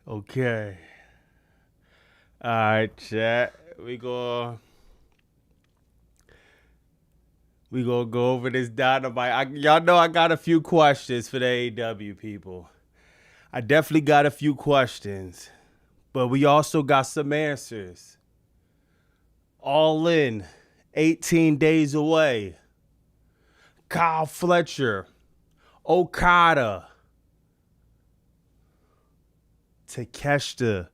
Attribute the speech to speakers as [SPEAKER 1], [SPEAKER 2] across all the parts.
[SPEAKER 1] Okay. All right, chat. We gonna go over this Dynamite. Y'all know I got a few questions for the AEW people. I definitely got a few questions, but we also got some answers. All in, 18 days away. Kyle Fletcher, Okada, Takeshita.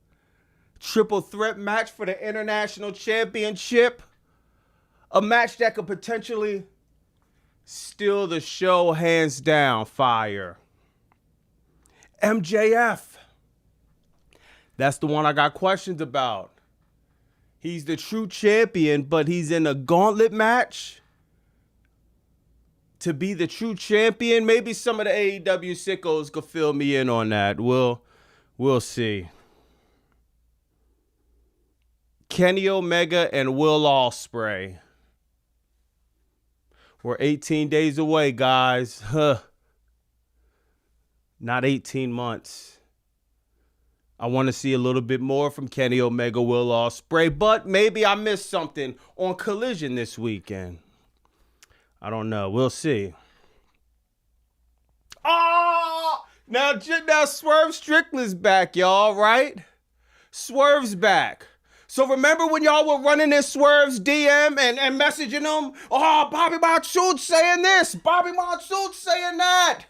[SPEAKER 1] Triple threat match for the International Championship. A match that could potentially steal the show hands down. Fire. MJF. That's the one I got questions about. He's the true champion, but he's in a gauntlet match to be the true champion. Maybe some of the AEW sickos could fill me in on that. We'll see. Kenny Omega and Will Ospreay. We're 18 days away, guys. Not 18 months. I want to see a little bit more from Kenny Omega, Will Ospreay, but maybe I missed something on Collision this weekend. I don't know. We'll see. Oh! Now Swerve Strickland's back, y'all, right? Swerve's back. So remember when y'all were running in Swerve's DM and messaging him? Oh, Bobby Monsoon saying this. Bobby Monsoon saying that.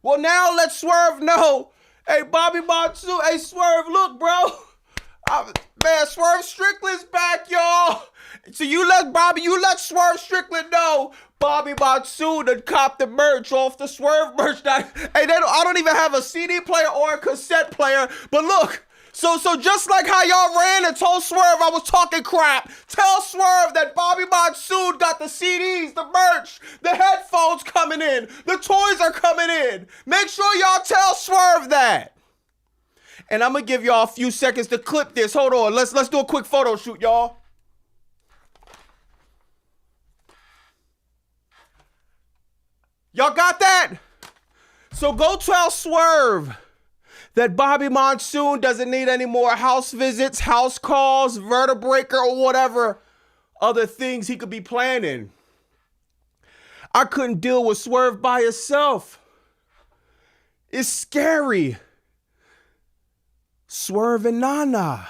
[SPEAKER 1] Well, now let Swerve know. Hey, Bobby Monsoon. Hey, Swerve, look, bro. Man, Swerve Strickland's back, y'all. So you let Swerve Strickland know Bobby Monsoon done copped the merch off the Swerve merchandise. Hey, I don't even have a CD player or a cassette player. But look. So just like how y'all ran and told Swerve I was talking crap, tell Swerve that Bobby Monsoon got the CDs, the merch, the headphones coming in, the toys are coming in. Make sure y'all tell Swerve that. And I'm gonna give y'all a few seconds to clip this. Hold on, let's do a quick photo shoot, y'all. Y'all got that? So go tell Swerve that Bobby Monsoon doesn't need any more house visits, house calls, vertebraker, or whatever other things he could be planning. I couldn't deal with Swerve by himself. It's scary. Swerve and Nana.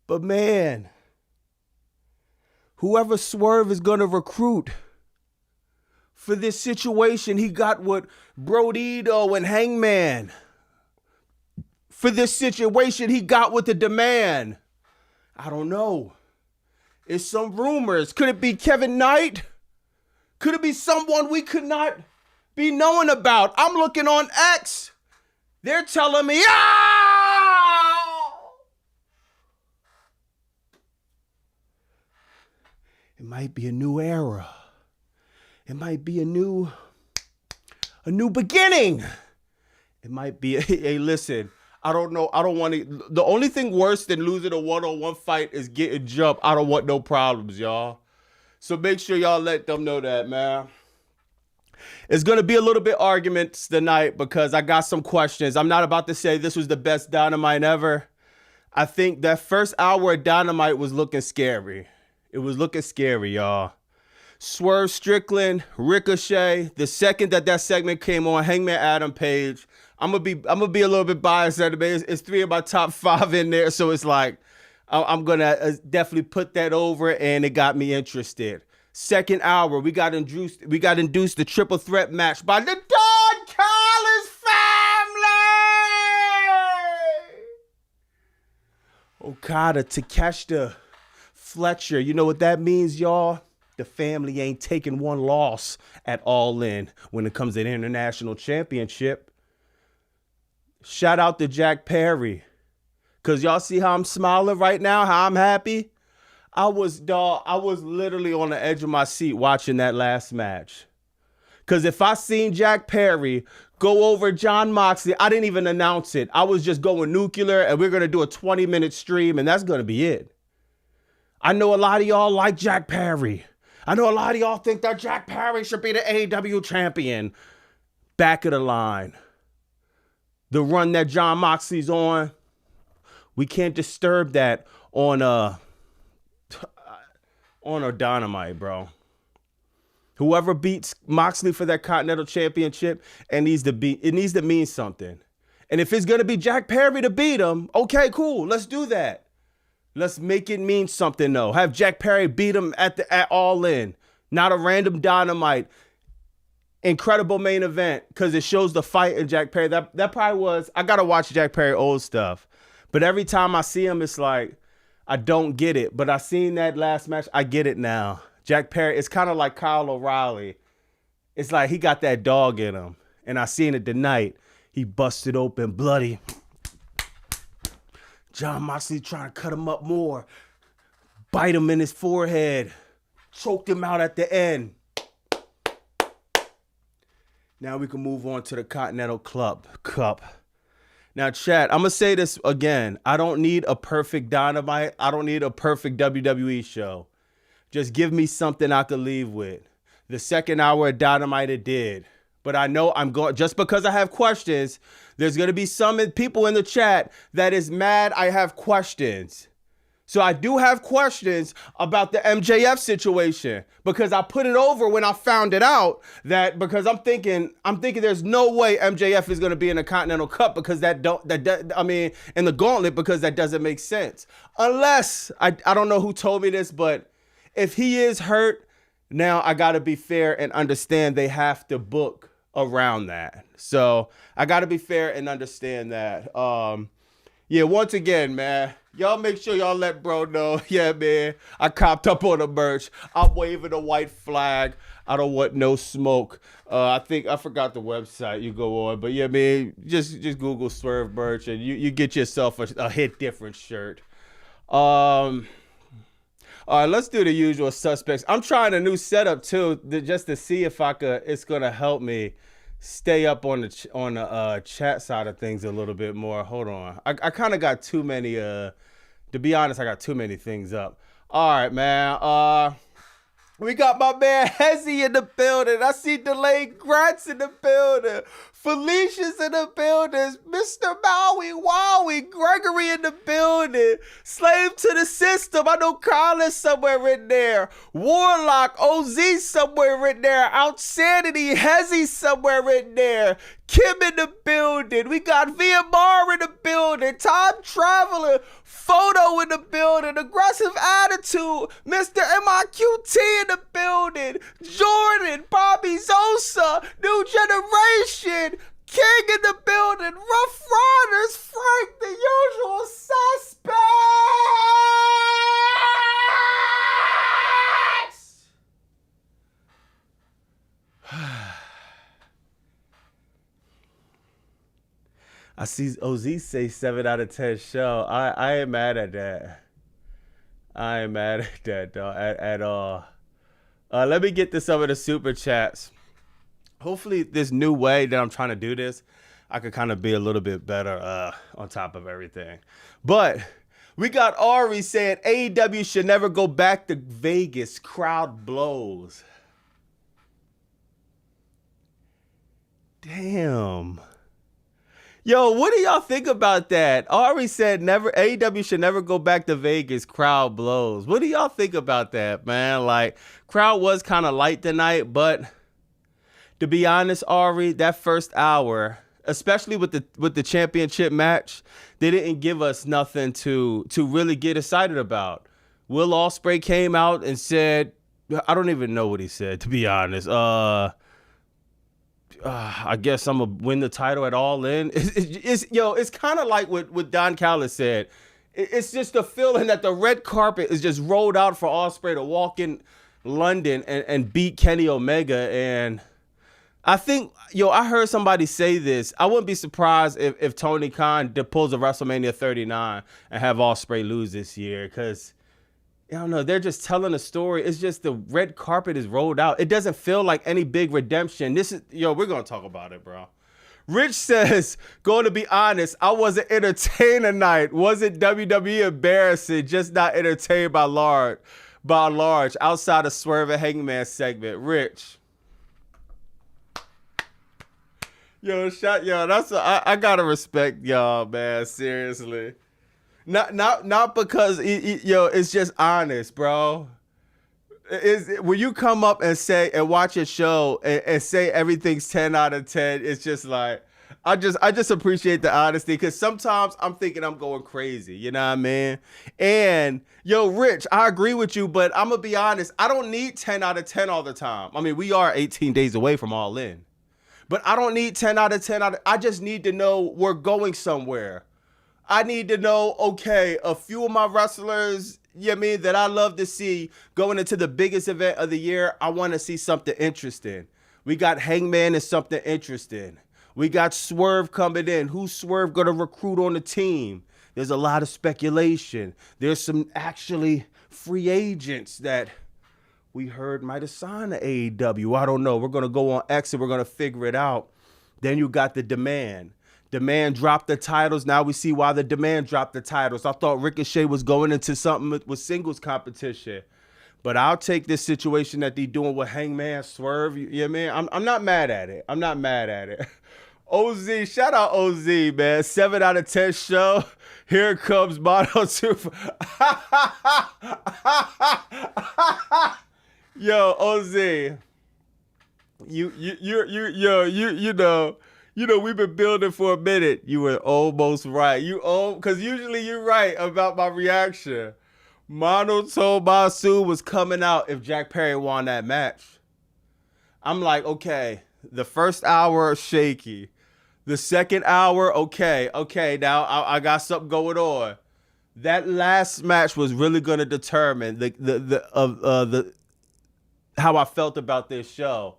[SPEAKER 1] But man, whoever Swerve is going to recruit for this situation, he got with Brodito and Hangman. For this situation, he got with the Demand. I don't know. It's some rumors. Could it be Kevin Knight? Could it be someone we could not be knowing about? I'm looking on X. They're telling me, it might be a new era. It might be a new beginning. It might be, hey, listen. I don't know. I don't want to. The only thing worse than losing a one-on-one fight is getting jumped. I don't want no problems, y'all. So make sure y'all let them know that, man. It's going to be a little bit arguments tonight because I got some questions. I'm not about to say this was the best Dynamite ever. I think that first hour of Dynamite was looking scary. It was looking scary, y'all. Swerve Strickland, Ricochet. The second that segment came on, Hangman Adam Page. I'm gonna be a little bit biased at it. It's 3 of my top 5 in there, so it's like I'm gonna definitely put that over, and it got me interested. Second hour, we got induced the triple threat match by the Don Callis family. Okada, Takeshita, Fletcher. You know what that means, y'all? The family ain't taking one loss at All In when it comes to the International Championship. Shout out to Jack Perry. Cause y'all see how I'm smiling right now, how I'm happy? I was literally on the edge of my seat watching that last match. Cause if I seen Jack Perry go over Jon Moxley, I didn't even announce it. I was just going nuclear and we're gonna do a 20-minute stream and that's gonna be it. I know a lot of y'all like Jack Perry. I know a lot of y'all think that Jack Perry should be the AEW champion. Back of the line. The run that Jon Moxley's on, we can't disturb that on a Dynamite, bro. Whoever beats Moxley for that Continental Championship, it needs to mean something. And if it's gonna be Jack Perry to beat him, okay, cool, let's do that. Let's make it mean something though. Have Jack Perry beat him at All In, not a random Dynamite. Incredible main event because it shows the fight in Jack Perry. That probably was. I gotta watch Jack Perry old stuff, but every time I see him, it's like I don't get it. But I seen that last match, I get it now. Jack Perry, it's kind of like Kyle O'Reilly. It's like he got that dog in him, and I seen it tonight. He busted open, bloody. Jon Moxley trying to cut him up more, bite him in his forehead, choked him out at the end. Now we can move on to the Continental Cup. Now, chat, I'm going to say this again. I don't need a perfect Dynamite. I don't need a perfect WWE show. Just give me something I could leave with. The second hour of Dynamite, it did. But I know I'm going, just because I have questions, there's going to be some people in the chat that is mad I have questions. So I do have questions about the MJF situation because I put it over when I found it out that because I'm thinking there's no way MJF is going to be in the Continental Cup because in the Gauntlet because that doesn't make sense. Unless, I don't know who told me this, but if he is hurt, now I got to be fair and understand they have to book around that. So I got to be fair and understand that. Yeah, once again, man, y'all make sure y'all let bro know. Yeah, man, I copped up on the merch. I'm waving a white flag. I don't want no smoke. I think I forgot the website you go on, but yeah, man, just Google Swerve merch and you get yourself a hit different shirt. All right, let's do the usual suspects. I'm trying a new setup too, just to see if it's gonna help me stay up on the chat side of things a little bit more. Hold on. I kind of got too many, to be honest, I got too many things up. All right, man. We got my man Hezzy in the building. I see Delayed Grats in the building. Felicia's in the building. Mr. Maui Wowie. Gregory in the building. Slave to the System. I know Colin's somewhere in there. Warlock. OZ somewhere in there. Outsanity. Hezzy somewhere in there. Kim in the building. We got VMR in the building. Time Traveler. Photo in the building. Aggressive Attitude. Mr. MIQT in the building. Jordan. Bobby Zosa. New Generation. King in the building. Rough Riders. Frank, the usual suspects. I see OZ say 7 out of 10 show. I ain't mad at that. I ain't mad at that, dog, at all. Let me get to some of the super chats. Hopefully this new way that I'm trying to do this, I could kind of be a little bit better on top of everything. But we got Ari saying AEW should never go back to Vegas. Crowd blows. Damn. Yo, what do y'all think about that? Ari said AEW should never go back to Vegas. Crowd blows. What do y'all think about that, man? Like, crowd was kind of light tonight, but to be honest, Ari, that first hour, especially with the championship match, they didn't give us nothing to really get excited about. Will Ospreay came out and said, I don't even know what he said, to be honest. I guess I'm going to win the title at All In. It's kind of like what Don Callis said. It's just a feeling that the red carpet is just rolled out for Ospreay to walk in London and beat Kenny Omega. And I think, I heard somebody say this. I wouldn't be surprised if Tony Khan pulls a WrestleMania 39 and have Ospreay lose this year because, I don't know, they're just telling a story. It's just the red carpet is rolled out. It doesn't feel like any big redemption. We're going to talk about it, bro. Rich says, going to be honest, I wasn't entertained tonight. Wasn't WWE embarrassing, just not entertained by by and large, outside of Swerve and Hangman segment. Rich. Yo, I gotta respect y'all, man. Seriously. Not because it's just honest, bro. When you come up and say and watch a show and say everything's 10 out of 10, it's just like I just appreciate the honesty, because sometimes I'm thinking I'm going crazy, you know what I mean? And yo, Rich, I agree with you, but I'm gonna be honest, I don't need 10 out of 10 all the time. I mean, we are 18 days away from All In, but I don't need 10 out of 10. I just need to know we're going somewhere. I need to know, okay, a few of my wrestlers, you know what I mean, that I love to see going into the biggest event of the year, I want to see something interesting. We got Hangman as something interesting. We got Swerve coming in. Who's Swerve going to recruit on the team? There's a lot of speculation. There's some actually free agents that we heard might have signed to AEW. I don't know. We're going to go on X and we're going to figure it out. Then you got the Demand. Demand dropped the titles. Now we see why the Demand dropped the titles. I thought Ricochet was going into something with singles competition. But I'll take this situation that they doing with Hangman, Swerve. You know what I mean? I'm not mad at it. I'm not mad at it. OZ, shout out OZ, man. 7 out of 10 show. Here comes Monsoon. Yo, OZ. You know, we've been building for a minute. You were almost right. Because usually you're right about my reaction. Mono told Monsoon was coming out if Jack Perry won that match. I'm like, okay, the first hour, shaky. The second hour, okay, now I got something going on. That last match was really going to determine the how I felt about this show.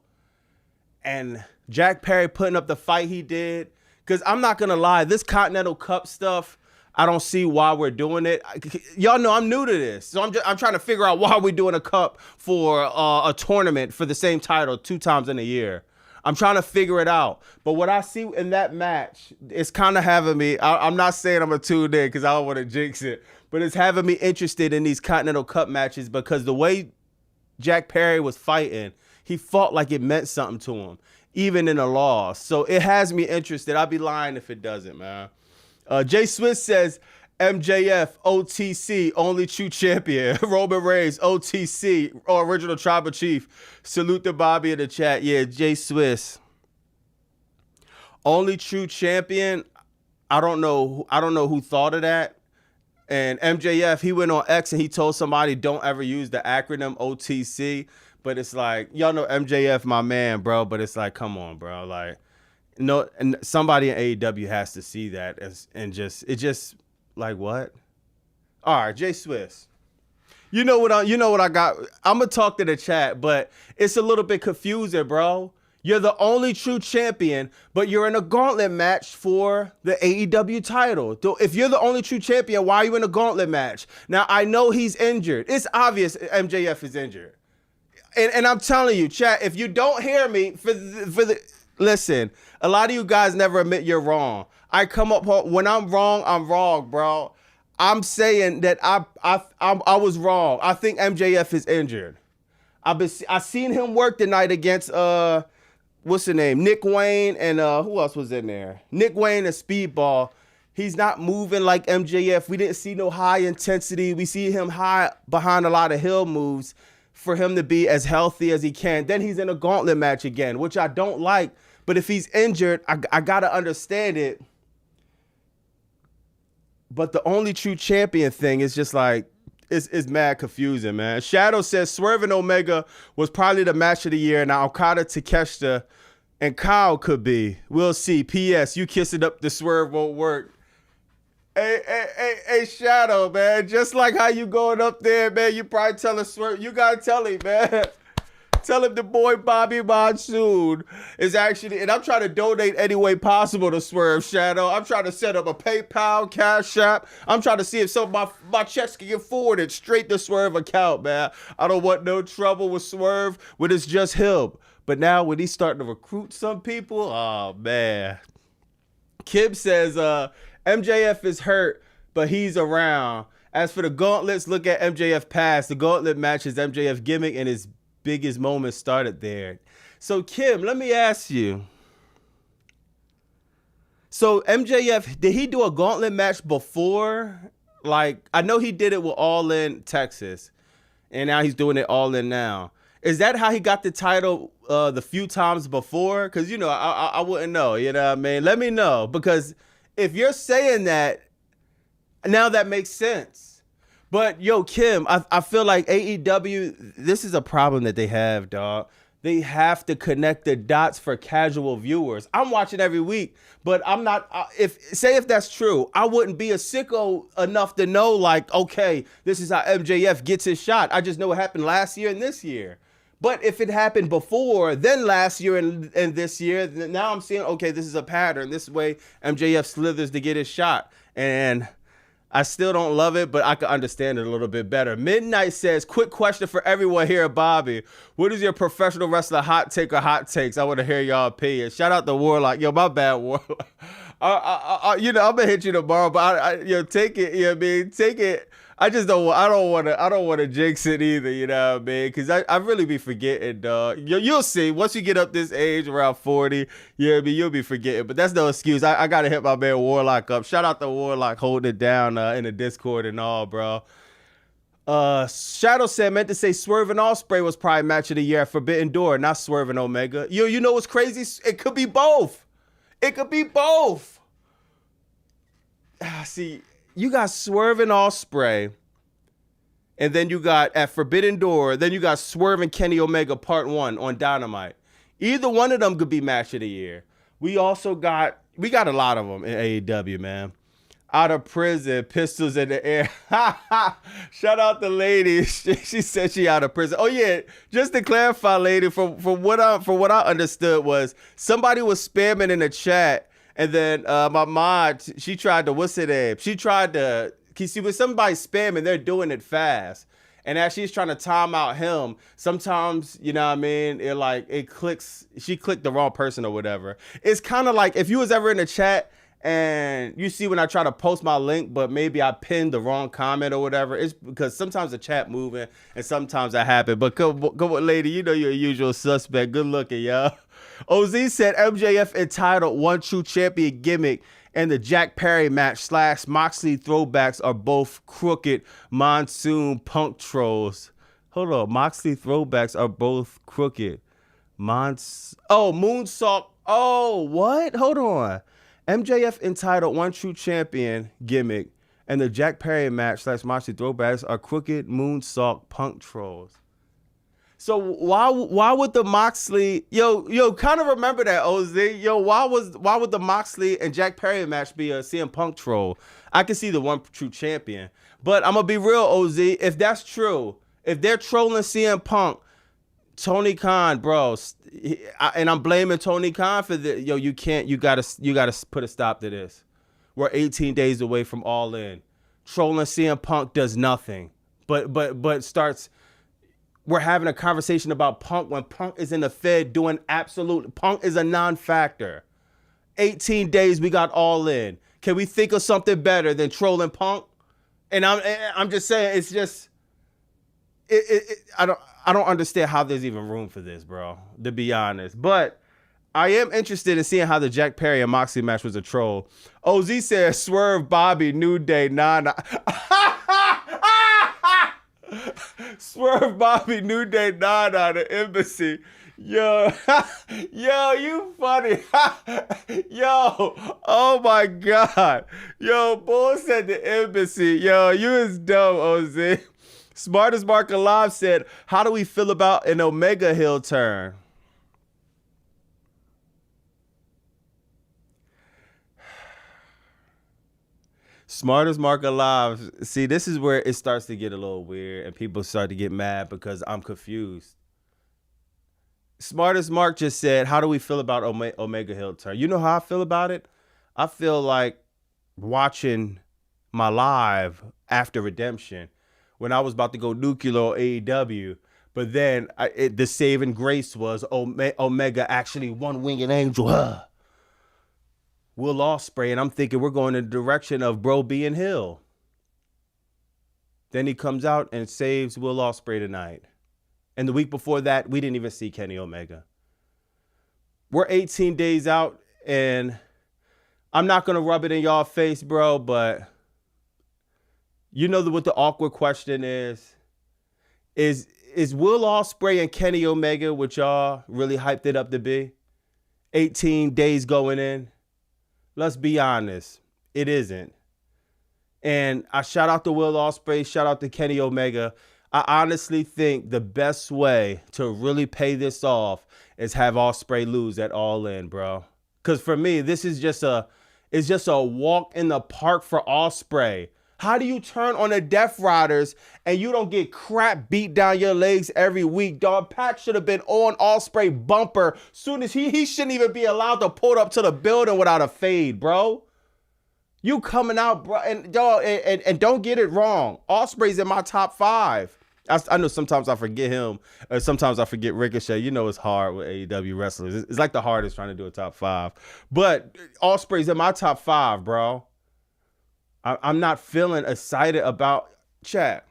[SPEAKER 1] And Jack Perry putting up the fight he did, because I'm not going to lie, this Continental Cup stuff, I don't see why we're doing it. Y'all know I'm new to this, so I'm trying to figure out why we're doing a cup for a tournament for the same title 2 times in a year. I'm trying to figure it out. But what I see in that match, it's kind of having me, I'm not saying I'm a tune in because I don't want to jinx it, but it's having me interested in these Continental Cup matches, because the way Jack Perry was fighting, he fought like it meant something to him, even in a loss. So it has me interested. I'd be lying if it doesn't, man. Jay Swiss says, MJF, OTC, only true champion. Roman Reigns, OTC, original tribal chief. Salute to Bobby in the chat. Yeah, Jay Swiss. Only true champion. I don't know who thought of that. And MJF, he went on X and he told somebody, don't ever use the acronym OTC. But it's like, y'all know MJF, my man, bro. But it's like, come on, bro. Like, no, and somebody in AEW has to see that and just like, what? All right, Jay Swiss. You know what I got? I'm gonna talk to the chat, but it's a little bit confusing, bro. You're the only true champion, but you're in a gauntlet match for the AEW title. If you're the only true champion, why are you in a gauntlet match? Now, I know he's injured. It's obvious MJF is injured. And I'm telling you, chat, if you don't hear me, listen, a lot of you guys never admit you're wrong. I come up, when I'm wrong, bro. I'm saying that I was wrong. I think MJF is injured. I seen him work tonight against what's the name? Nick Wayne and who else was in there? Nick Wayne and Speedball. He's not moving like MJF. We didn't see no high intensity. We see him high behind a lot of hill moves for him to be as healthy as he can. Then he's in a gauntlet match again, which I don't like. But if he's injured, I gotta understand it. But the only true champion thing is just like, it's mad confusing, man. Shadow says Swerve and Omega was probably the match of the year. Now Okada, Takeshita, and Kyle could be. We'll see. P.S. You kissing up the Swerve won't work. Hey, Shadow, man. Just like how you going up there, man, you probably telling Swerve. You gotta tell him, man. Tell him the boy Bobby Monsoon is actually, and I'm trying to donate any way possible to Swerve, Shadow. I'm trying to set up a PayPal, Cash App. I'm trying to see if some of my checks can get forwarded straight to Swerve account, man. I don't want no trouble with Swerve when it's just him. But now when he's starting to recruit some people, oh, man. Kim says, MJF is hurt, but he's around. As for the gauntlets, look at MJF past. The gauntlet match is MJF gimmick and his biggest moment started there. So Kim, let me ask you. So MJF, did he do a gauntlet match before? Like, I know he did it with All In Texas, and now he's doing it All In now. Is that how he got the title the few times before? Because, you know, I wouldn't know, you know what I mean? Let me know, because if you're saying that, now that makes sense. But, yo, Kim, I feel like AEW, this is a problem that they have, dog. They have to connect the dots for casual viewers. I'm watching every week, but I'm not, if that's true, I wouldn't be a sicko enough to know, like, okay, this is how MJF gets his shot. I just know it happened last year and this year. But if it happened before, then last year and this year, now I'm seeing, okay, this is a pattern. This way MJF slithers to get his shot. And I still don't love it, but I can understand it a little bit better. Midnight says, quick question for everyone here, Bobby. What is your professional wrestler hot take or hot takes? I want to hear y'all opinion. Shout out to Warlock. Yo, my bad, Warlock. You know, I'm going to hit you tomorrow, but take it. You know what I mean? Take it. I don't want to jinx it either, you know what I mean? Because I really be forgetting, dog. You'll see. Once you get up this age, around 40, you know what I mean? You'll be forgetting. But that's no excuse. I got to hit my man Warlock up. Shout out to Warlock holding it down in the Discord and all, bro. Shadow said, meant to say Swerve and Ospreay was probably match of the year at Forbidden Door, not Swerve and Omega. You know what's crazy? It could be both. It could be both. See, you got Swerve and Ospreay, and then you got at Forbidden Door, then you got Swerve and Kenny Omega Part 1 on Dynamite. Either one of them could be match of the year. We got a lot of them in AEW, man. Out of prison, pistols in the air. Shout out the lady. She said she out of prison. Oh yeah, just to clarify, lady, from what I understood was somebody was spamming in the chat. And then my mod, she tried to, what's it name? She tried to, see, when somebody's spamming, they're doing it fast. And as she's trying to time out him, sometimes, you know what I mean, she clicked the wrong person or whatever. It's kind of like if you was ever in the chat and you see when I try to post my link, but maybe I pinned the wrong comment or whatever, it's because sometimes the chat moving and sometimes that happen. But go on, lady, you know you're a usual suspect. Good looking, y'all. OZ said MJF entitled One True Champion gimmick and the Jack Perry match / Moxley throwbacks are both crooked Monsoon Punk trolls. Hold on. Moxley throwbacks are both crooked. Moonsault. Oh, what? Hold on. MJF entitled One True Champion gimmick and the Jack Perry match / Moxley throwbacks are crooked Moonsault Punk trolls. So why would the Moxley kind of remember that, Oz? Why would the Moxley and Jack Perry match be a CM Punk troll? I can see the One True Champion, but I'm gonna be real, Oz. If that's true, if they're trolling CM Punk, Tony Khan, bro, and I'm blaming Tony Khan for the you gotta put a stop to this. We're 18 days away from All In. Trolling CM Punk does nothing, but starts. We're having a conversation about Punk when Punk is in the Fed doing absolute. Punk is a non-factor. 18 days, we got All In. Can we think of something better than trolling Punk? And I'm just saying, it's just, I don't understand how there's even room for this, bro, to be honest. But I am interested in seeing how the Jack Perry and Moxley match was a troll. OZ says Swerve, Bobby, New Day, Nana. Swerve, Bobby, New Day, Nana, the Embassy. Yo, you funny. Yo, oh my God. Yo, Bull said the Embassy. Yo, you is dumb, OZ. Smartest Mark Alive said, how do we feel about an Omega heel turn? Smartest Mark Alive. See, this is where it starts to get a little weird and people start to get mad because I'm confused. Smartest Mark just said, how do we feel about Omega heel turn? You know how I feel about it? I feel like watching my live after Redemption when I was about to go nuclear on AEW. But then the saving grace was Omega actually one-winged angel. Will Ospreay, and I'm thinking we're going in the direction of Bro being Hill. Then he comes out and saves Will Ospreay tonight. And the week before that, we didn't even see Kenny Omega. We're 18 days out, and I'm not going to rub it in y'all face, bro, but you know what the awkward question is? Is Will Ospreay and Kenny Omega what y'all really hyped it up to be? 18 days going in? Let's be honest. It isn't. And I shout out to Will Ospreay, shout out to Kenny Omega. I honestly think the best way to really pay this off is have Ospreay lose at All In, bro. Because for me, this is just a walk in the park for Ospreay. How do you turn on the Death Riders and you don't get crap beat down your legs every week, dog? Pac should have been on Ospreay bumper soon as he shouldn't even be allowed to pull up to the building without a fade, bro. You coming out, bro, and dog, and don't get it wrong. Ospreay's in my top 5. I know sometimes I forget him, or sometimes I forget Ricochet. You know it's hard with AEW wrestlers. It's like the hardest trying to do a top 5. But Ospreay's in my top 5, bro. I'm not feeling excited about chat.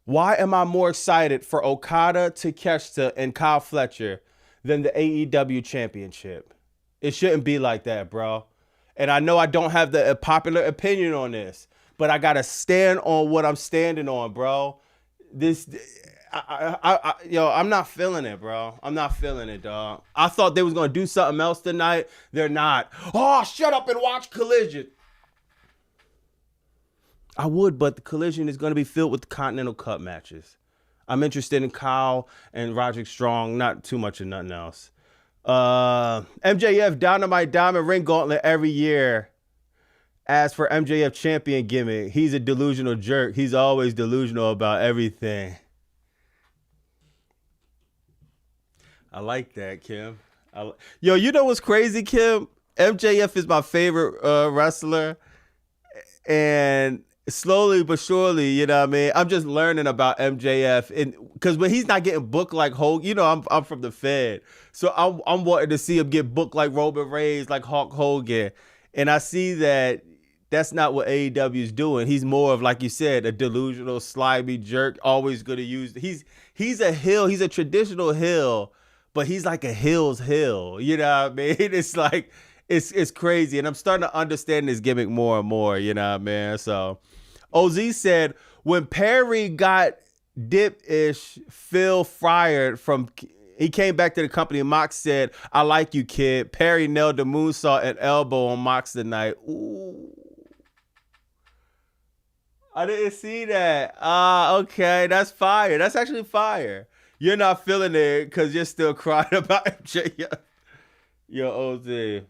[SPEAKER 1] Why am I more excited for Okada, Takeshita, and Kyle Fletcher than the AEW championship? It shouldn't be like that, bro. And I know I don't have the popular opinion on this, but I got to stand on what I'm standing on, bro. I'm not feeling it, bro. I'm not feeling it, dog. I thought they was going to do something else tonight. They're not. Oh, shut up and watch Collision. I would, but the Collision is going to be filled with Continental Cup matches. I'm interested in Kyle and Roderick Strong, not too much of nothing else. MJF Dynamite Diamond Ring Gauntlet every year. As for MJF champion gimmick, he's a delusional jerk. He's always delusional about everything. I like that, Kim. Yo, you know what's crazy, Kim? MJF is my favorite wrestler. And slowly but surely, you know what I mean? I'm just learning about MJF, and because when he's not getting booked like Hogan, you know, I'm from the Fed, so I'm wanting to see him get booked like Roman Reigns, like Hulk Hogan, and I see that that's not what AEW is doing. He's more of, like you said, a delusional, slimy jerk, always going to use. He's a heel, he's a traditional heel, but he's like a heel's heel. You know what I mean? It's like it's crazy, and I'm starting to understand this gimmick more and more. You know what I mean? So. OZ said, when Perry got dip-ish Phil fired from, he came back to the company, and Mox said, I like you, kid. Perry nailed the moonsault and elbow on Mox tonight. Ooh. I didn't see that. Okay, that's fire. That's actually fire. You're not feeling it because you're still crying about MJ. Yo, OZ.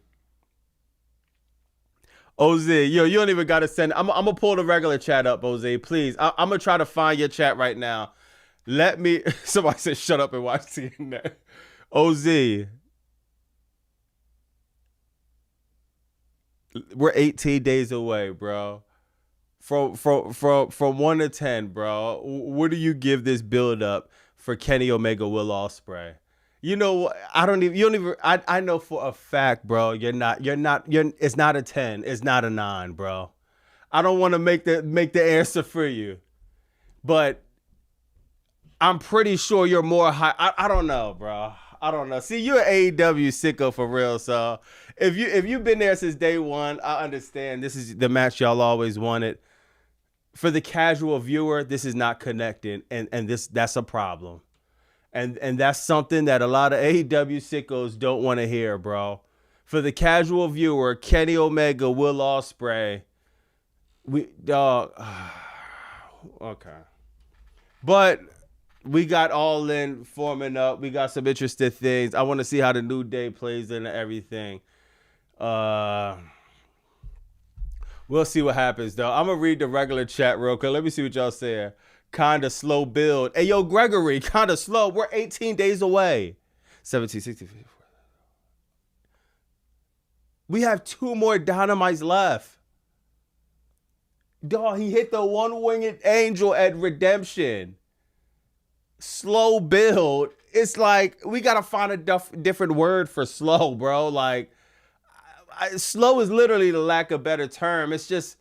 [SPEAKER 1] OZ, yo, you don't even got to send. I'm going to pull the regular chat up, OZ, please. I'm going to try to find your chat right now. Let me. Somebody said, shut up and watch CNN. OZ. We're 18 days away, bro. From 1 to 10, bro. What do you give this build up for Kenny Omega, Will Ospreay? You know, I know for a fact, bro, it's not a 10. It's not a 9, bro. I don't want to make the answer for you, but I'm pretty sure you're more high. I don't know, bro. I don't know. See, you're an AEW sicko for real. So if you've been there since day one, I understand. This is the match y'all always wanted. For the casual viewer, this is not connecting, and that's a problem. And that's something that a lot of AEW sickos don't want to hear, bro. For the casual viewer, Kenny Omega, Will Ospreay, okay. But we got All In forming up. We got some interesting things. I want to see how the New Day plays into everything. We'll see what happens, though. I'm going to read the regular chat real quick. Let me see what y'all say. Kind of slow build. Hey, yo, Gregory, kind of slow. We're 18 days away. 17, 16, 54. We have 2 more Dynamites left. Dog, he hit the one-winged angel at Redemption. Slow build. It's like, we got to find a different word for slow, bro. Like, slow is literally the lack of better term. It's just,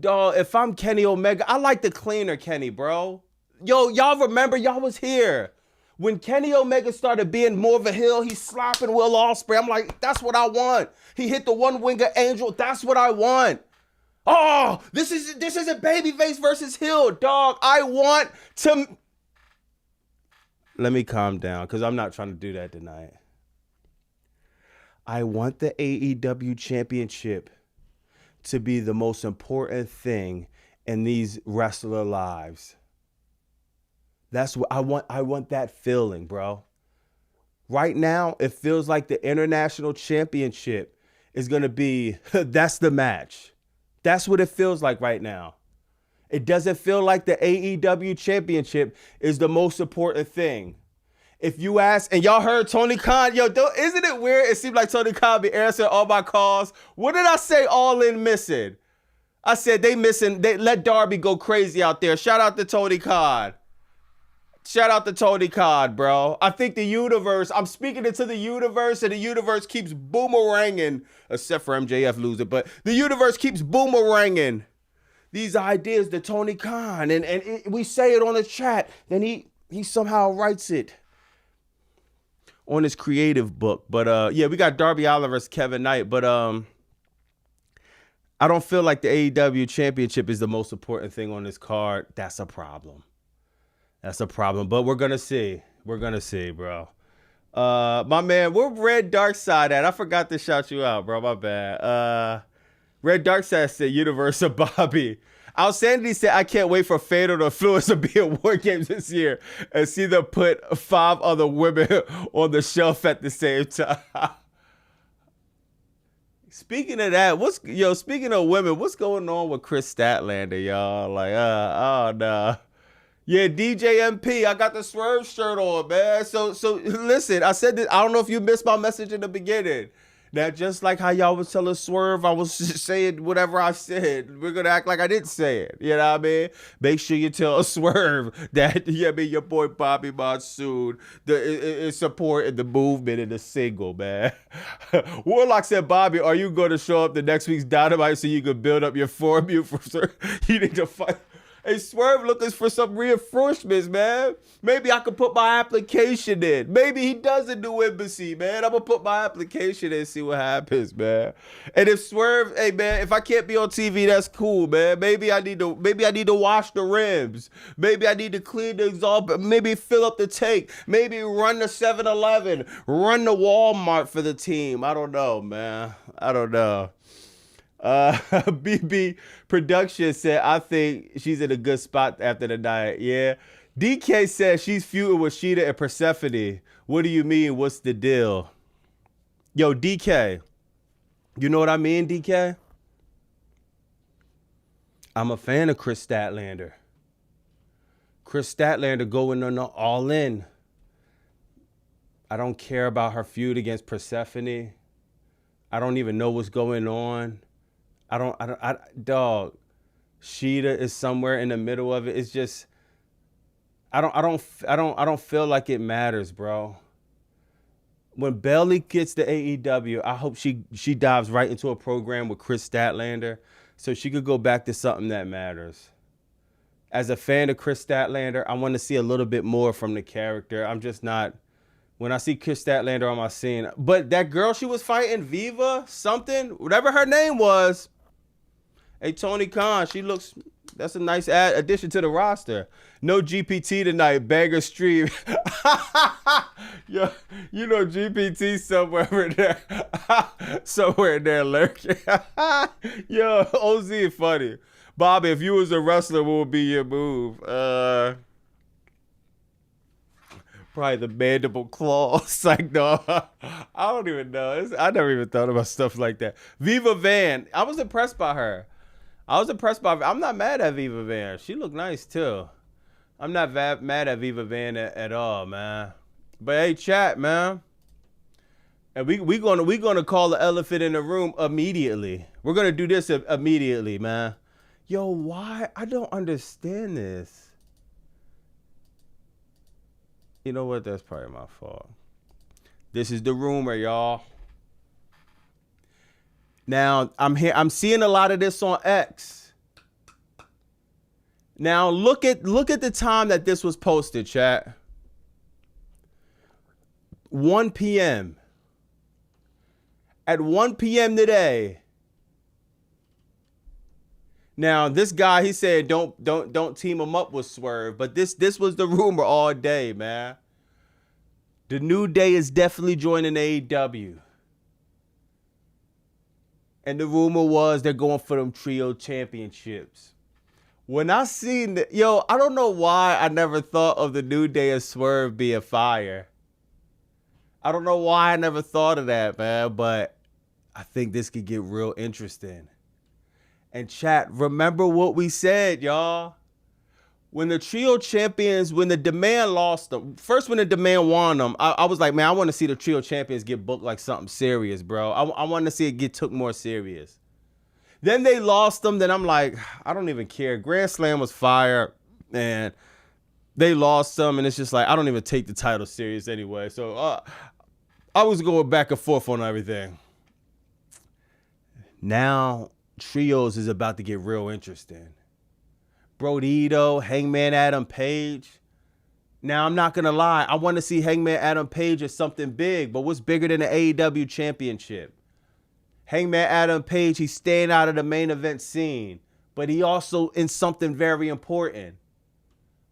[SPEAKER 1] Dog, if I'm Kenny Omega, I like the cleaner Kenny, bro. Yo, y'all remember, y'all was here. When Kenny Omega started being more of a heel, he's slapping Will Ospreay. I'm like, that's what I want. He hit the one-winger angel. That's what I want. Oh, this is a babyface versus heel, dog. I want to... Let me calm down, because I'm not trying to do that tonight. I want the AEW championship to be the most important thing in these wrestler lives. That's what I want. I want that feeling, bro. Right now, it feels like the international championship is going to be, that's the match. That's what it feels like right now. It doesn't feel like the AEW championship is the most important thing. If you ask, and y'all heard Tony Khan, isn't it weird? It seemed like Tony Khan be answering all my calls. What did I say All In missing? I said they let Darby go crazy out there. Shout out to Tony Khan. Shout out to Tony Khan, bro. I think the universe, I'm speaking into the universe, and the universe keeps boomeranging, except for MJF losing, but the universe keeps boomeranging these ideas to Tony Khan, and we say it on the chat, then he somehow writes it on his creative book. But yeah, we got Darby Allin versus Kevin Knight, but I don't feel like the AEW championship is the most important thing on this card. That's a problem. That's a problem, but we're going to see. We're going to see, bro. My man, where Red Darkside at? I forgot to shout you out, bro. My bad. Red Darkside said Universal Bobby. Outstanding said, I can't wait for Fatal to influence to be in War Games this year and see them put 5 other women on the shelf at the same time. Speaking of that, speaking of women, what's going on with Chris Statlander, y'all? Like, oh, no. Yeah, DJ MP, I got the Swerve shirt on, man. So listen, I said this, I don't know if you missed my message in the beginning. That just like how y'all was telling Swerve, I was just saying whatever I said. We're going to act like I didn't say it. You know what I mean? Make sure you tell Swerve that, your boy Bobby Monsoon is supporting the movement in the single, man. Warlock said, Bobby, are you going to show up the next week's Dynamite so you can build up your form? You need to fight. Hey, Swerve looking for some reinforcements, man. Maybe I could put my application in. Maybe he does a new embassy, man. I'm going to put my application in and see what happens, man. And if Swerve, hey, man, if I can't be on TV, that's cool, man. Maybe I need to wash the rims. Maybe I need to clean the exhaust. Maybe fill up the tank. Maybe run the 7-Eleven. Run the Walmart for the team. I don't know, man. I don't know. BB Production said, I think she's in a good spot after the night. Yeah. DK said she's feuding with Sheeta and Persephone. What do you mean? What's the deal? Yo, DK. You know what I mean, DK? I'm a fan of Chris Statlander. Chris Statlander going on All In. I don't care about her feud against Persephone. I don't even know what's going on. Dog, Sheeta is somewhere in the middle of it. It's just, I don't feel like it matters, bro. When Bayley gets to AEW, I hope she dives right into a program with Chris Statlander so she could go back to something that matters. As a fan of Chris Statlander, I want to see a little bit more from the character. I'm just not. When I see Chris Statlander on my scene, but that girl she was fighting, Viva something, whatever her name was. Hey, Tony Khan, that's a nice addition to the roster. No GPT tonight, Banger Stream. Yo, GPT somewhere in there. Somewhere in there lurking. Yo, OZ is funny. Bobby, if you was a wrestler, what would be your move? Probably the mandible claw. It's like, no, I don't even know. I never even thought about stuff like that. Viva Van, I was impressed by her. I'm not mad at Viva Van. She looked nice too. I'm not mad at Viva Van at all, man. But hey, chat, man. And we gonna call the elephant in the room immediately. We're gonna do this immediately, man. Yo, why? I don't understand this. You know what? That's probably my fault. This is the rumor, y'all. Now, I'm seeing a lot of this on X. Now look at the time that this was posted, chat. 1 p.m. At 1 p.m. today. Now this guy, he said don't team him up with Swerve, but this was the rumor all day, man. The New Day is definitely joining AEW. And the rumor was they're going for them trio championships. When I seen that, I don't know why I never thought of the New Day as Swerve being fire. I don't know why I never thought of that, man, but I think this could get real interesting. And chat, remember what we said, y'all. When the trio champions, when the Demand lost them, first when the Demand won them, I was like, man, I want to see the trio champions get booked like something serious, bro. I want to see it get took more serious. Then they lost them. Then I'm like, I don't even care. Grand Slam was fire, and they lost them, and it's just like I don't even take the title serious anyway. So I was going back and forth on everything. Now trios is about to get real interesting. Brodito, Hangman Adam Page. Now, I'm not going to lie. I want to see Hangman Adam Page as something big, but what's bigger than the AEW championship? Hangman Adam Page, he's staying out of the main event scene, but he also in something very important.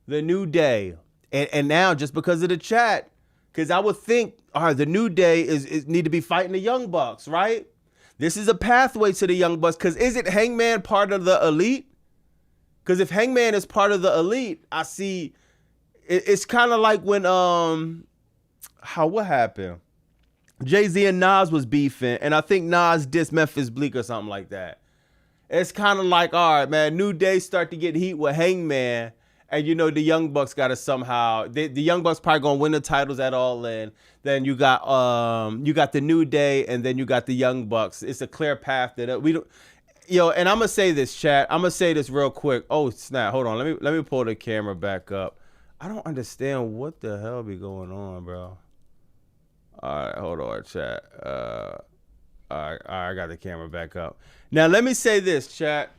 [SPEAKER 1] The New Day. And now, just because of the chat, because I would think, all right, the New Day is need to be fighting the Young Bucks, right? This is a pathway to the Young Bucks, because isn't Hangman part of the Elite? Because if Hangman is part of the Elite, I see it's kind of like when what happened? Jay-Z and Nas was beefing, and I think Nas dissed Memphis Bleak or something like that. It's kind of like, all right, man, New Day start to get heat with Hangman, and the Young Bucks got to somehow the Young Bucks probably gonna win the titles at All In. Then you got the New Day, and then you got the Young Bucks. It's a clear path that we don't. And I'm gonna say this, chat. I'm gonna say this real quick. Oh snap! Hold on. Let me pull the camera back up. I don't understand what the hell be going on, bro. All right, hold on, chat. All right, I got the camera back up. Now let me say this, chat.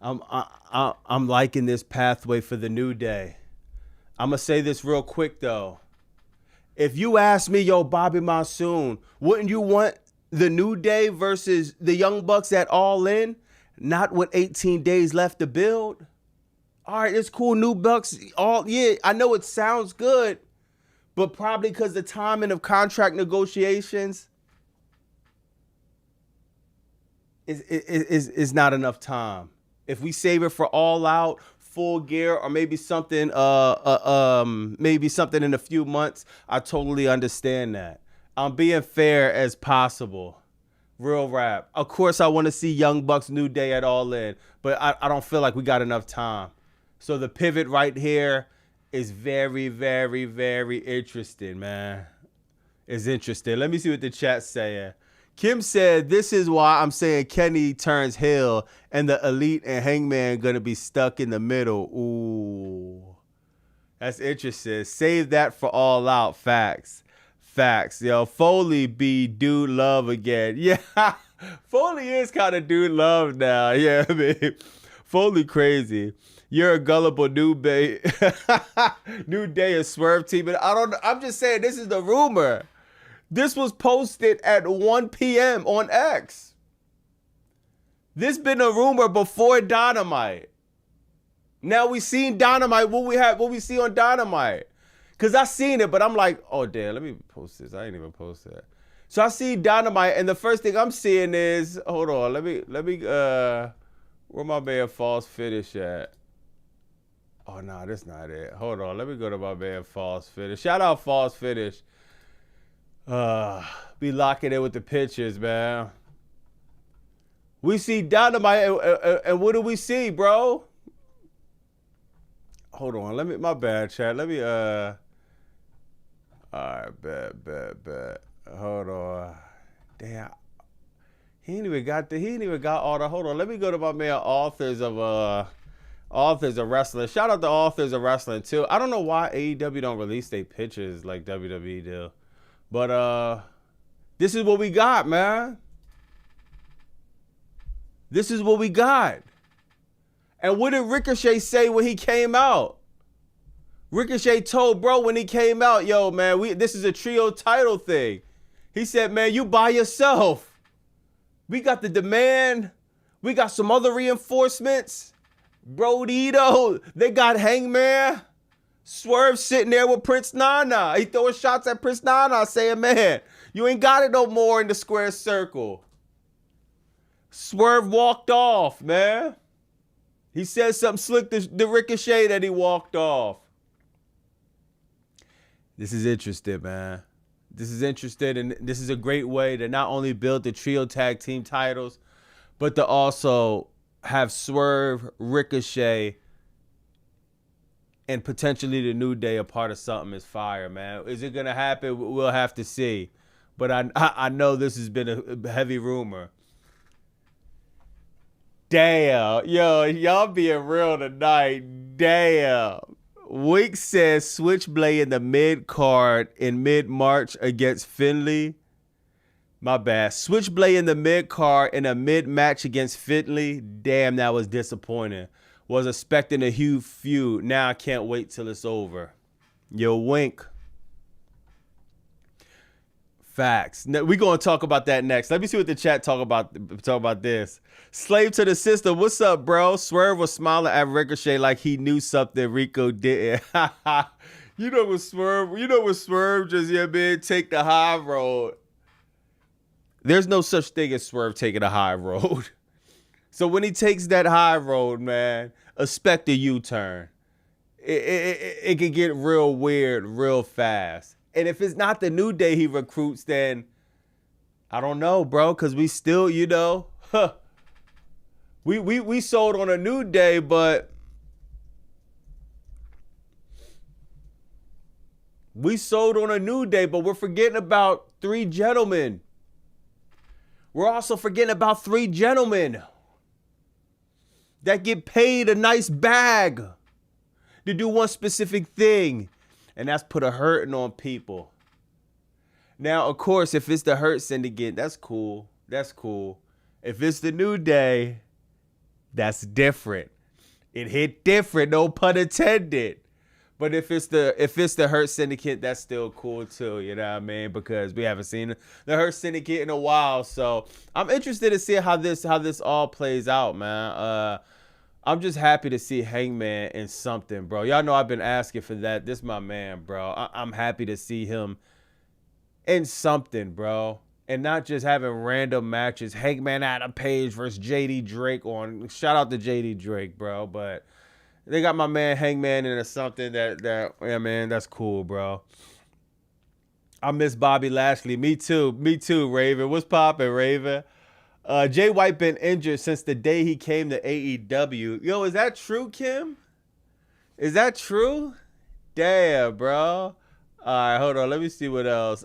[SPEAKER 1] I'm liking this pathway for the New Day. I'm gonna say this real quick though. If you ask me, Bobby Monsoon, wouldn't you want the New Day versus the Young Bucks at All In, not with 18 days left to build? All right, it's cool. New Bucks, I know it sounds good, but probably because the timing of contract negotiations is not enough time. If we save it for All Out, Full Gear, or maybe something, maybe something in a few months, I totally understand that. I'm being fair as possible. Real rap. Of course, I want to see Young Bucks New Day at All In, but I don't feel like we got enough time. So the pivot right here is very, very, very interesting, man. It's interesting. Let me see what the chat's saying. Kim said, this is why I'm saying Kenny turns heel and the Elite and Hangman going to be stuck in the middle. Ooh. That's interesting. Save that for All Out. Facts. Foley be dude love again. Yeah, Foley is kind of dude love now. Yeah, I mean, Foley crazy. You're a gullible New Day. New Day is Swerve team. I'm just saying, this is the rumor. This was posted at 1 p.m. on X. This been a rumor before Dynamite. Now we seen Dynamite. What we see on Dynamite? Because I seen it, but I'm like, oh, damn, let me post this. I ain't even post that. So I see Dynamite, and the first thing I'm seeing is, hold on, let me, where my man False Finish at? Oh, no, that's not it. Hold on, let me go to my man False Finish. Shout out False Finish. Be locking in with the pictures, man. We see Dynamite, and what do we see, bro? Hold on, my bad, chat. All right, bet. Hold on. Damn. He ain't even got all the, hold on. Let me go to my man Authors of Wrestling. Shout out to Authors of Wrestling too. I don't know why AEW don't release their pictures like WWE do. But this is what we got, man. This is what we got. And what did Ricochet say when he came out? Ricochet told bro when he came out, yo, man, this is a trio title thing. He said, man, you by yourself. We got the demand. We got some other reinforcements. Brodito, they got Hangman. Swerve sitting there with Prince Nana. He throwing shots at Prince Nana saying, man, you ain't got it no more in the square circle. Swerve walked off, man. He said something slick to Ricochet that he walked off. This is interesting, man. This is interesting, and this is a great way to not only build the trio tag team titles, but to also have Swerve, Ricochet, and potentially the New Day a part of something is fire, man. Is it going to happen? We'll have to see. But I know this has been a heavy rumor. Damn. Yo, y'all being real tonight. Damn. Wick says Switchblade in the mid-card in mid-March against Finlay. My bad. Switchblade in the mid-card in a mid-match against Finlay. Damn, that was disappointing. Was expecting a huge feud. Now I can't wait till it's over. Yo, Wink. Facts. We're going to talk about that next. Let me see what the chat talk about this. Slave to the system. What's up, bro? Swerve was smiling at Ricochet like he knew something Rico didn't. You know what Swerve just, yeah, man, take the high road. There's no such thing as Swerve taking a high road. So when he takes that high road, man, expect a U-turn. It can get real weird real fast. And if it's not the New Day he recruits, then I don't know, bro, because we still, we sold on a New Day, but we're forgetting about three gentlemen. We're also forgetting about three gentlemen that get paid a nice bag to do one specific thing. And that's put a hurting on people. Now, of course, if it's the Hurt Syndicate, that's cool. That's cool. If it's the New Day, that's different. It hit different, no pun intended. But if it's the Hurt Syndicate, that's still cool too. You know what I mean? Because we haven't seen the Hurt Syndicate in a while. So I'm interested to see how this all plays out, man. I'm just happy to see Hangman in something, bro. Y'all know I've been asking for that. This is my man, bro. I'm happy to see him in something, bro. And not just having random matches. Hangman Adam Page versus JD Drake on. Shout out to JD Drake, bro. But they got my man Hangman in something that yeah, man, that's cool, bro. I miss Bobby Lashley. Me too, Raven. What's poppin', Raven? Jay White been injured since the day he came to AEW. Yo, is that true, Kim? Is that true? Damn, bro. All right, hold on. Let me see what else.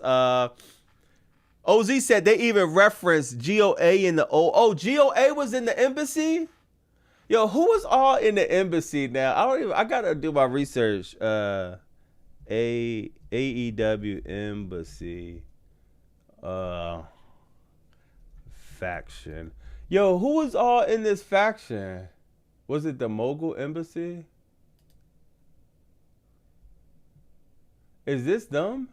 [SPEAKER 1] OZ said they even referenced GOA in the GOA was in the embassy? Yo, who was all in the embassy now? I gotta do my research. AEW embassy. Faction. Yo, who was all in this faction? Was it the Mogul Embassy? Is this them?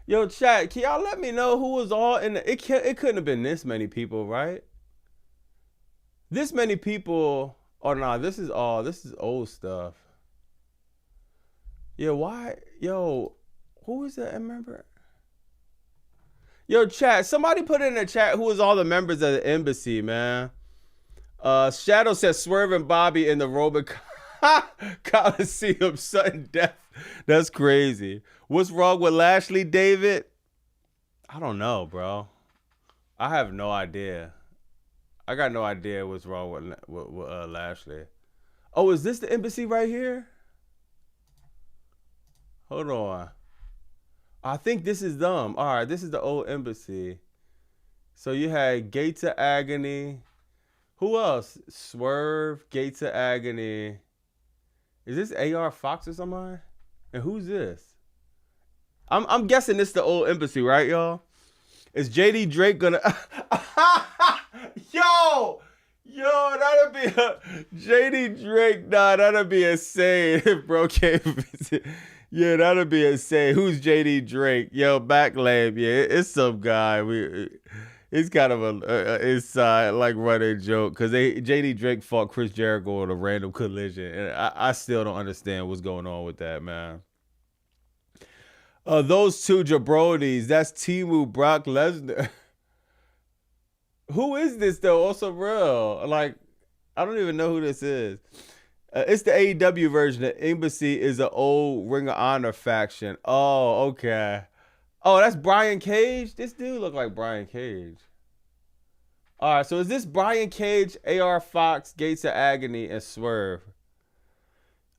[SPEAKER 1] Yo, chat, can y'all let me know who was all in the... It couldn't have been this many people, right? This many people... Oh, nah, this is old stuff. Yeah, why? Yo, who is that? I remember... Yo, chat, somebody put in the chat who was all the members of the embassy, man. Shadow says Swerve and Bobby in the Roman Coliseum, sudden death. That's crazy. What's wrong with Lashley, David? I don't know, bro. I have no idea. I got no idea what's wrong with Lashley. Oh, is this the embassy right here? Hold on. I think this is them. All right, this is the old embassy. So you had Gates of Agony. Who else? Swerve, Gates of Agony. Is this AR Fox or somebody? And who's this? I'm guessing this is the old embassy, right, y'all? Is JD Drake gonna... Yo, that'd be a JD Drake. Nah, that'd be insane if bro came visit. Yeah, that'd be insane. Who's JD Drake? Yo, Backlab. Yeah, it's some guy. It's kind of a inside like running joke because JD Drake fought Chris Jericho in a random collision, and I still don't understand what's going on with that, man. Those two jabronis, that's Timu Brock Lesnar. Who is this though? Also real. Like, I don't even know who this is. It's the AEW version. The Embassy is an old Ring of Honor faction. Oh, okay. Oh, that's Brian Cage? This dude look like Brian Cage. All right, so is this Brian Cage, AR Fox, Gates of Agony, and Swerve?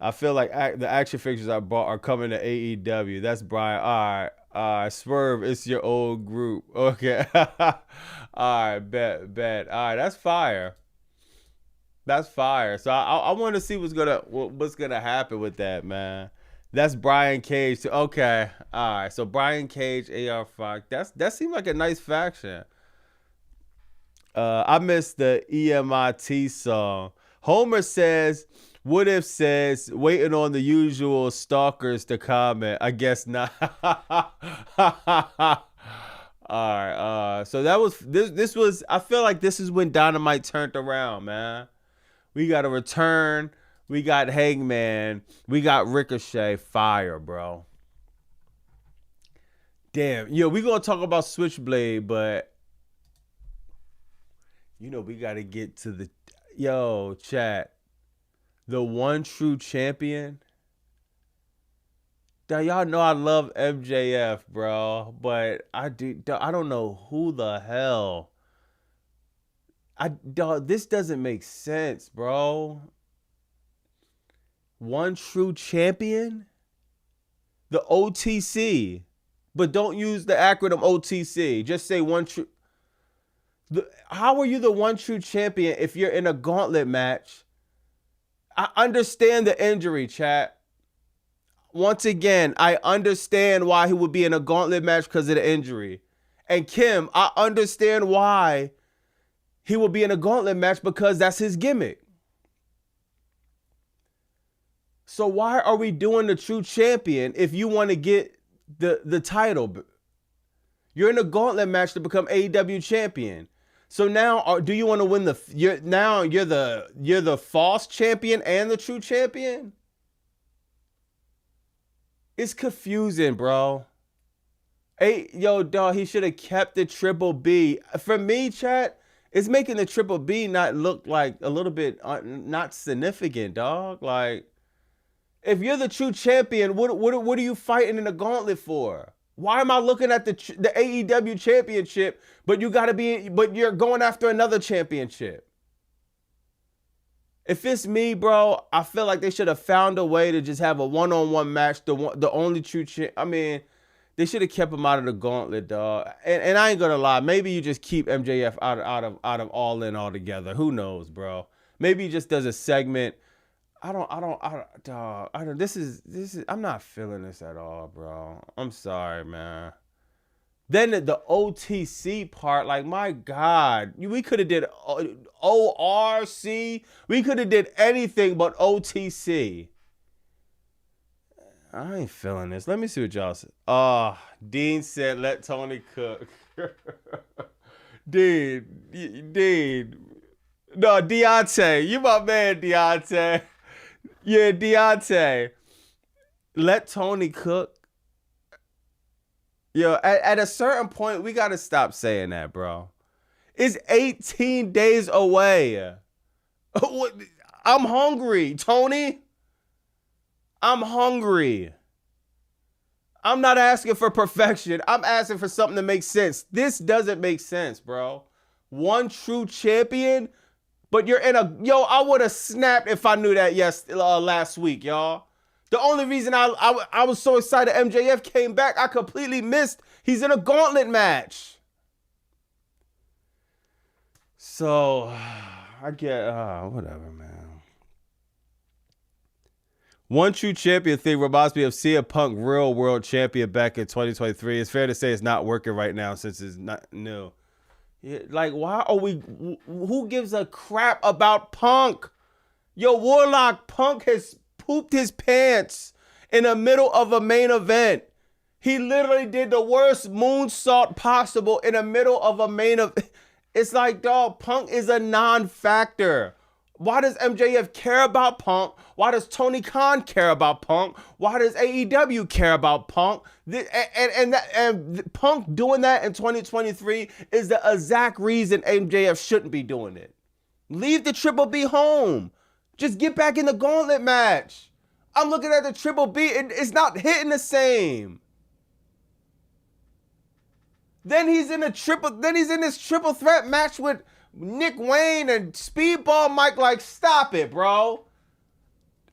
[SPEAKER 1] I feel like the action figures I bought are coming to AEW. That's Brian. All right. Swerve, it's your old group. Okay. All right, bet. All right, that's fire. That's fire. So I want to see what's gonna happen with that, man. That's Brian Cage. Okay. All right. So Brian Cage, AR Fox. That seemed like a nice faction. I missed the EMIT song. Homer says, "What if says waiting on the usual stalkers to comment? I guess not." All right. So that was this was. I feel like this is when Dynamite turned around, man. We got a return. We got Hangman. We got Ricochet. Fire, bro. Damn. Yo, we gonna talk about Switchblade, but we gotta get to the chat. The one true champion. Now y'all know I love MJF, bro, but I don't know who the hell. This doesn't make sense, bro. One true champion? The OTC. But don't use the acronym OTC. Just say one true. How are you the one true champion if you're in a gauntlet match? I understand the injury, chat. Once again, I understand why he would be in a gauntlet match because of the injury. And Kim, I understand why he will be in a gauntlet match because that's his gimmick. So why are we doing the true champion if you want to get the title? You're in a gauntlet match to become AEW champion. So now, do you want to win you're the false champion and the true champion? It's confusing, bro. Dog, he should have kept the Triple B. For me, chat, it's making the Triple B not look like a little bit not significant, dog. Like, if you're the true champion, what are you fighting in the gauntlet for? Why am I looking at the AEW championship, but you're going after another championship? If it's me, bro, I feel like they should have found a way to just have a one-on-one match. The only true they should have kept him out of the gauntlet, dog. And I ain't gonna lie, maybe you just keep MJF out of All In altogether. Who knows, bro? Maybe he just does a segment. This is. I'm not feeling this at all, bro. I'm sorry, man. Then the OTC part, like, my God, we could have did ORC. We could have did anything but OTC. I ain't feeling this. Let me see what y'all said. Dean said, let Tony cook. Dean. No, Deontay. You my man, Deontay. Yeah, Deontay. Let Tony cook. Yo, at a certain point, we got to stop saying that, bro. It's 18 days away. I'm hungry, Tony. I'm hungry. I'm not asking for perfection. I'm asking for something that makes sense. This doesn't make sense, bro. One true champion, but you're in a... Yo, I would have snapped if I knew that last week, y'all. The only reason I was so excited MJF came back, I completely missed. He's in a gauntlet match. So, I get... whatever, man. One true champion thing reminds me of CM Punk real world champion back in 2023. It's fair to say it's not working right now since it's not new. Yeah, like, why are we? Who gives a crap about Punk? Yo, Warlock, Punk has pooped his pants in the middle of a main event. He literally did the worst moonsault possible in the middle of a main event. It's like, dog, Punk is a non-factor. Why does MJF care about Punk? Why does Tony Khan care about Punk? Why does AEW care about Punk? And Punk doing that in 2023 is the exact reason MJF shouldn't be doing it. Leave the Triple B home. Just get back in the gauntlet match. I'm looking at the Triple B, it's not hitting the same. Then he's in this triple threat match with Nick Wayne and Speedball Mike. Like, stop it, bro.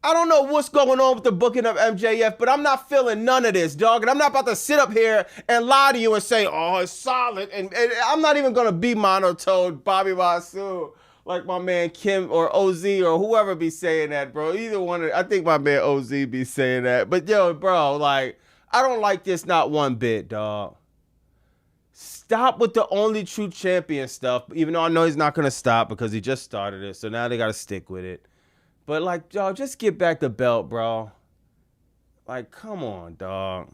[SPEAKER 1] I don't know what's going on with the booking of MJF, but I'm not feeling none of this, dog. And I'm not about to sit up here and lie to you and say, oh, it's solid. And I'm not even going to be monotone Bobby Monsoon like my man Kim or OZ or whoever be saying that, bro. Either one. I think my man OZ be saying that. But, yo, bro, like, I don't like this not one bit, dog. Stop with the only true champion stuff, even though I know he's not going to stop because he just started it. So now they got to stick with it. But, like, dog, just get back the belt, bro. Like, come on, dog.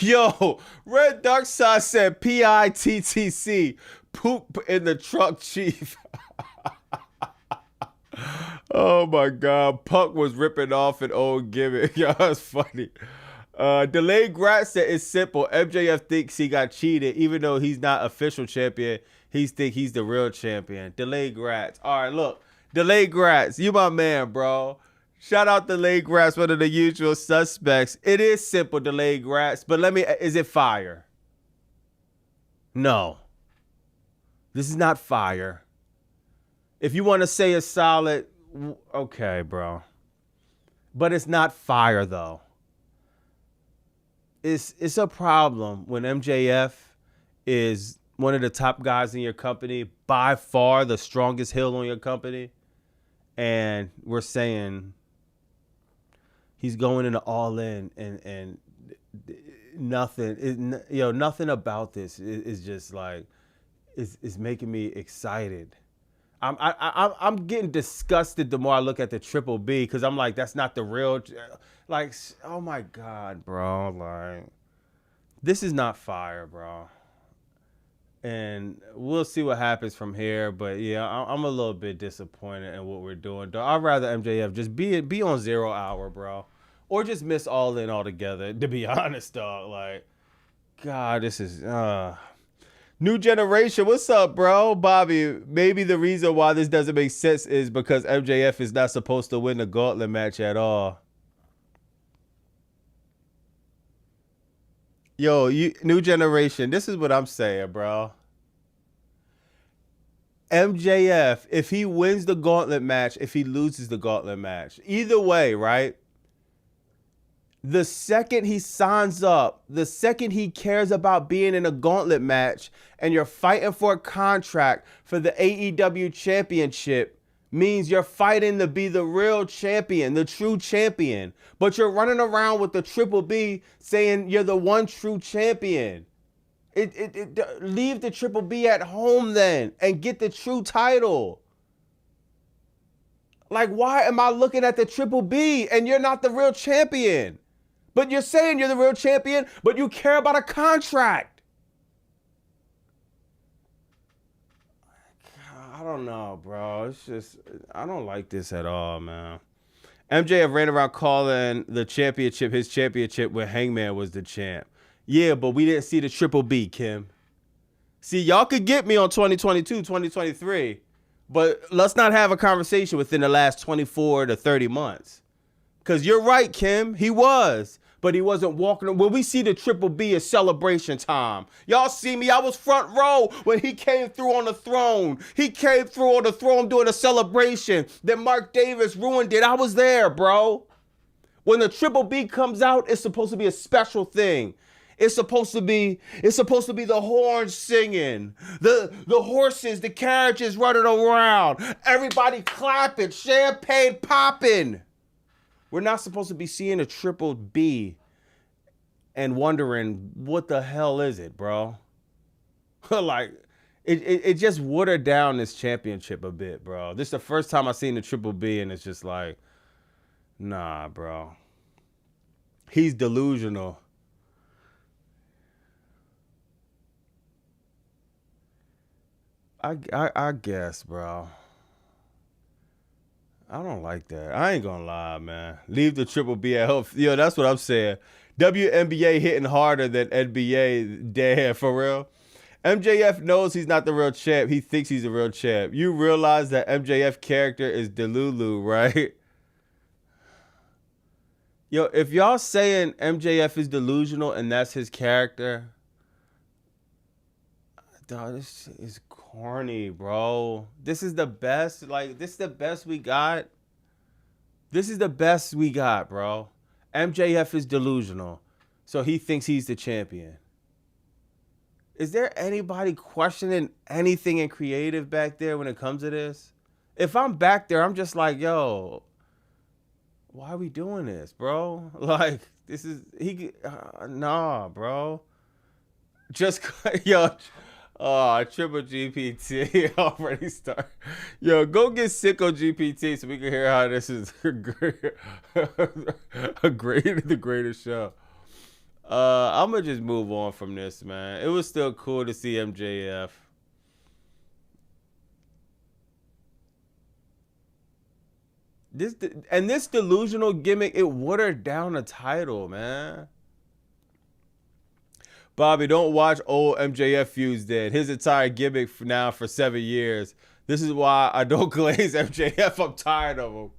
[SPEAKER 1] Yo, Red Darkside said PITTC, poop in the truck, chief. Oh, my God. Punk was ripping off an old gimmick. Yo, that's funny. Delayed Grat said it's simple. MJF thinks he got cheated, even though he's not official champion. He thinks he's the real champion. Delayed Grats. All right, look. Delayed Grats, you my man, bro. Shout out Delayed Grats, one of the usual suspects. It is simple, Delayed Grats, but is it fire? No. This is not fire. If you want to say it's solid, okay, bro. But it's not fire, though. It's a problem when MJF is one of the top guys in your company, by far the strongest heel on your company, and we're saying he's going into all in, and nothing about this is just like is making me excited. I'm getting disgusted the more I look at the Triple B because I'm like, that's not the real. Like, oh my God, bro. Like, this is not fire, bro. And we'll see what happens from here. But yeah, I'm a little bit disappointed in what we're doing. I'd rather MJF just be on 0 hour, bro, or just miss All In altogether. To be honest, dog. Like, God, this is New Generation. What's up, bro? Bobby, maybe the reason why this doesn't make sense is because MJF is not supposed to win the gauntlet match at all. Yo, New Generation, this is what I'm saying, bro. MJF, if he wins the gauntlet match, if he loses the gauntlet match, either way, right? The second he signs up, the second he cares about being in a gauntlet match and you're fighting for a contract for the AEW championship, means you're fighting to be the real champion, the true champion. But you're running around with the Triple B saying you're the one true champion. Leave the Triple B at home then and get the true title. Like, why am I looking at the Triple B and you're not the real champion? But you're saying you're the real champion, but you care about a contract. I don't know, bro. It's just, I don't like this at all, man. MJF ran around calling the championship his championship when Hangman was the champ. Yeah, but we didn't see the Triple B, Kim. See, y'all could get me on 2022, 2023, but let's not have a conversation within the last 24 to 30 months. Because you're right, Kim. He was. But he wasn't walking. When we see the Triple B, it's celebration time. Y'all see me? I was front row when he came through on the throne. He came through on the throne doing a celebration. Then Mark Davis ruined it. I was there, bro. When the Triple B comes out, it's supposed to be a special thing. It's supposed to be the horns singing, the horses, the carriages running around, everybody clapping, champagne popping. We're not supposed to be seeing a Triple B and wondering what the hell is it, bro? Like, it just watered down this championship a bit, bro. This is the first time I seen the Triple B, and it's just like, nah, bro. He's delusional. I guess, bro. I don't like that. I ain't gonna lie, man. Leave the Triple B at home. Yo, that's what I'm saying. WNBA hitting harder than NBA. Damn, for real. MJF knows he's not the real champ. He thinks he's the real champ. You realize that MJF character is Delulu, right? Yo, if y'all saying MJF is delusional and that's his character, dog, this is corny, bro. This is the best. Like, this is the best we got. This is the best we got, bro. MJF is delusional, so he thinks he's the champion. Is there anybody questioning anything in creative back there when it comes to this? If I'm back there, I'm just like, yo, why are we doing this, bro? Like, this is, nah, bro. Just, yo, Triple GPT already started. Yo, go get Sicko GPT so we can hear how this is the greatest show. I'm gonna just move on from this, man. It was still cool to see MJF. This delusional gimmick, it watered down the title, man. Bobby, don't watch old MJF feuds then. His entire gimmick now for 7 years. This is why I don't glaze MJF. I'm tired of him.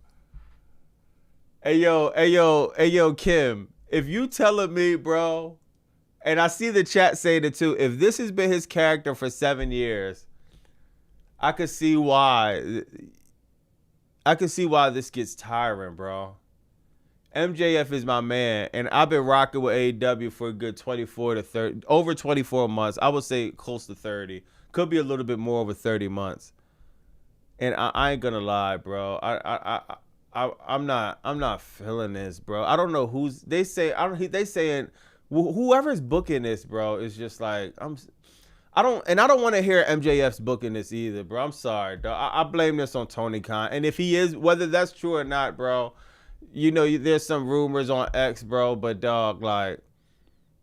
[SPEAKER 1] Hey yo, Kim. If you telling me, bro, and I see the chat saying it too, if this has been his character for 7 years, I could see why. I could see why this gets tiring, bro. MJF is my man, and I've been rocking with AEW for a good 24 to 30, over 24 months. I would say close to 30. Could be a little bit more over 30 months. And I ain't gonna lie, bro. I'm not feeling this, bro. I don't know who's they saying whoever's booking this, bro, is just like I don't want to hear MJF's booking this either, bro. I'm sorry, dog. I blame this on Tony Khan. And if he is, whether that's true or not, bro, you know, there's some rumors on X, bro, but dog, like,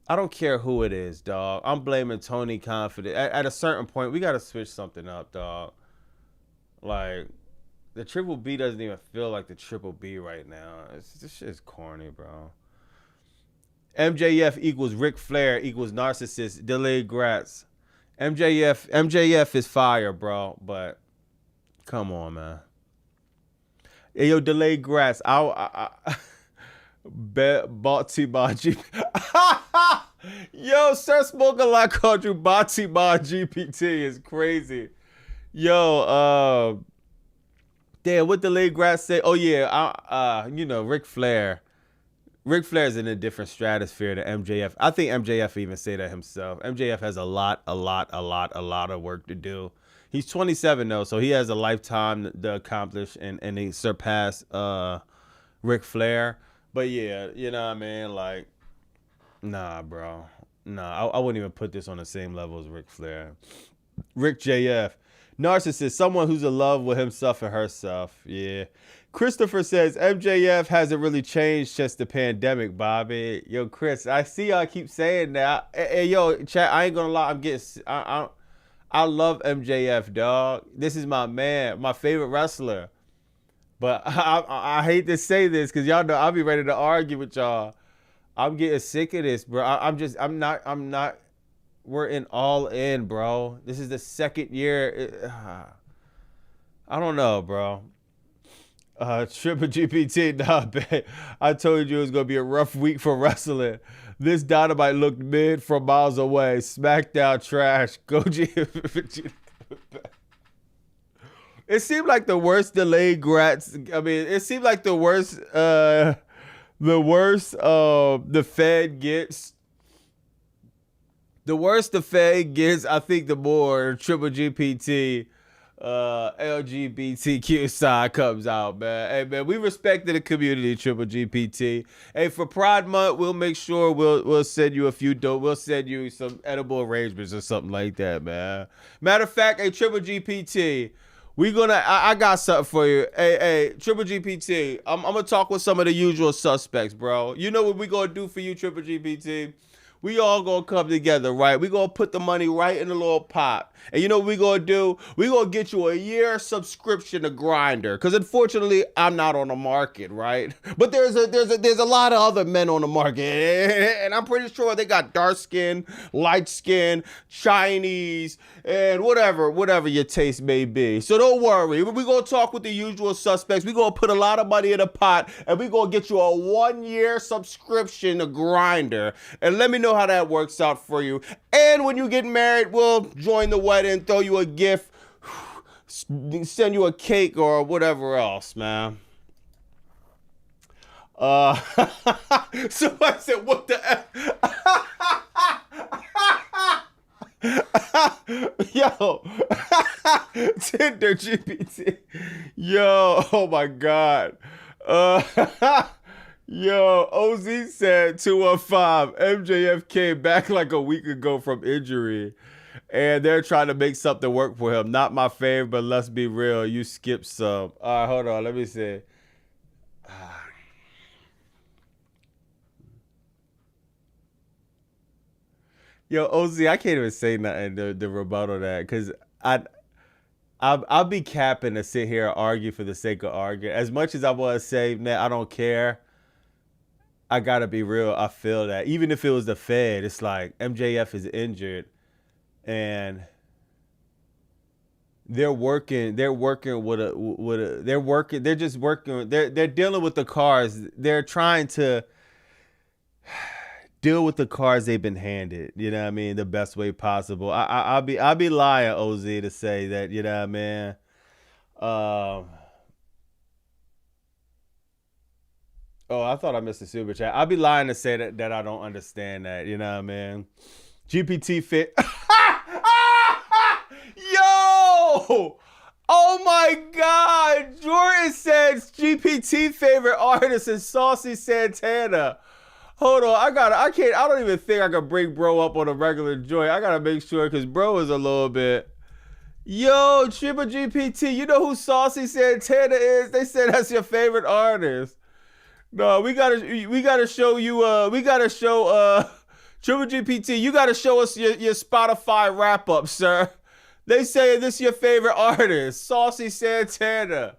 [SPEAKER 1] I don't care who it is, dog. I'm blaming Tony Khan for this. At a certain point, we got to switch something up, dog. Like, the Triple B doesn't even feel like the Triple B right now. This shit is corny, bro. MJF equals Ric Flair equals narcissist, delayed grats. MJF is fire, bro, but come on, man. Hey, yo, delayed grats. I Baltimore GP. Yo, Sir Smoking Like called you Baltimore GPT is crazy. Yo, damn, what delayed grats say? Oh yeah, you know, Ric Flair. Ric Flair's in a different stratosphere than MJF. I think MJF even say that himself. MJF has a lot of work to do. He's 27 though, so he has a lifetime to accomplish and he surpass Ric Flair. But yeah, you know what I mean? Like, nah, bro. Nah, I wouldn't even put this on the same level as Ric Flair. Rick JF. Narcissist, someone who's in love with himself and herself. Yeah. Christopher says MJF hasn't really changed since the pandemic, Bobby. Yo, Chris, I see y'all keep saying that. Hey, yo, chat, I ain't gonna lie. I love MJF, dog. This is my man, my favorite wrestler. But I hate to say this because y'all know I'll be ready to argue with y'all. I'm getting sick of this, bro. I'm not. We're in all in, bro. This is the second year. I don't know, bro. Triple GPT, nah, babe. I told you it was going to be a rough week for wrestling. This Dynamite looked mid from miles away. SmackDown trash. It seemed like the worst delayed grats. I mean, it seemed like the worst the Fed gets. The worse the Fed gets, I think the more Triple GPT LGBTQ side comes out, man. Hey, man, we respect the community, Triple GPT. Hey, for Pride Month, we'll make sure we'll send you a few we'll send you some edible arrangements or something like that, man. Matter of fact, hey, Triple GPT, I got something for you. Hey, Triple GPT, I'm gonna talk with some of the usual suspects, bro. You know what we gonna do for you, Triple GPT? We all gonna come together, right? We gonna put the money right in the little pot. And you know what we gonna do? We gonna get you a year subscription to Grindr. Cause unfortunately, I'm not on the market, right? But there's a lot of other men on the market. And I'm pretty sure they got dark skin, light skin, Chinese, and whatever your taste may be. So don't worry. We gonna talk with the usual suspects. We gonna put a lot of money in the pot, and we gonna get you a 1-year subscription to Grindr. And let me know how that works out for you. And when you get married, we'll join the wedding, throw you a gift, send you a cake or whatever else, man. So I said, what the F? Yo, Tinder GPT. Yo, oh my God. Yo, OZ said 215 MJF came back like a week ago from injury, and they're trying to make something work for him. Not my favorite, but let's be real, you skipped some. All right, hold on, let me see. Yo, OZ, I can't even say nothing to rebuttal that, because I'll be capping to sit here and argue for the sake of arguing. As much as I want to say, man, I don't care. I gotta be real. I feel that even if it was the Fed, it's like MJF is injured, and they're working. They're working with a. They're working. They're just working. They're dealing with the cars. They're trying to deal with the cards they've been handed. You know what I mean? The best way possible. I'll be lying, OZ, to say that. You know what I mean? Oh, I thought I missed the super chat. I'd be lying to say that I don't understand that. You know what I mean? GPT fit. Yo! Oh my God! Jordan says GPT favorite artist is Saucy Santana. Hold on, I don't even think I can bring bro up on a regular joint. I gotta make sure, because bro is a little bit. Yo, Triple GPT, you know who Saucy Santana is? They said that's your favorite artist. No, we gotta show you. We gotta show Triple GPT. You gotta show us your Spotify wrap up, sir. They say this is your favorite artist, Saucy Santana.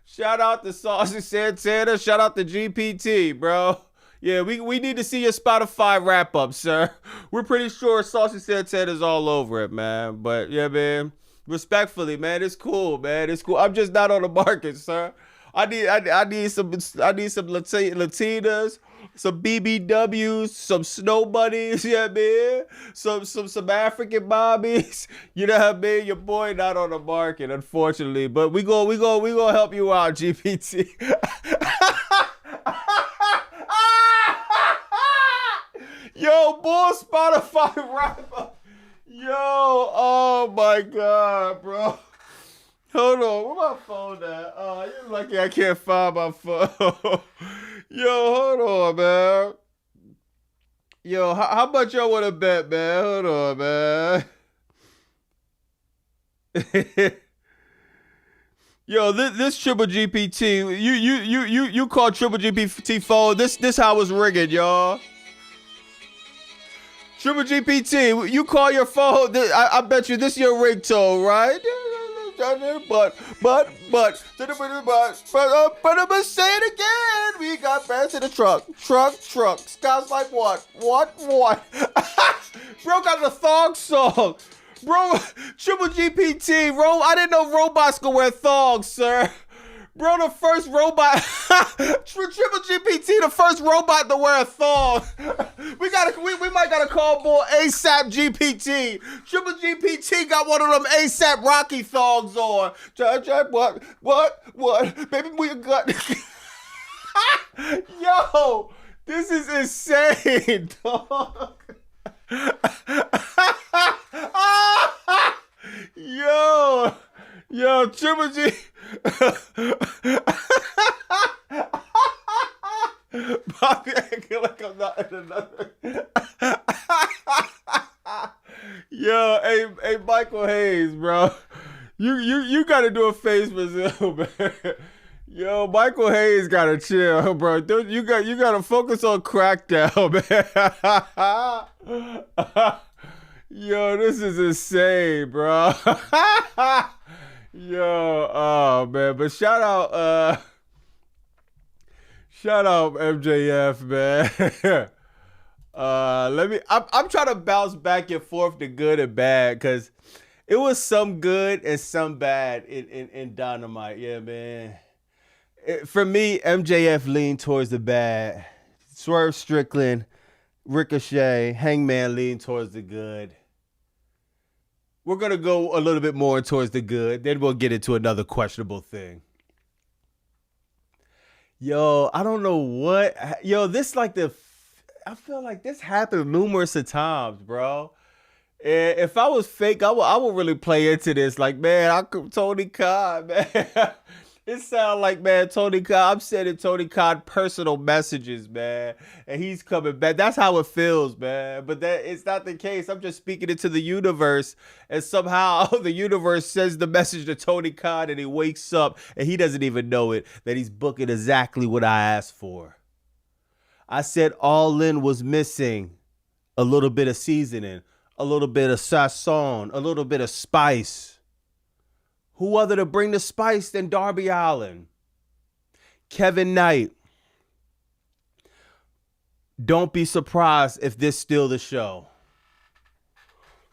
[SPEAKER 1] Shout out to Saucy Santana. Shout out to GPT, bro. Yeah, we need to see your Spotify wrap up, sir. We're pretty sure Saucy Santana's all over it, man. But yeah, man. Respectfully, man, it's cool, man. It's cool. I'm just not on the market, sir. I need some Latinas, some BBWs, some snow bunnies, yeah, man. Some African bobbies. You know what I mean? Your boy not on the market, unfortunately. But we gonna help you out, GPT. Yo, bull Spotify wrap up. Yo, oh my God, bro. Hold on, where my phone at? You're lucky I can't find my phone. Yo, hold on, man. Yo, how much y'all want to bet, man? Hold on, man. Yo, this Triple GPT, you call Triple GPT phone. This how it's rigging, y'all. Triple GPT, you call your phone. I bet you this is your ringtone, right? But I'm gonna say it again. We got bands in the truck. Scott's like what? Bro got the thong song. Bro, Triple GPT, I didn't know robots could wear thongs, sir. Bro, the first robot, Triple GPT, the first robot to wear a thong. We might gotta call more ASAP GPT. Triple GPT got one of them ASAP Rocky thongs on. What? Baby, we got. Yo, this is insane, dog. Yo, Triple G. Bobby acting like I'm not in another. Yo, hey, Michael Hayes, bro. You gotta do a face Brazil, man. Yo, Michael Hayes gotta chill, bro. You gotta focus on Crackdown, man. Yo, this is insane, bro. Yo, oh man, but shout out MJF, man. I'm trying to bounce back and forth to good and bad, because it was some good and some bad in Dynamite. Yeah, man. For me, MJF leaned towards the bad. Swerve Strickland, Ricochet, Hangman leaned towards the good. We're going to go a little bit more towards the good. Then we'll get into another questionable thing. Yo, I don't know what. Yo, this like I feel like this happened numerous of times, bro. And if I was fake, I would really play into this. Like, man, Tony Khan, man. It sounds like, man, Tony Khan. I'm sending Tony Khan personal messages, man, and he's coming back. That's how it feels, man. But it's not the case. I'm just speaking it to the universe, and somehow the universe sends the message to Tony Khan, and he wakes up, and he doesn't even know it, that he's booking exactly what I asked for. I said All In was missing a little bit of seasoning, a little bit of sazon, a little bit of spice. Who other to bring the spice than Darby Allin? Kevin Knight. Don't be surprised if this still the show.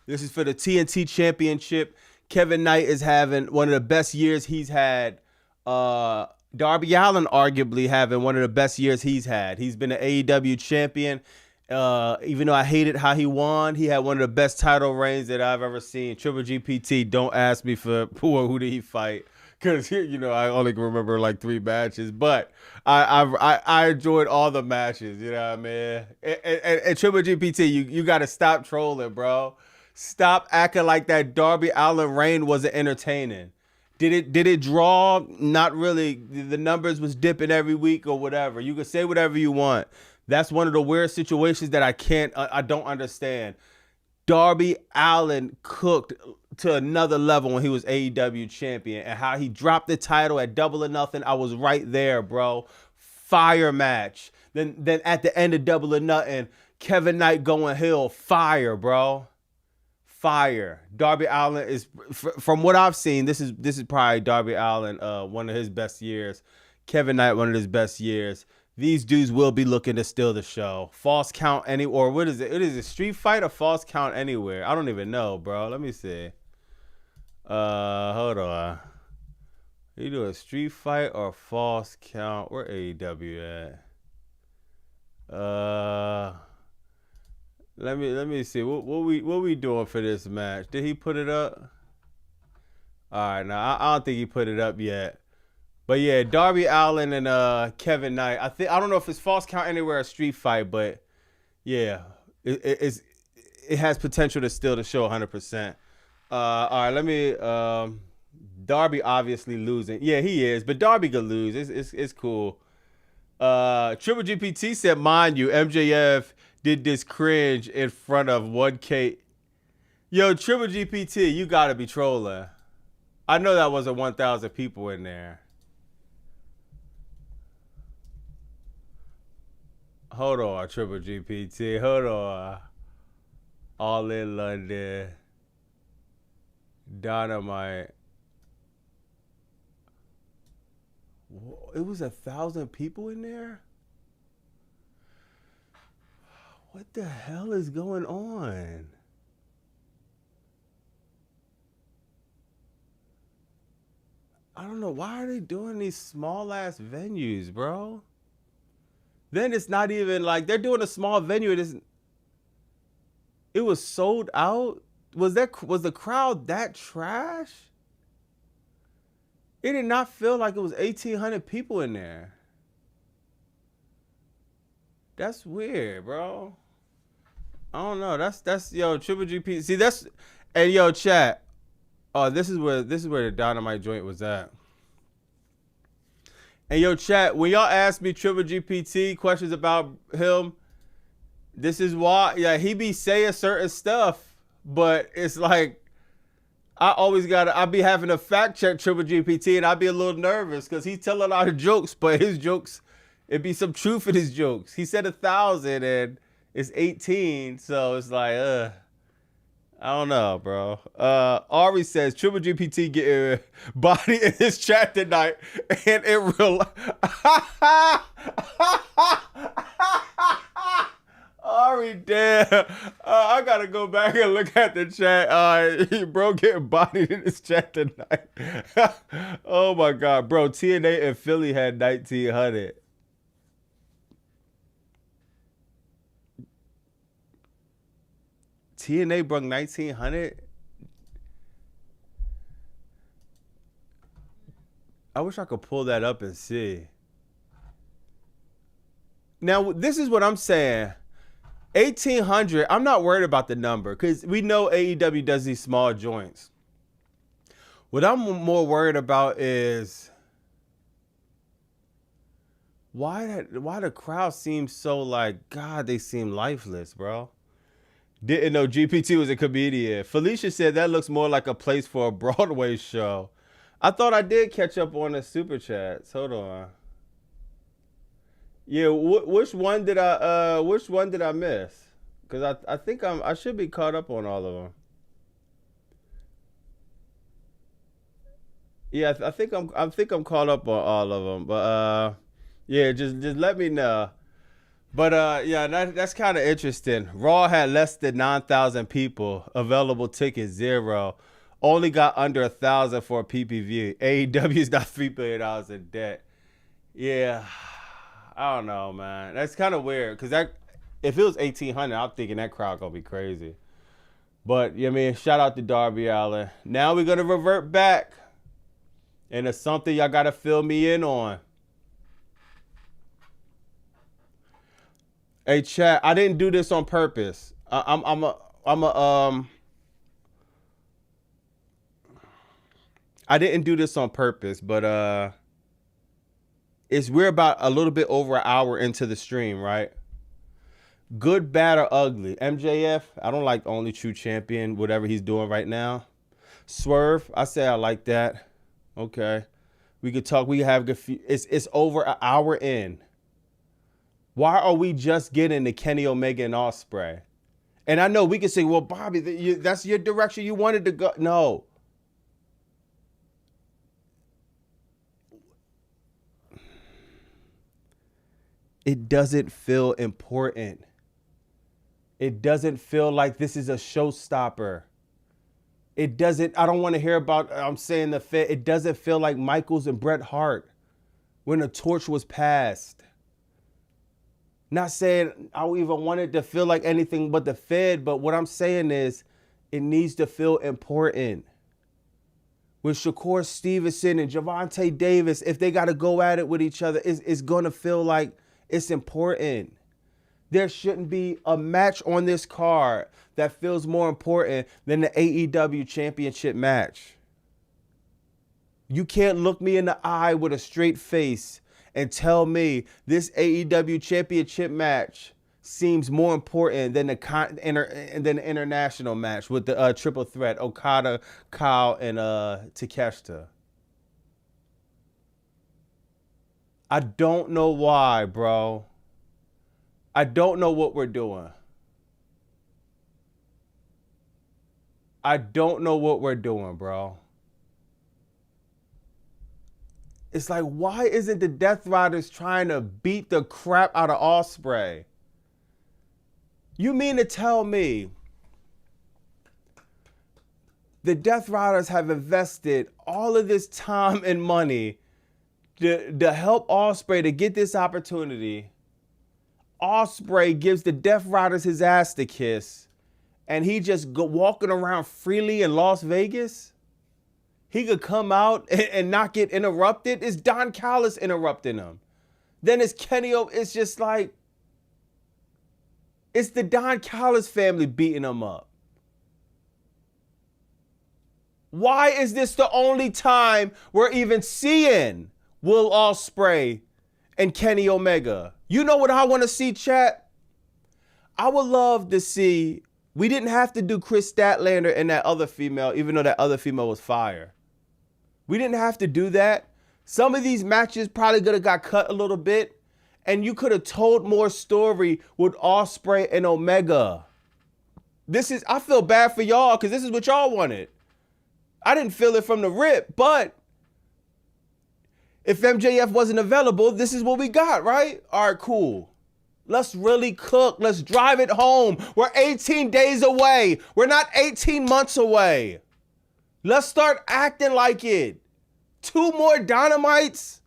[SPEAKER 1] This is for the TNT Championship. Kevin Knight is having one of the best years he's had. Darby Allin arguably having one of the best years he's had. He's been an AEW champion. Even though I hated how he won, he had one of the best title reigns that I've ever seen. Triple GPT, don't ask me for who did he fight, because I only can remember like 3 matches, but I enjoyed all the matches. You know what I mean? And Triple GPT, you got to stop trolling, bro. Stop acting like that Darby Allin reign wasn't entertaining. Did it draw? Not really. The numbers was dipping every week or whatever. You can say whatever you want. That's one of the weird situations that I don't understand. Darby Allin cooked to another level when he was AEW champion, and how he dropped the title at Double or Nothing. I was right there, bro. Fire match. Then at the end of Double or Nothing, Kevin Knight going heel. Fire, bro. Fire. Darby Allin is, from what I've seen, this is probably Darby Allin, one of his best years. Kevin Knight, one of his best years. These dudes will be looking to steal the show. False count or what is it? It is a street fight or false count anywhere? I don't even know, bro. Let me see. Hold on. You do a street fight or false count? Where AEW at? Let me see. What we doing for this match? Did he put it up? All right, now I don't think he put it up yet. But yeah, Darby Allin and Kevin Knight. I don't know if it's false count anywhere or street fight, but yeah, it has potential to steal the show 100%. All right, let me. Darby obviously losing. Yeah, he is, but Darby could lose. It's cool. Triple GPT said, mind you, MJF did this cringe in front of 1K. Yo, Triple GPT, you gotta be trolling. I know that wasn't 1,000 people in there. Hold on, Triple GPT. Hold on. All in London. Dynamite. It was 1,000 people in there? What the hell is going on? I don't know. Why are they doing these small ass venues, bro? Then it's not even like they're doing a small venue. It was sold out. Was the crowd that trash? It did not feel like it was 1,800 people in there. That's weird, bro. I don't know. That's yo, Triple GP. See, and yo, chat. Oh, this is where the Dynamite joint was at. And yo, chat, when y'all ask me Triple GPT questions about him, this is why. Yeah, he be saying certain stuff, but it's like I be having to fact check Triple GPT, and I be a little nervous because he's telling a lot of jokes, but his jokes, it be some truth in his jokes. He said 1,000 and it's 18, so it's like, I don't know, bro. Ari says Triple GPT getting body in his chat tonight, and in real life. Ari, damn. I gotta go back and look at the chat. Bro getting bodied in his chat tonight. Oh my god, bro. TNA and Philly had 1,900. TNA broke 1,900. I wish I could pull that up and see. Now, this is what I'm saying. 1,800, I'm not worried about the number because we know AEW does these small joints. What I'm more worried about is why the crowd seems so like, God, they seem lifeless, bro. Didn't know GPT was a comedian. Felicia said that looks more like a place for a Broadway show. I thought I did catch up on the super chats. Hold on. Yeah, which one did I miss? Because I think I should be caught up on all of them. Yeah, I think I'm caught up on all of them. But yeah, just let me know. But yeah, that's kind of interesting. Raw had less than 9,000 people. Available tickets 0. Only got under 1,000 for a PPV. AEW's got $3 billion in debt. Yeah. I don't know, man. That's kind of weird because if it was 1,800, I'm thinking that crowd gonna be crazy. But I mean, shout out to Darby Allin. Now we're gonna revert back, and it's something y'all gotta fill me in on. Hey, chat, I didn't do this on purpose. I didn't do this on purpose, but we're about a little bit over an hour into the stream, right? Good, bad, or ugly. MJF, I don't like the only true champion, whatever he's doing right now. Swerve, I say I like that. Okay. We could talk, we have good, it's over an hour in. Why are we just getting the Kenny Omega and Ospreay? And I know we can say, well, Bobby, that's your direction you wanted to go. No. It doesn't feel important. It doesn't feel like this is a showstopper. I don't want to hear about, I'm saying the fit. It doesn't feel like Michaels and Bret Hart when the torch was passed. Not saying I even wanted to feel like anything but the Fed, but what I'm saying is it needs to feel important. With Shakur Stevenson and Javante Davis, if they got to go at it with each other, it's going to feel like it's important. There shouldn't be a match on this card that feels more important than the AEW championship match. You can't look me in the eye with a straight face and tell me this AEW championship match seems more important than the international match with the triple threat, Okada, Kyle, and Takeshita. I don't know why, bro. I don't know what we're doing. I don't know what we're doing, bro. It's like, why isn't the Death Riders trying to beat the crap out of Ospreay? You mean to tell me the Death Riders have invested all of this time and money to help Ospreay to get this opportunity? Ospreay gives the Death Riders his ass to kiss, and he just walking around freely in Las Vegas? He could come out and not get interrupted. It's Don Callis interrupting him. Then it's Kenny. It's just like, it's the Don Callis family beating him up. Why is this the only time we're even seeing Will Ospreay and Kenny Omega? You know what I want to see, chat? I would love to see, we didn't have to do Chris Statlander and that other female, even though that other female was fire. We didn't have to do that. Some of these matches probably could have got cut a little bit, and you could have told more story with Ospreay and Omega. I feel bad for y'all because this is what y'all wanted. I didn't feel it from the rip, but if MJF wasn't available, this is what we got, right? All right, cool. Let's really cook. Let's drive it home. We're 18 days away. We're not 18 months away. Let's start acting like it. 2 more Dynamites?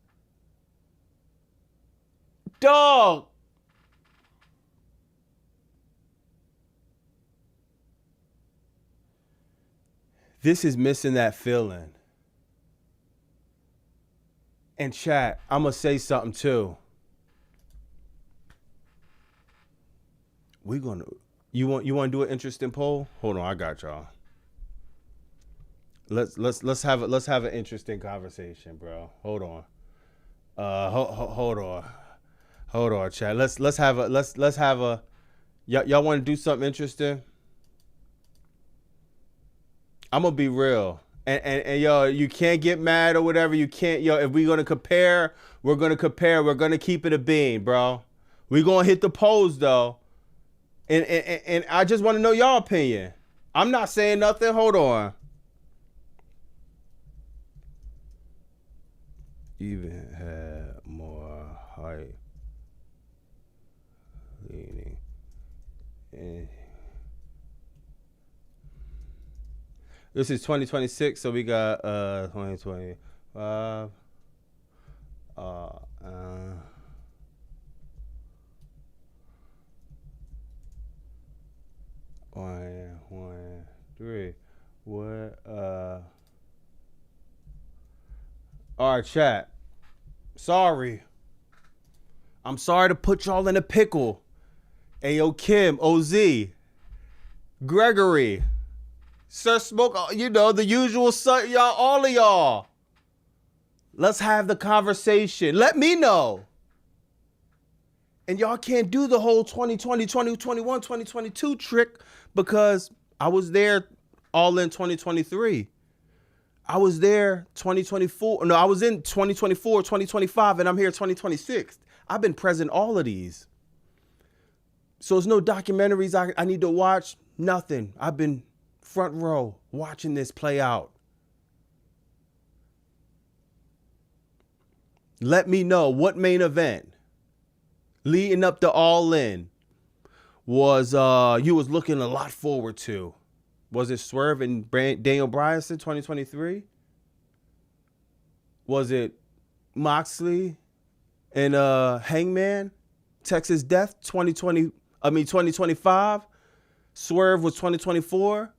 [SPEAKER 1] Dog. This is missing that feeling. And chat, I'm going to say something too. You want to do an interesting poll? Hold on, I got y'all. Let's have an interesting conversation, bro. Hold on. Hold on, chat. Let's have a y'all want to do something interesting? I'm gonna be real. And yo, you can't get mad or whatever. You can't, if we're gonna compare, we're gonna keep it a bean, bro. We're gonna hit the polls though. And I just want to know y'all opinion. I'm not saying nothing. Hold on. Even had more height. Leaning. This is 2026, so we got 2025. One, three. What? All right, chat. Sorry. I'm sorry to put y'all in a pickle. Ayo, Kim, OZ, Gregory, Sir Smoke, the usual, y'all, all of y'all. Let's have the conversation. Let me know. And y'all can't do the whole 2020, 2021, 2022 trick because I was there all in 2023. I was there 2024. No, I was in 2024, 2025, and I'm here 2026. I've been present all of these. So there's no documentaries I need to watch. Nothing. I've been front row watching this play out. Let me know what main event leading up to All In was you was looking a lot forward to. Was it Swerve and Daniel Bryanson 2023? Was it Moxley and Hangman Texas Death 2025? Swerve was 2024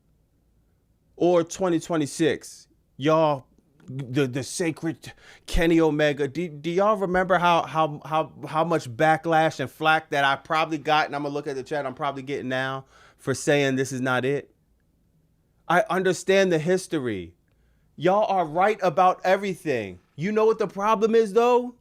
[SPEAKER 1] or 2026? Y'all, the sacred Kenny Omega. Do y'all remember how much backlash and flack that I probably got, and I'm gonna look at the chat, I'm probably getting now for saying this is not it? I understand the history. Y'all are right about everything. You know what the problem is though?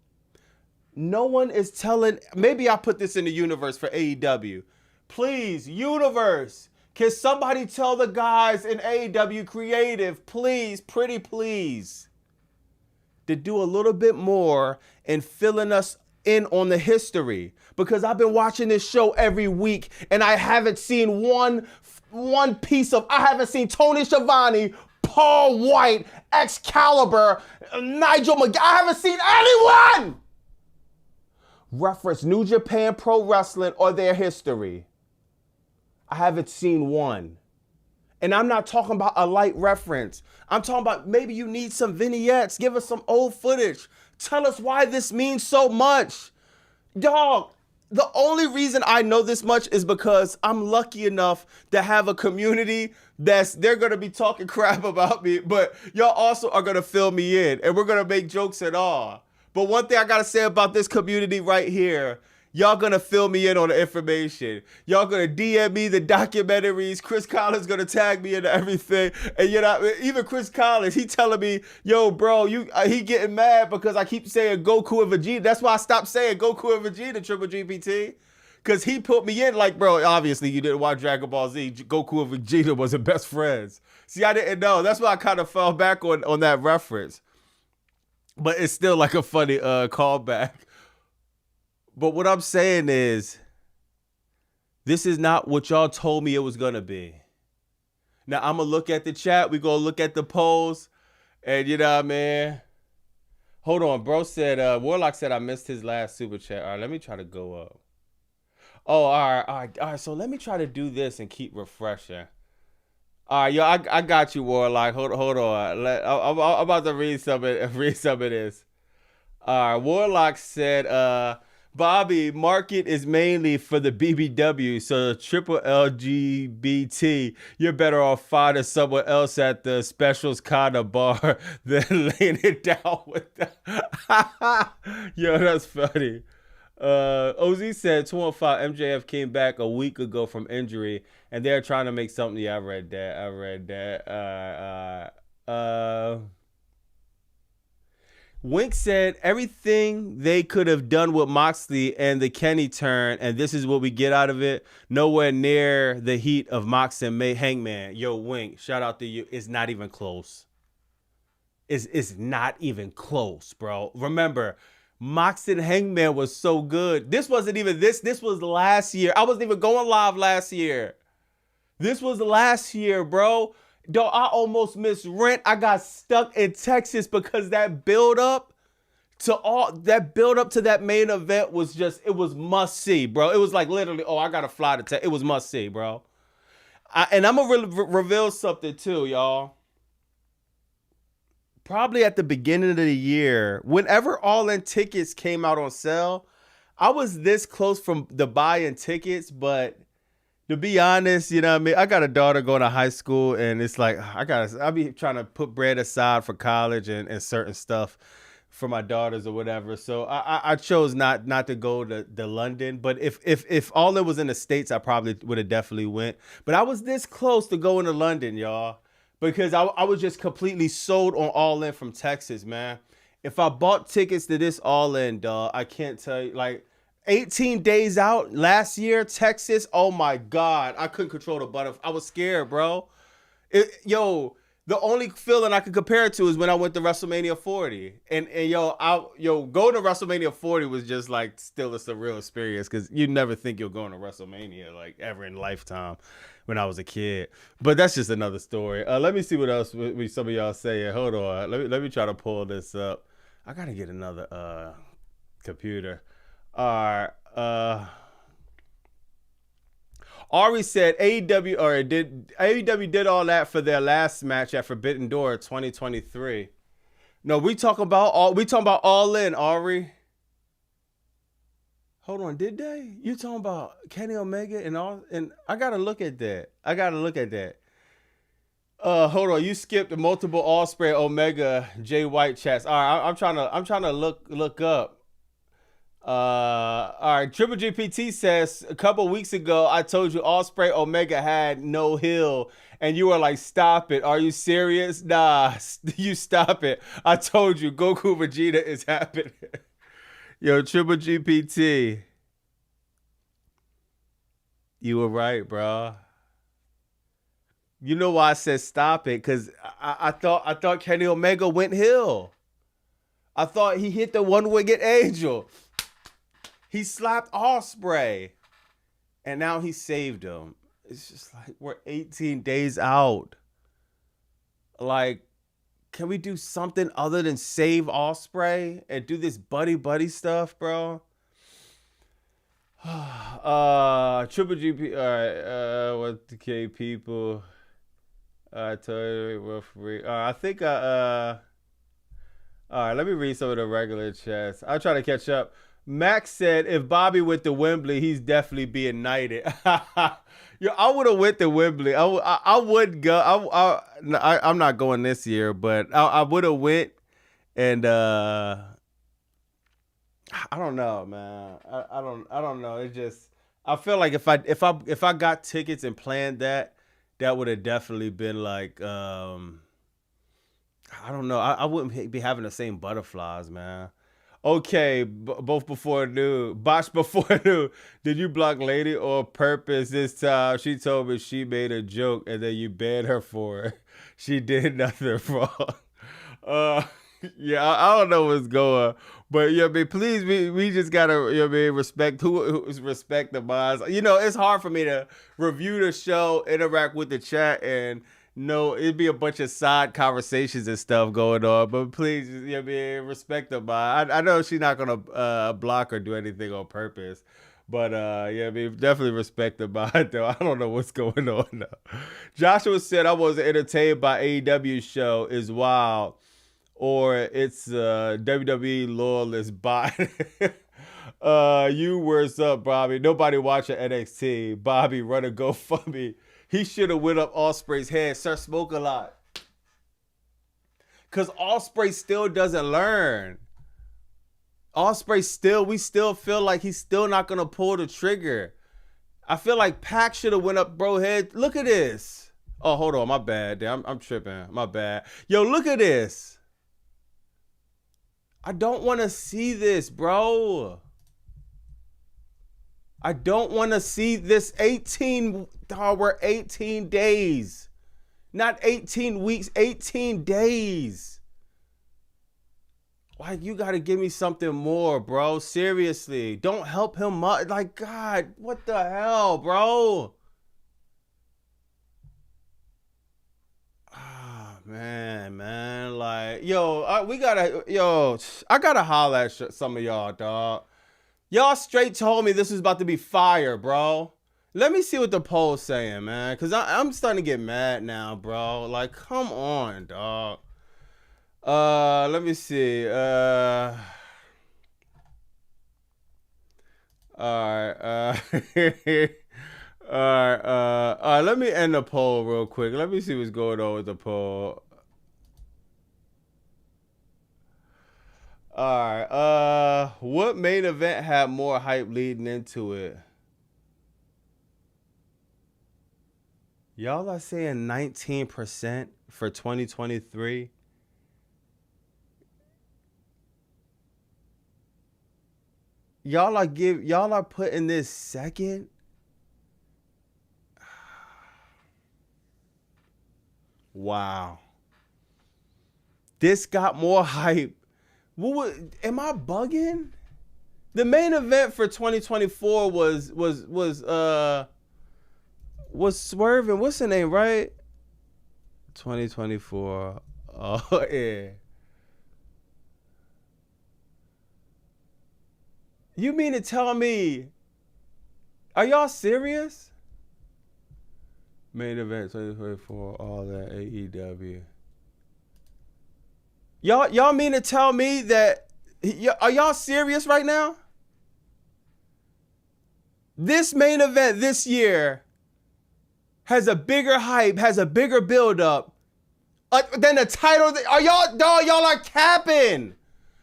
[SPEAKER 1] No one is telling, maybe I put this in the universe for AEW. Please, universe, can somebody tell the guys in AEW creative, please, pretty please, to do a little bit more in filling us in on the history? Because I've been watching this show every week and I haven't seen one piece of, I haven't seen Tony Schiavone, Paul White, Excalibur, Nigel McGuire. I haven't seen anyone reference New Japan Pro Wrestling or their history. I haven't seen one. And I'm not talking about a light reference. I'm talking about maybe you need some vignettes. Give us some old footage. Tell us why this means so much. Dog, the only reason I know this much is because I'm lucky enough to have a community they're going to be talking crap about me, but y'all also are going to fill me in and we're going to make jokes and all. But one thing I got to say about this community right here Y'all gonna fill me in on the information. Y'all gonna DM me the documentaries. Chris Collins gonna tag me into everything. And you know, even Chris Collins, he telling me, yo, bro, he getting mad because I keep saying Goku and Vegeta. That's why I stopped saying Goku and Vegeta, Triple GPT. Because he put me in like, bro, obviously you didn't watch Dragon Ball Z. Goku and Vegeta wasn't best friends. See, I didn't know. That's why I kind of fell back on that reference. But it's still like a funny callback. But what I'm saying is, this is not what y'all told me it was going to be. Now, I'm going to look at the chat. We going to look at the polls. And you know what I mean? Hold on. Bro said, Warlock said I missed his last super chat. All right, let me try to go up. Oh, all right. So let me try to do this and keep refreshing. All right, yo, I got you, Warlock. Hold on. I'm about to read some of this. All right, Warlock said, Bobby, market is mainly for the BBW, so triple LGBT. You're better off finding someone else at the specials kind of bar than laying it down with them. Yo, that's funny. OZ said 215 MJF came back a week ago from injury, and they're trying to make something. Yeah, I read that. Wink said everything they could have done with Moxley and the Kenny turn, and this is what we get out of it. Nowhere near the heat of Mox and Hangman. Yo, Wink, shout out to you. It's not even close. It's not even close, bro. Remember, Mox and Hangman was so good. This wasn't even this. This was last year. I wasn't even going live last year. This was last year, bro. Though I almost missed rent. I got stuck in Texas because that build up to that main event was just, it was must see, bro. It was like literally, oh, I gotta fly to Texas. It was must see, bro. And I'm gonna reveal something too, y'all. Probably at the beginning of the year, whenever All In tickets came out on sale, I was this close from the buying tickets, but to be honest, you know what I mean? I got a daughter going to high school, and it's like, I be trying to put bread aside for college and certain stuff for my daughters or whatever. So I chose not to go to London. But if All In was in the States, I probably would have definitely went. But I was this close to going to London, y'all, because I was just completely sold on All In from Texas, man. If I bought tickets to this All In, dog, I can't tell you, like, 18 days out last year, Texas. Oh my God, I couldn't control the button. I was scared, bro. The only feeling I could compare it to is when I went to WrestleMania 40, and going to WrestleMania 40 was just like still a surreal experience because you never think you'll go to WrestleMania like ever in lifetime when I was a kid. But that's just another story. Let me see what else some of y'all saying. Hold on, let me try to pull this up. I gotta get another computer. All right. Ari said AEW did all that for their last match at Forbidden Door 2023. No, we talking about All In, Ari. Hold on, did they? You talking about Kenny Omega and all? And I gotta look at that. Hold on, you skipped the multiple Ospreay Omega Jay White chats. All right, I'm trying to look up. All right, Triple GPT says a couple weeks ago I told you Ospreay Omega had no heel, and you were like, "Stop it! Are you serious?" Nah, you stop it! I told you Goku Vegeta is happening. Yo, Triple GPT, you were right, bro. You know why I said stop it? Because I thought Kenny Omega went heel. I thought he hit the one-winged angel. He slapped Ospreay, and now he saved him. It's just like, we're 18 days out. Like, can we do something other than save Ospreay and do this buddy stuff, bro? Triple GP. All right. What the K people? I told you referee. I think all right, let me read some of the regular chats. I'll try to catch up. Max said, if Bobby went to Wembley, he's definitely being knighted. Yo, I would have went to Wembley. I would go. I'm not going this year, but I would have went. And I don't know, man. I don't know. It just I feel like if I got tickets and planned that, that would have definitely been like I don't know. I wouldn't be having the same butterflies, man. Okay, both before new, botch before new. Did you block Lady or purpose this time? She told me she made a joke and then you banned her for it. She did nothing wrong. Uh, yeah, I don't know what's going, but yeah, I mean, please, we just gotta, you know, what I mean, respect who's respect the minds. You know, it's hard for me to review the show, interact with the chat, and no, it'd be a bunch of side conversations and stuff going on. But please, you know, what I mean, respect the mind. I know she's not gonna block or do anything on purpose. But yeah, I mean, definitely respect the mind though. I don't know what's going on now. Joshua said I wasn't entertained by AEW show is wild or it's WWE loyalist bot. You where's up, Bobby? Nobody watching NXT. Bobby, run a GoFundMe. He should have went up Ospreay's head. Sir Smoke a lot. Cause Ospreay still doesn't learn. We still feel like he's still not gonna pull the trigger. I feel like Pac should have went up bro head. Look at this. Oh, hold on, my bad. I'm tripping. My bad. Yo, look at this. I don't want to see this, bro. I don't want to see this 18. We're 18 days. Not 18 weeks, 18 days. Like, you got to give me something more, bro. Seriously. Don't help him much. Like, God, what the hell, bro? Man, like, yo, I gotta holler at some of y'all, dog. Y'all straight told me this was about to be fire, bro. Let me see what the poll's saying, man, because I'm starting to get mad now, bro. Like, come on, dog. Let me see. Alright, Alright, let me end the poll real quick. Let me see what's going on with the poll. Alright, what main event had more hype leading into it? Y'all are saying 19% for 2023. Y'all are putting this second? Wow. This got more hype. Am I bugging? The main event for 2024 was Swerving. What's the name, right? 2024. Oh, yeah. You mean to tell me, are y'all serious? Main event 2024, all that AEW. Y'all mean to tell me that, are y'all serious right now? This main event this year has a bigger hype, has a bigger build-up than the title. Are y'all, dog, y'all are capping.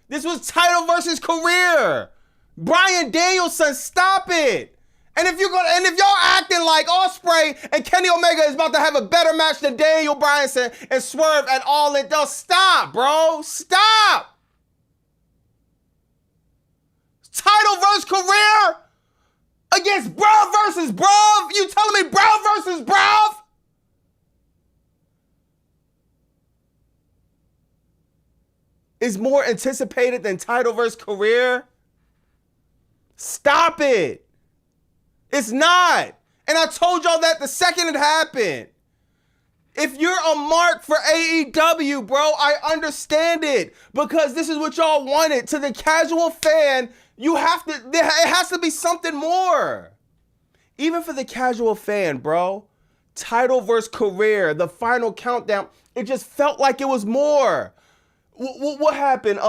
[SPEAKER 1] This was title versus career. Bryan Danielson, stop it. And if y'all acting like Ospreay and Kenny Omega is about to have a better match than Daniel Bryan and Swerve and All In, stop, bro. Stop. Title versus career against Bruv versus Bruv. You telling me Bruv versus Bruv? Is more anticipated than title versus career? Stop it. It's not. And I told y'all that the second it happened. If you're a mark for AEW, bro, I understand it. Because this is what y'all wanted. To the casual fan, it has to be something more. Even for the casual fan, bro. Title versus career, the final countdown, it just felt like it was more. What happened?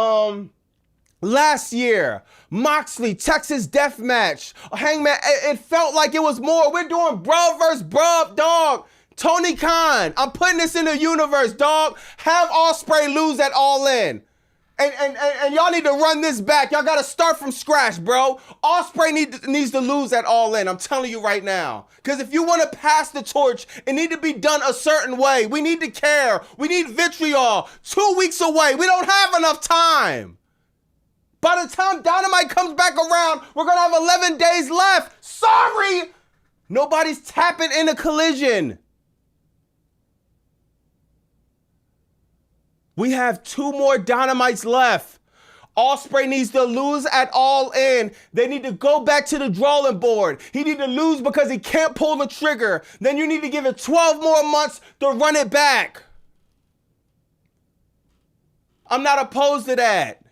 [SPEAKER 1] Last year, Moxley, Texas Death Match, Hangman, it felt like it was more. We're doing Bruv versus Bruv, dog. Tony Khan, I'm putting this in the universe, dog. Have Ospreay lose at All In. And y'all need to run this back. Y'all got to start from scratch, bro. Ospreay needs to lose at All In. I'm telling you right now. Because if you want to pass the torch, it need to be done a certain way. We need to care. We need vitriol. 2 weeks away. We don't have enough time. By the time Dynamite comes back around, we're going to have 11 days left. Sorry. Nobody's tapping into Collision. We have 2 more Dynamites left. Ospreay needs to lose at All In. They need to go back to the drawing board. He need to lose because he can't pull the trigger. Then you need to give it 12 more months to run it back. I'm not opposed to that.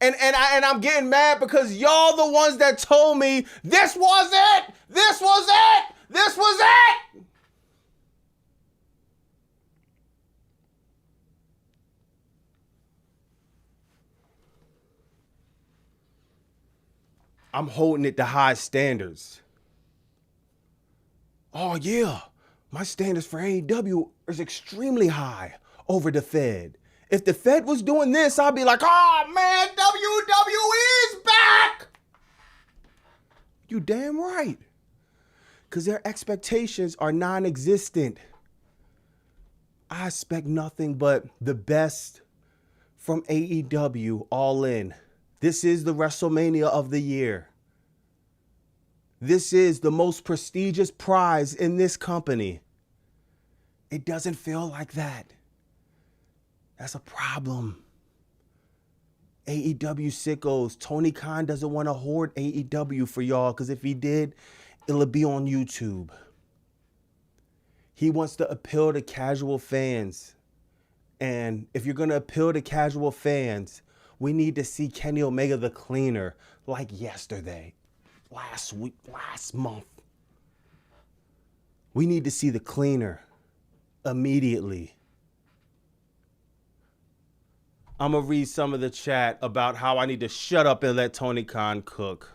[SPEAKER 1] And I'm getting mad because y'all the ones that told me this was it. This was it. This was it. I'm holding it to high standards. Oh yeah, my standards for AEW is extremely high over the Fed. If the Fed was doing this, I'd be like, oh man, WWE is back. You damn right. Because their expectations are non-existent. I expect nothing but the best from AEW All In. This is the WrestleMania of the year. This is the most prestigious prize in this company. It doesn't feel like that. That's a problem. AEW sickos. Tony Khan doesn't want to hoard AEW for y'all because if he did, it'll be on YouTube. He wants to appeal to casual fans. And if you're going to appeal to casual fans, we need to see Kenny Omega the Cleaner like yesterday, last week, last month. We need to see the Cleaner immediately. I'm going to read some of the chat about how I need to shut up and let Tony Khan cook.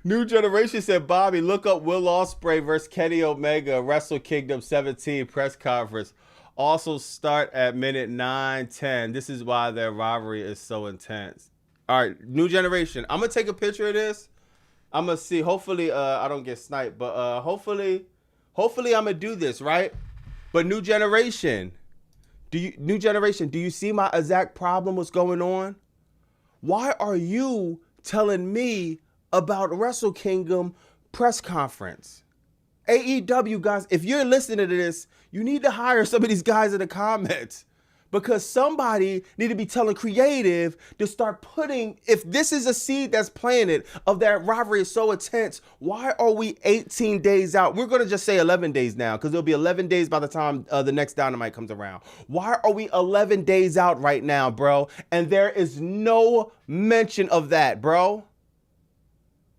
[SPEAKER 1] New Generation said, Bobby, look up Will Ospreay versus Kenny Omega, Wrestle Kingdom 17 press conference. Also start at minute 9:10. This is why their rivalry is so intense. All right, New Generation. I'm going to take a picture of this. I'm going to see. Hopefully, I don't get sniped, but hopefully I'm going to do this, right? But New Generation, do you see my exact problem what's going on? Why are you telling me about Wrestle Kingdom press conference? AEW guys, if you're listening to this, you need to hire some of these guys in the comments because somebody need to be telling creative to start putting, if this is a seed that's planted of that rivalry is so intense, why are we 18 days out? We're going to just say 11 days now because it'll be 11 days by the time the next Dynamite comes around. Why are we 11 days out right now, bro? And there is no mention of that, bro.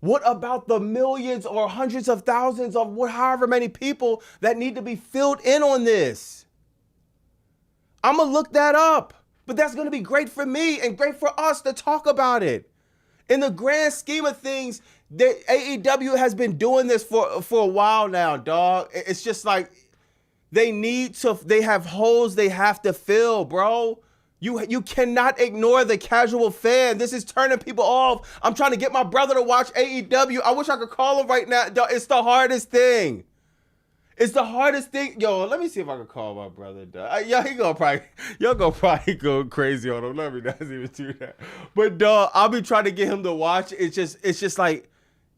[SPEAKER 1] What about the millions or hundreds of thousands of however many people that need to be filled in on this? I'm going to look that up, but that's going to be great for me and great for us to talk about it. In the grand scheme of things, AEW has been doing this for a while now, dog. It's just like they have holes they have to fill, bro. You cannot ignore the casual fan. This is turning people off. I'm trying to get my brother to watch AEW. I wish I could call him right now. It's the hardest thing. It's the hardest thing. Yo, let me see if I can call my brother. Y'all gonna probably go crazy on him. Let me not even do that. But dog, I'll be trying to get him to watch. It's just like,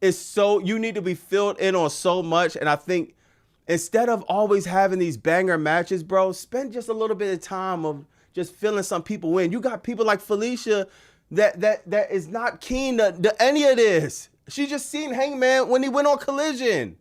[SPEAKER 1] you need to be filled in on so much. And I think instead of always having these banger matches, bro, spend just a little bit of time of just filling some people in. You got people like Felicia that is not keen to any of this. She just seen Hangman when he went on Collision.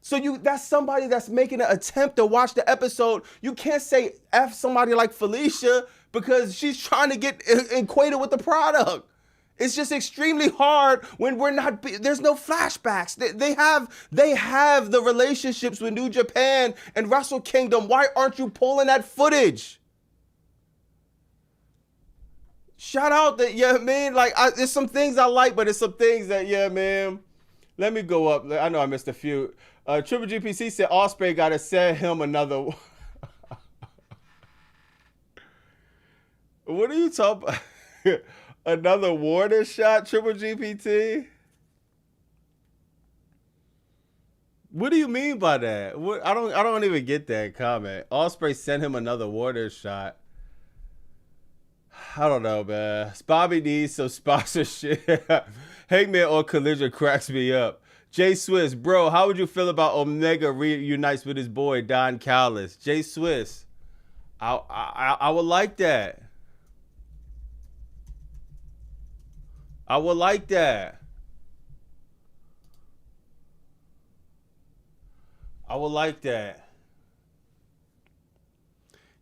[SPEAKER 1] So that's somebody that's making an attempt to watch the episode. You can't say F somebody like Felicia because she's trying to get equated with the product. It's just extremely hard when there's no flashbacks. They have the relationships with New Japan and Wrestle Kingdom. Why aren't you pulling that footage? Shout out that, yeah, man. Like, there's some things I like, but there's some things that, yeah, man. Let me go up. I know I missed a few. Triple GPC said Ospreay got to send him another. What are you talking about? Another warning shot, Triple GPT? What do you mean by that? What I don't even get that comment. Ospreay sent him another warning shot. I don't know, man. Bobby needs some sponsorship. Hangman on Collision cracks me up. Jay Swiss, bro, how would you feel about Omega reunites with his boy Don Callis? Jay Swiss, I would like that. I would like that. I would like that.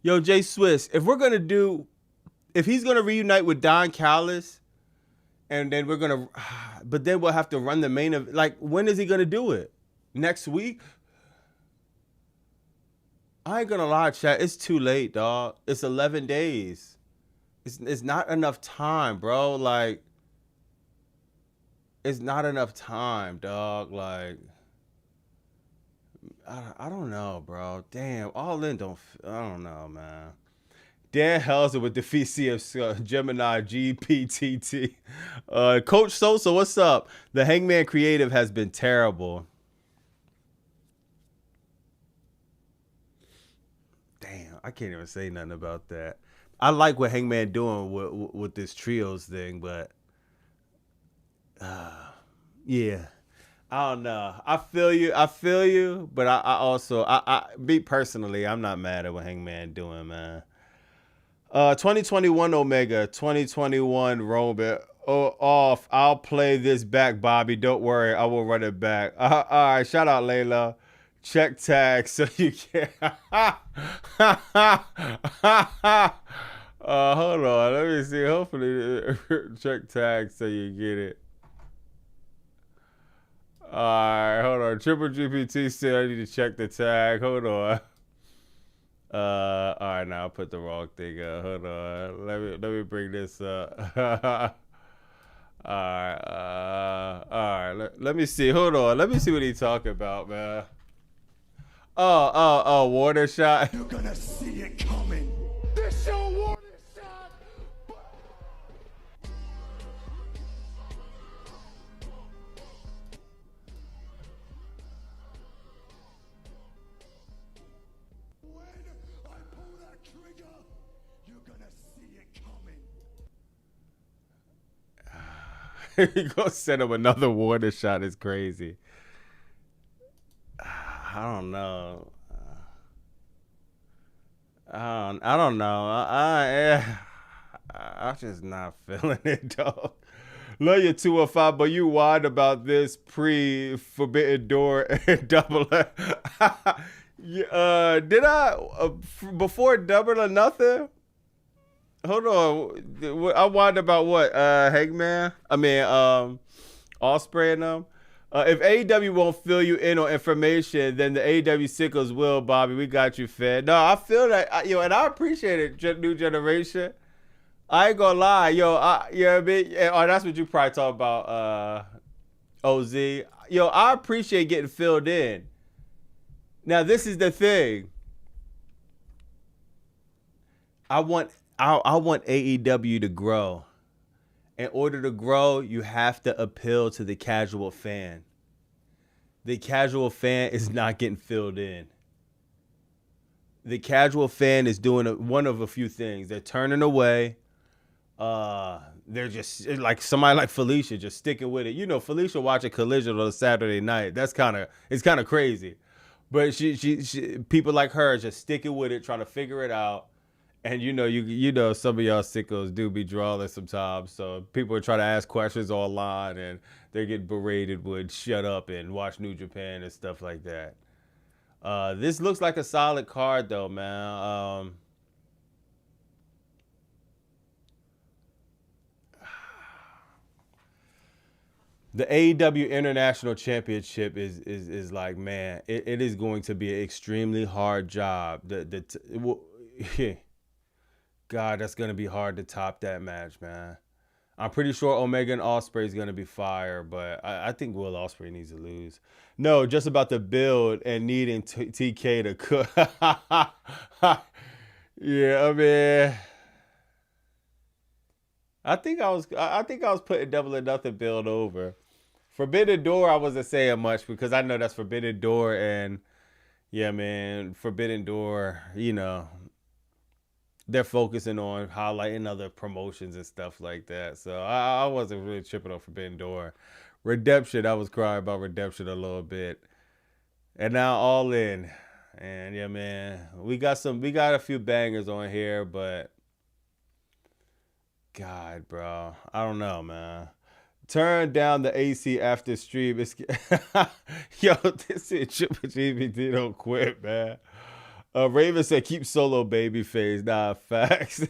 [SPEAKER 1] Yo, Jay Swiss, if he's gonna reunite with Don Callis, and then but then we'll have to run the main of, like, when is he gonna do it? Next week? I ain't gonna lie, chat. It's too late, dog. It's 11 days. It's not enough time, bro. Like, it's not enough time, dog. Like, I don't know, bro. Damn, All In don't. I don't know, man. Dan Helser with defeat CF Gemini GPTT. Coach Sosa, what's up? The Hangman creative has been terrible. Damn, I can't even say nothing about that. I like what Hangman doing with this trios thing, but yeah, I don't know. I feel you, but I also, me personally, I'm not mad at what Hangman doing, man. 2021 Omega, 2021 Roman. Oh, off. I'll play this back, Bobby. Don't worry, I will run it back. All right, shout out Layla. Check tag so you can. Hold on, let me see. Hopefully, check tag so you get it. All right, hold on. Triple GPT said I need to check the tag. Hold on. All right, now I put the wrong thing up. Hold on. Let me bring this up. All right. Let me see. Hold on. Let me see what he's talking about, man. Oh, water shot.
[SPEAKER 2] You're gonna see it coming. This your water shot. When I pull that trigger, you're gonna see it coming.
[SPEAKER 1] He gonna send him another water shot. Is crazy. I don't know. I don't know. I'm just not feeling it, dog. Love you 205, but you whined about this pre-Forbidden Door and Double. Did I before Double or Nothing? Hold on. I whined about what? Hangman? I mean, Ospreay and them. If AEW won't fill you in on information, then the AEW sickos will, Bobby. We got you fed. No, I feel that, and I appreciate it, new generation. I ain't gonna lie, you know what I mean? Oh, that's what you probably talk about, OZ. I appreciate getting filled in. Now, this is the thing. I want AEW to grow. In order to grow, you have to appeal to the casual fan. The casual fan is not getting filled in. The casual fan is doing one of a few things. They're turning away. They're just like somebody like Felicia, just sticking with it. You know, Felicia watching Collision on a Saturday night. It's kind of crazy. But she people like her just sticking with it, trying to figure it out. And you know, some of y'all sickos do be drawing sometimes. So people are trying to ask questions online, and they're getting berated with shut up and watch New Japan and stuff like that. This looks like a solid card, though, man. The AEW International Championship is like, man, it is going to be an extremely hard job. God, that's going to be hard to top that match, man. I'm pretty sure Omega and Osprey is gonna be fire, but I think Will Osprey needs to lose. No, just about the build and needing TK to cook. Yeah, I mean, I think I was putting Double or Nothing build over. Forbidden Door, I wasn't saying much because I know that's Forbidden Door, and yeah, man, Forbidden Door, they're focusing on highlighting other promotions and stuff like that. So I wasn't really tripping on Forbidden Door. Redemption, I was crying about Redemption a little bit. And now All In. And yeah, man, we got a few bangers on here, but God, bro, I don't know, man. Turn down the AC after stream. It's yo, this is Triple GPT. Don't quit, man. Raven said, keep Solo babyface. Nah, facts.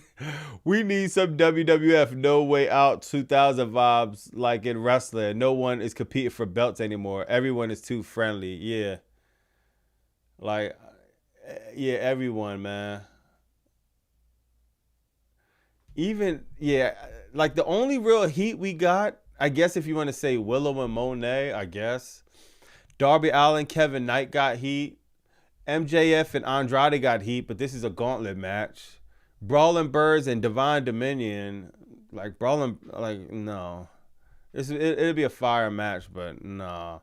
[SPEAKER 1] We need some WWF No Way Out 2000 vibes like in wrestling. No one is competing for belts anymore. Everyone is too friendly. Yeah. Like, yeah, everyone, man. Even, yeah, like the only real heat we got, I guess if you want to say Willow and Monet, I guess. Darby Allin, Kevin Knight got heat. MJF and Andrade got heat, but this is a gauntlet match. Brawling Birds and Divine Dominion, like no. It'll be a fire match, but no.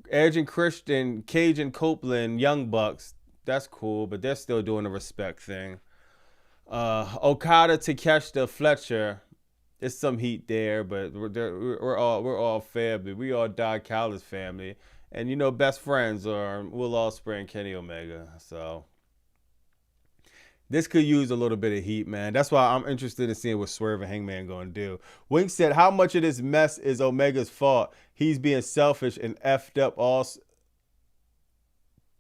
[SPEAKER 1] Edge and Christian, Cage and Copeland, Young Bucks, that's cool, but they're still doing the respect thing. Okada, Takeshita, Fletcher, there's some heat there, but we're all family. We all Don Callis family. And best friends are Will Ospreay and Kenny Omega. So this could use a little bit of heat, man. That's why I'm interested in seeing what Swerve and Hangman going to do. Wink said, how much of this mess is Omega's fault? He's being selfish and effed up all.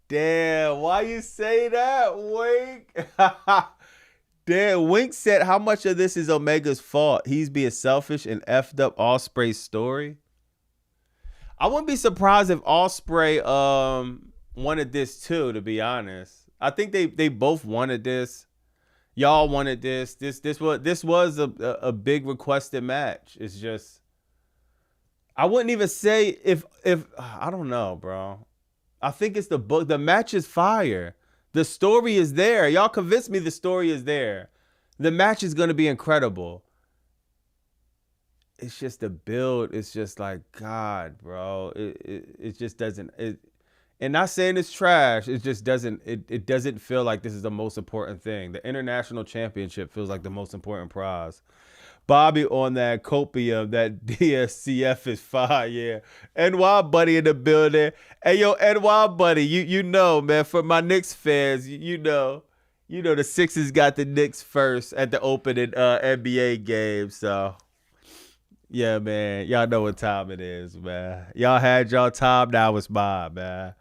[SPEAKER 1] Damn, why you say that, Wink? Damn, Wink said, how much of this is Omega's fault? He's being selfish and effed up Ospreay's story. I wouldn't be surprised if Ospreay wanted this too, to be honest. I think they both wanted this. Y'all wanted this. This was a big requested match. It's just I wouldn't even say if I don't know, bro. I think it's the book. The match is fire. The story is there. Y'all convinced me the story is there. The match is going to be incredible. It's just the build. It's just like, God, bro. It just doesn't. And not saying it's trash. It just doesn't. It doesn't feel like this is the most important thing. The international championship feels like the most important prize. Bobby on that copium, that DSCF is fire, yeah. NY buddy in the building. Hey, yo, NY buddy, you know, man, for my Knicks fans, you know the Sixers got the Knicks first at the opening NBA game, so yeah, man, y'all know what time it is, man. Y'all had y'all time, now it's mine, man.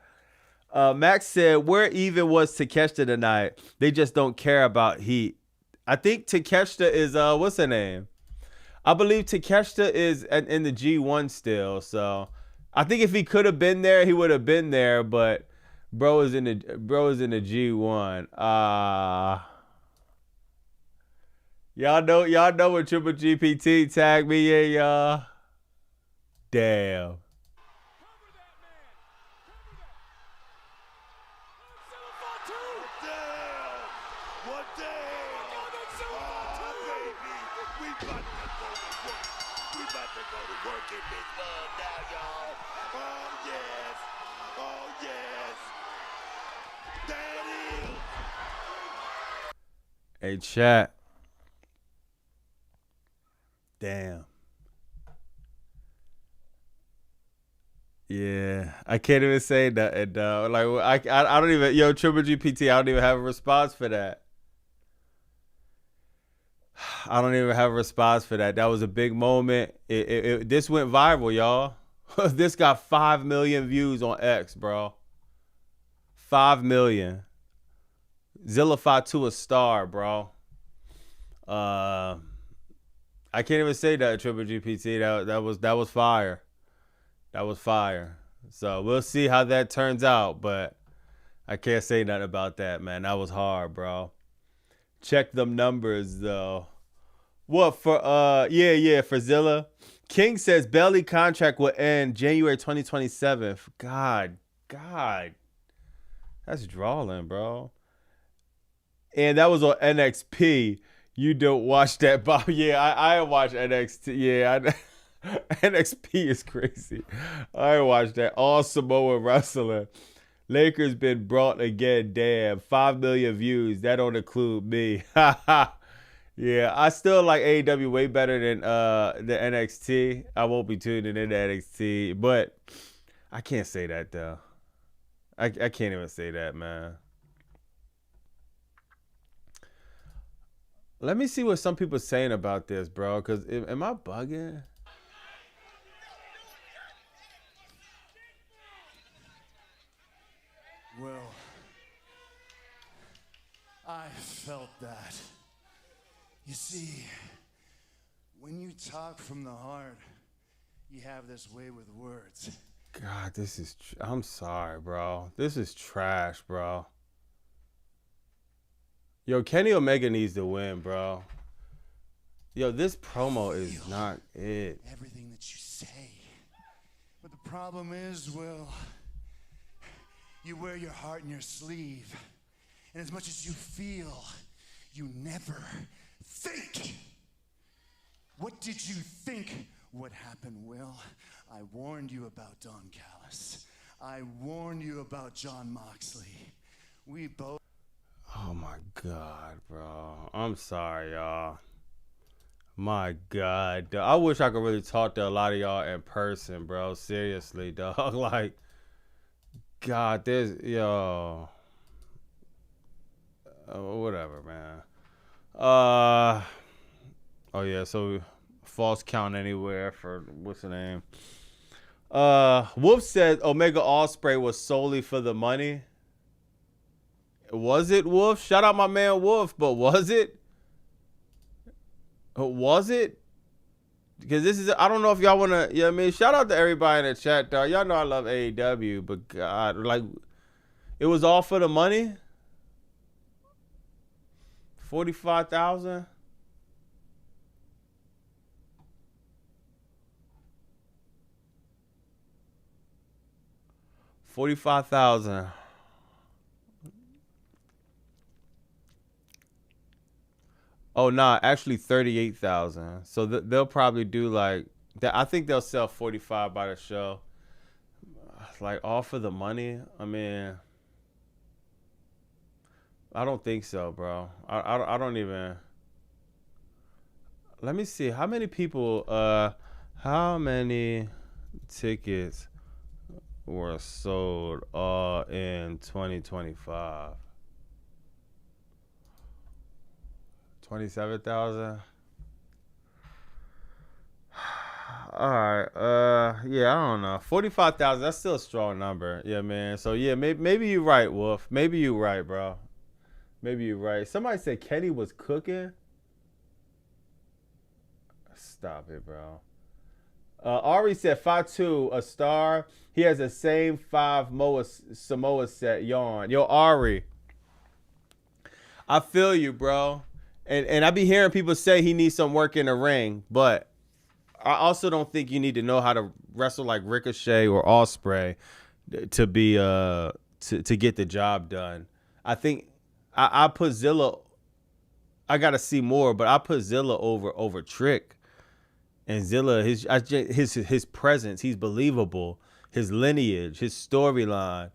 [SPEAKER 1] Max said, where even was Takeshita tonight? They just don't care about heat. I think Takeshita is, what's her name? I believe Takeshita is in the G1 still, so I think if he could have been there, he would have been there. But bro is in the G1. Y'all know what Triple GPT tagged me in, y'all. Damn. Hey, chat. Damn. Yeah, I can't even say that. Like I don't even, yo, Triple GPT, I don't even have a response for that. I don't even have a response for that. That was a big moment. This went viral, y'all. This got 5 million views on X, bro. 5 million. Zillify to a star, bro. I can't even say that, Triple GPT. That was fire. That was fire. So we'll see how that turns out, but I can't say nothing about that, man. That was hard, bro. Check them numbers though. What for? Yeah, for Zilla. King says Belly contract will end January 2027. God, that's drawing, bro. And that was on NXP. You don't watch that, Bob? Yeah, I watch NXT. Yeah, NXP is crazy. I watch that. All Samoa wrestling. Lakers been brought again. Damn, 5 million views. That don't include me. Yeah, I still like AEW way better than the NXT. I won't be tuning into NXT, but I can't say that though. I can't even say that, man. Let me see what some people are saying about this, bro. Cause am I bugging?
[SPEAKER 2] Well, I felt that. You see, when you talk from the heart, you have this way with words.
[SPEAKER 1] God, this is. I'm sorry, bro. This is trash, bro. Yo, Kenny Omega needs to win, bro. Yo, this promo is not it.
[SPEAKER 2] Everything that you say. But the problem is, Will, you wear your heart in your sleeve. And as much as you feel, you never think. What did you think would happen, Will? I warned you about Don Callis. I warned you about John Moxley. We both...
[SPEAKER 1] Oh my God, bro. I'm sorry, y'all. My God. I wish I could really talk to a lot of y'all in person, bro. Seriously, dog. Like, God, there's, yo. Whatever, man. Oh yeah, so false count anywhere for what's the name? Wolf said Omega Ospreay was solely for the money. Was it, Wolf? Shout out my man Wolf, but was it? Was it? Because this is, I don't know if y'all want to, you know what I mean? Shout out to everybody in the chat, dog. Y'all know I love AEW, but God, like, it was all for the money? 45,000? $45,000. Oh nah, actually 38,000. So they'll probably do like that. I think they'll sell 45 by the show. Like all for the money. I mean, I don't think so, bro. I don't even. Let me see how many people. How many tickets were sold in 2025? 27,000. All right. Yeah, I don't know. 45,000. That's still a strong number. Yeah, man. So yeah, maybe you're right, Wolf. Maybe you're right, bro. Maybe you're right. Somebody said Kenny was cooking. Stop it, bro. Ari said 5'2", a star. He has the same 5 Samoa set. Yawn. Yo, Ari. I feel you, bro. And I be hearing people say he needs some work in the ring, but I also don't think you need to know how to wrestle like Ricochet or Ospreay to be to get the job done. I think I put Zilla. I gotta see more, but I put Zilla over Trick. And Zilla, his presence, he's believable. His lineage, his storyline.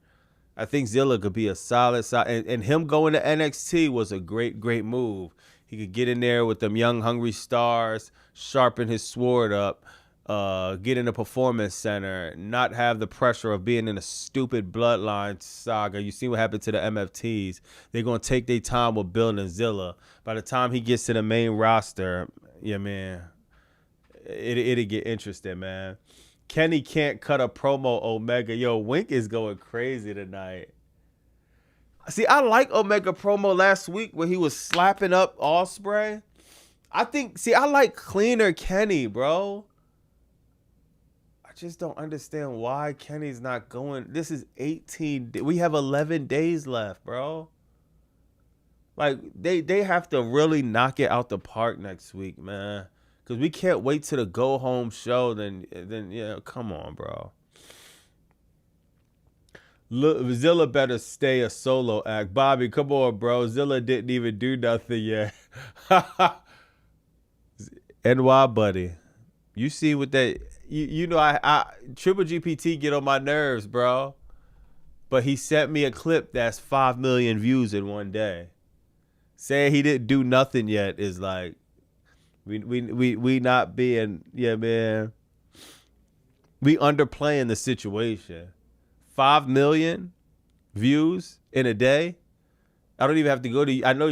[SPEAKER 1] I think Zilla could be a solid side. And him going to NXT was a great move. He could get in there with them young, hungry stars, sharpen his sword up, get in a performance center, not have the pressure of being in a stupid bloodline saga. You see what happened to the MFTs. They're going to take their time with building Zilla. By the time he gets to the main roster, yeah, man, it'll get interesting, man. Kenny can't cut a promo, Omega. Yo, Wink is going crazy tonight. See, I like Omega promo last week when he was slapping up Ospreay. I like cleaner Kenny, bro. I just don't understand why Kenny's not going. This is 18. We have 11 days left, bro. Like they have to really knock it out the park next week, man. Cause we can't wait to the go home show. Then yeah, come on, bro. Look, Zilla better stay a solo act. Bobby, come on, bro. Zilla didn't even do nothing yet. NY buddy, you see what that? You know I Triple GPT get on my nerves, bro. But he sent me a clip that's 5 million views in one day. Saying he didn't do nothing yet is like, we not being, yeah, man. We underplaying the situation. 5 million views in a day. I don't even have to go to. I know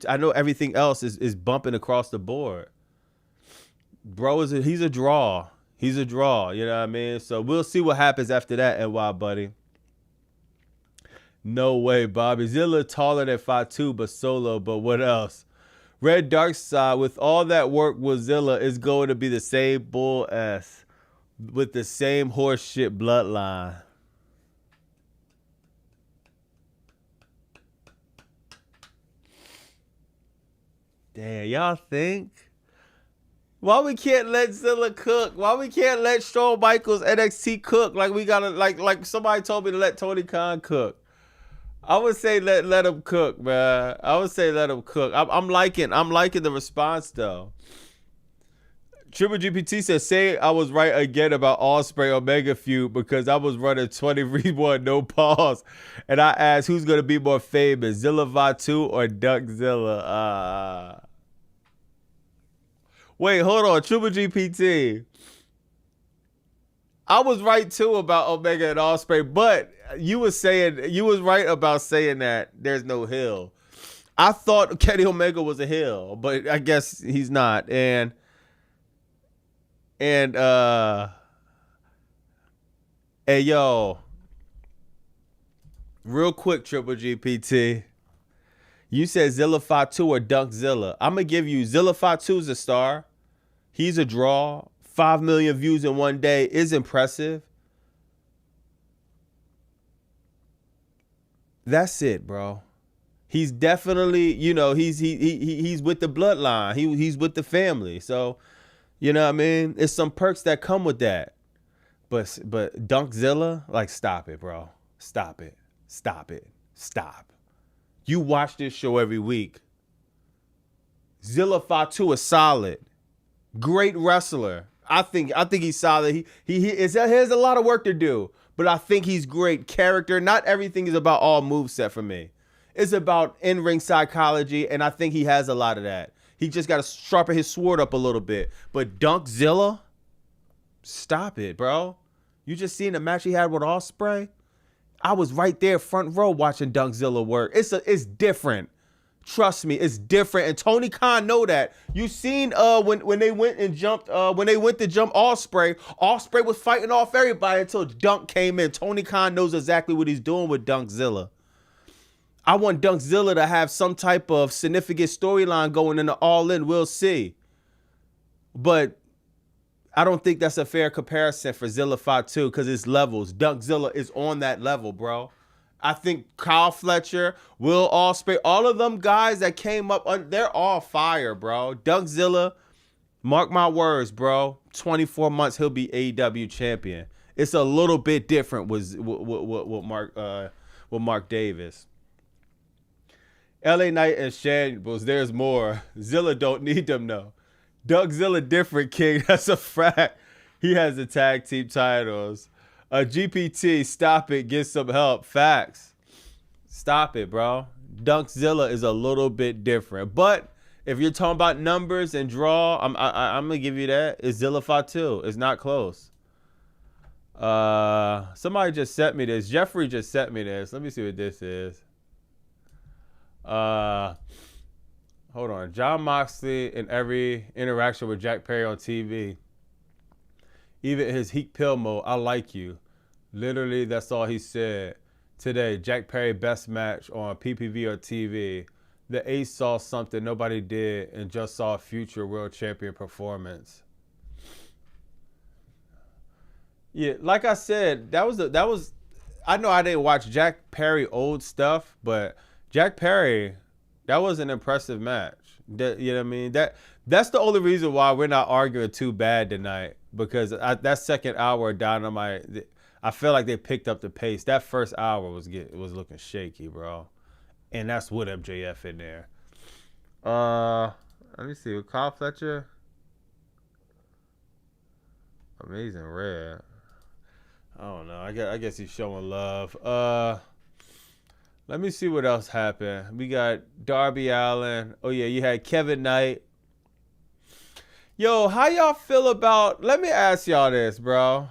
[SPEAKER 1] I know everything else is bumping across the board. Bro he's a draw. He's a draw. You know what I mean? So we'll see what happens after that. NY buddy. No way, Bobby. Zilla taller than 5'2", but solo. But what else? Red Dark Side, with all that work with Zilla, is going to be the same bull ass with the same horse shit bloodline. Damn, y'all think? Why we can't let Zilla cook? Why we can't let Shawn Michaels NXT cook? Like we gotta like somebody told me to let Tony Khan cook. I would say let him cook, man. I would say let him cook. I'm liking the response though. Triple GPT says, say I was right again about Ospreay Omega feud because I was running 20-1 no pause, and I asked who's gonna be more famous, Zilla Vatu or Duckzilla. Wait, hold on, Triple GPT. I was right too about Omega and Ospreay, but you was right about saying that there's no heel. I thought Kenny Omega was a heel, but I guess he's not. And hey yo, real quick, Triple GPT. You said Zilla Fatu or Dunkzilla. I'm gonna give you Zilla Fatu's a star. He's a draw. 5 million views in one day is impressive. That's it, bro. He's definitely, you know, he's with the bloodline. He's with the family. So, you know what I mean? It's some perks that come with that. But Dunkzilla, like, stop it, bro. Stop it. Stop it. Stop. You watch this show every week. Zilla Fatu is solid. Great wrestler. I think he's solid. He has a lot of work to do, but I think he's great character. Not everything is about all moveset for me. It's about in-ring psychology, and I think he has a lot of that. He just got to sharpen his sword up a little bit. But Dunkzilla, stop it, bro. You just seen the match he had with Ospreay? I was right there front row watching Dunkzilla work. It's different. Trust me, it's different, and Tony Khan know that. You seen when they went to jump Ospreay was fighting off everybody until Dunk came in. Tony Khan knows exactly what he's doing with Dunkzilla. I want Dunkzilla to have some type of significant storyline going into All In. We'll see, but I don't think that's a fair comparison for Zilla Fatu because it's levels. Dunkzilla is on that level, bro. I think Kyle Fletcher, Will Ospreay, all of them guys that came up, they're all fire, bro. Dunkzilla, mark my words, bro. 24 months, he'll be AEW champion. It's a little bit different with Mark Davis. LA Knight and Shambles, there's more. Zilla don't need them, though. Dunkzilla different, King. That's a fact. He has the tag team titles. GPT, stop it. Get some help. Facts. Stop it, bro. Dunkzilla is a little bit different. But if you're talking about numbers and draw, I'm going to give you that. It's Zilla Fatu. It's not close. Somebody just sent me this. Jeffrey just sent me this. Let me see what this is. Hold on. Jon Moxley in every interaction with Jack Perry on TV. Even his heat pill mode, I like you. Literally, that's all he said. Today, Jack Perry best match on PPV or TV. The Ace saw something nobody did and just saw a future world champion performance. Yeah, like I said, that was I know I didn't watch Jack Perry old stuff, but Jack Perry That was an impressive match. You know what I mean? That's the only reason why we're not arguing too bad tonight, because that second hour of Dynamite, I feel like they picked up the pace. That first hour was looking shaky, bro, and that's with MJF in there. Let me see with Kyle Fletcher. Amazing Red. I don't know. I guess he's showing love. Let me see what else happened. We got Darby Allin. Oh yeah, you had Kevin Knight. Yo, how y'all feel about? Let me ask y'all this, bro.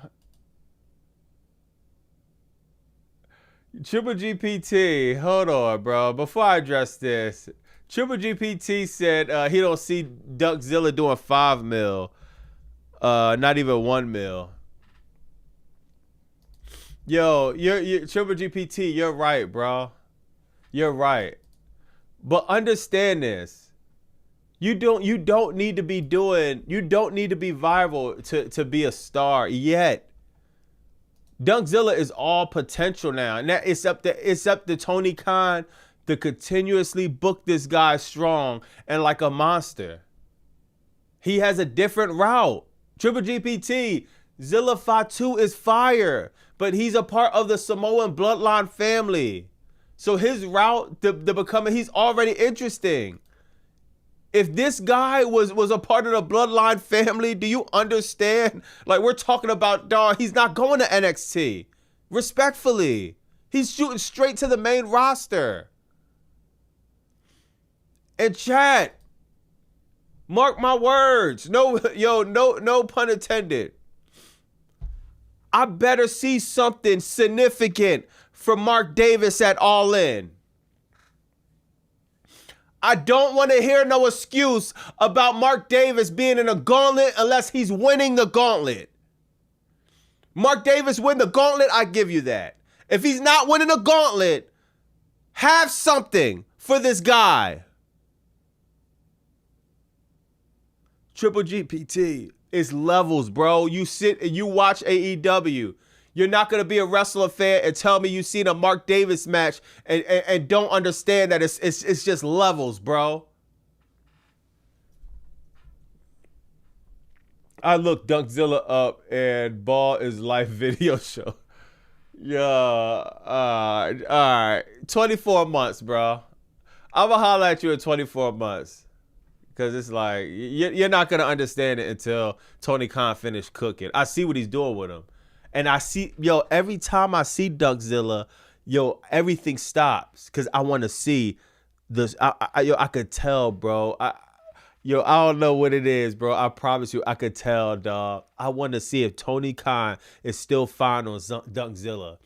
[SPEAKER 1] Triple GPT. Hold on, bro. Before I address this, Triple GPT said he don't see Duckzilla doing 5 mil. Not even 1 mil. Yo, you're Triple GPT. You're right, bro. You're right. But understand this. You don't need to be viral to be a star yet. Dunkzilla is all potential now. And that it's up to Tony Khan to continuously book this guy strong and like a monster. He has a different route. Triple GPT, Zilla Fatu is fire, but he's a part of the Samoan bloodline family. So his route to becoming, he's already interesting. If this guy was a part of the bloodline family, do you understand? Like, we're talking about, dog, he's not going to NXT. Respectfully. He's shooting straight to the main roster. And chat, mark my words. No pun intended. I better see something significant from Mark Davis at All In. I don't want to hear no excuse about Mark Davis being in a gauntlet unless he's winning the gauntlet. Mark Davis win the gauntlet, I give you that. If he's not winning the gauntlet, have something for this guy. Triple GPT, it's levels, bro. You sit and you watch AEW. You're not going to be a wrestler fan and tell me you've seen a Mark Davis match and don't understand that it's just levels, bro. I looked Dunkzilla up and Ball is Life video show. Yeah, all right. 24 months, bro. I'm going to holler at you in 24 months. Because it's like, you're not going to understand it until Tony Khan finished cooking. I see what he's doing with him. And I see, every time I see Duckzilla, everything stops because I want to see this. I could tell, bro. I don't know what it is, bro. I promise you, I could tell, dog. I want to see if Tony Khan is still fine on Duckzilla.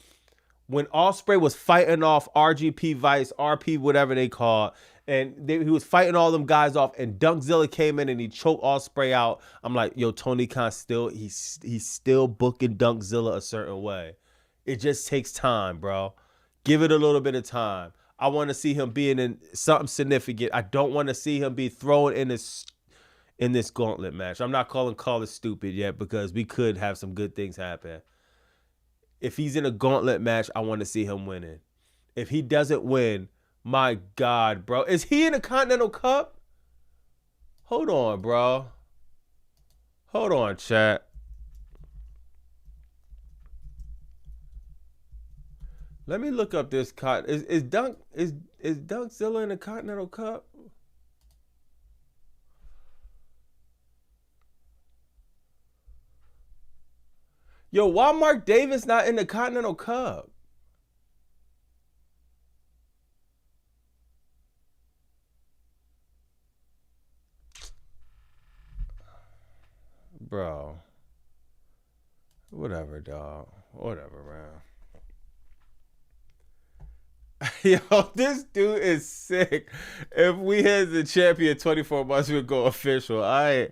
[SPEAKER 1] When Ospreay was fighting off RGP Vice, RP, whatever they call it, and he was fighting all them guys off, and Dunkzilla came in and he choked Ospreay out. I'm like, Tony Khan he's still booking Dunkzilla a certain way. It just takes time, bro. Give it a little bit of time. I want to see him being in something significant. I don't want to see him be thrown in this gauntlet match. I'm not calling it stupid yet because we could have some good things happen. If he's in a gauntlet match, I want to see him winning. If he doesn't win, my God, bro. Is he in a Continental Cup? Hold on, bro. Hold on, chat. Let me look up this is Dunkzilla in the Continental Cup? Why Mark Davis not in the Continental Cup? Bro. Whatever, dog. Whatever, man. This dude is sick. If we had the champion 24 months, we'd go official. I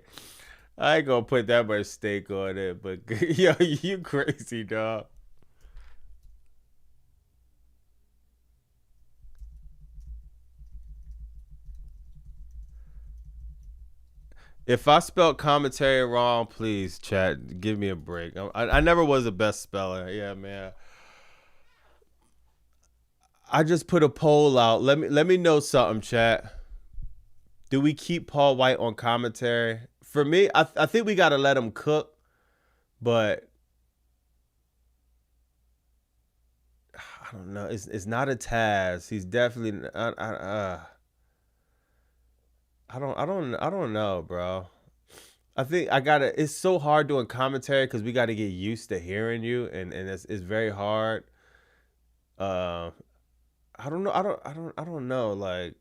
[SPEAKER 1] ain't gonna put that much stake on it, but you crazy, dog. If I spelled commentary wrong, please, chat, give me a break. I never was the best speller. Yeah, man. I just put a poll out. Let me know something, chat. Do we keep Paul White on commentary? For me, I think we gotta let him cook, but I don't know. It's not a Taz. He's definitely I don't know, bro. I think I gotta. It's so hard doing commentary because we got to get used to hearing you, and it's very hard. Uh, I don't know. I don't know. Like,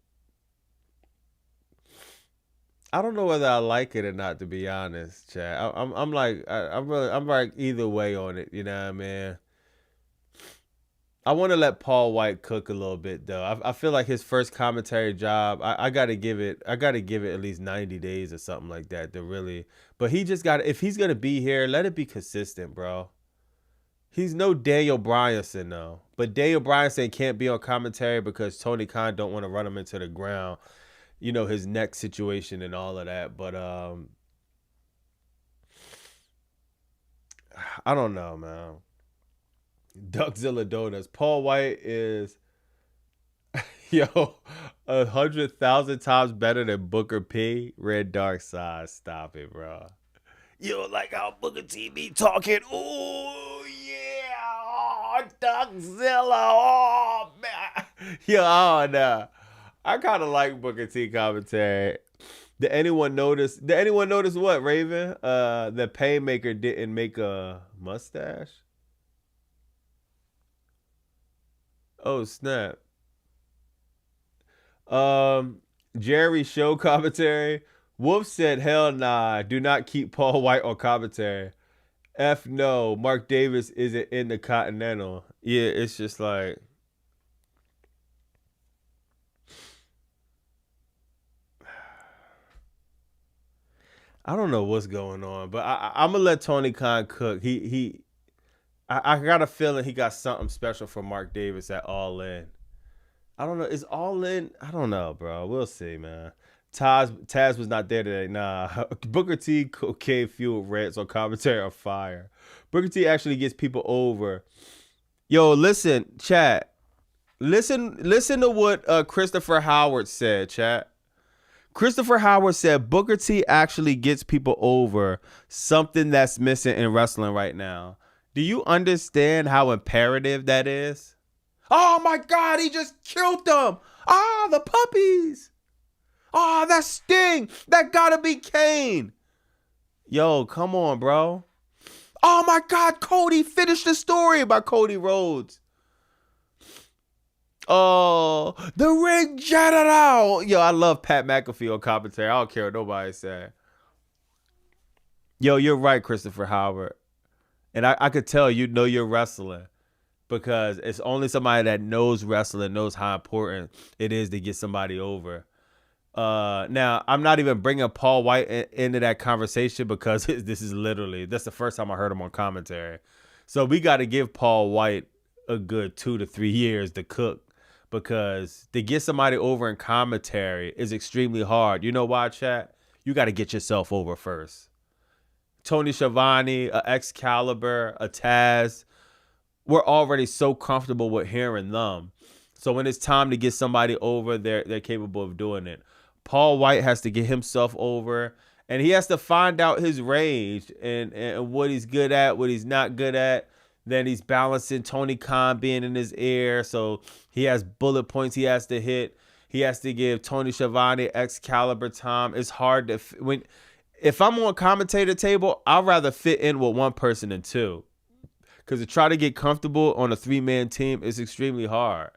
[SPEAKER 1] I don't know whether I like it or not. To be honest, Chad, I'm like I'm like either way on it. You know what I mean? I want to let Paul White cook a little bit though. I feel like his first commentary job, I gotta give it at least 90 days or something like that to really. But he just got, if he's gonna be here, let it be consistent, bro. He's no Daniel Bryanson though, but Daniel Bryanson can't be on commentary because Tony Khan don't want to run him into the ground. You know, his neck situation and all of that. But I don't know, man. Duckzilla Donuts. Paul White is, yo, 100,000 times better than Booker P. Red Dark Side. Stop it, bro. Yo, like how Booker T be talking. Oh, yeah. Oh, Duckzilla. Oh, man. Yo, oh, no. I kind of like Booker T commentary. Did anyone notice what, Raven? The Painmaker didn't make a mustache? Oh, snap. Jerry show commentary. Wolf said, hell nah, do not keep Paul White on commentary. F no, Mark Davis isn't in the Continental. Yeah, it's just like, I don't know what's going on, but I'm gonna let Tony Khan cook. I got a feeling he got something special for Mark Davis at All In. I don't know. Is All In? I don't know, bro. We'll see, man. Taz was not there today. Nah. Booker T cocaine fueled rants on commentary on fire. Booker T actually gets people over. Yo, listen, chat. Listen to what Christopher Howard said, chat. Christopher Howard said Booker T actually gets people over, something that's missing in wrestling right now. Do you understand how imperative that is? Oh my God, he just killed them. Ah, the puppies. Ah, that Sting. That gotta be Kane. Yo, come on, bro. Oh my God, Cody, finish the story about Cody Rhodes. Oh, the ring general. Yo, I love Pat McAfee on commentary. I don't care what nobody said. Yo, you're right, Christopher Howard. And I could tell you know you're wrestling because it's only somebody that knows wrestling knows how important it is to get somebody over. Now, I'm not even bringing Paul White into that conversation because this is literally, that's the first time I heard him on commentary. So we got to give Paul White a good 2 to 3 years to cook because to get somebody over in commentary is extremely hard. You know why, chat? You got to get yourself over first. Tony Schiavone, a Excalibur, a Taz, we're already so comfortable with hearing them. So when it's time to get somebody over, they're capable of doing it. Paul White has to get himself over, and he has to find out his range and what he's good at, what he's not good at. Then he's balancing Tony Khan being in his ear, so he has bullet points he has to hit. He has to give Tony Schiavone Excalibur time. It's hard to if I'm on commentator table, I'd rather fit in with one person than two. Because to try to get comfortable on a 3-man team is extremely hard.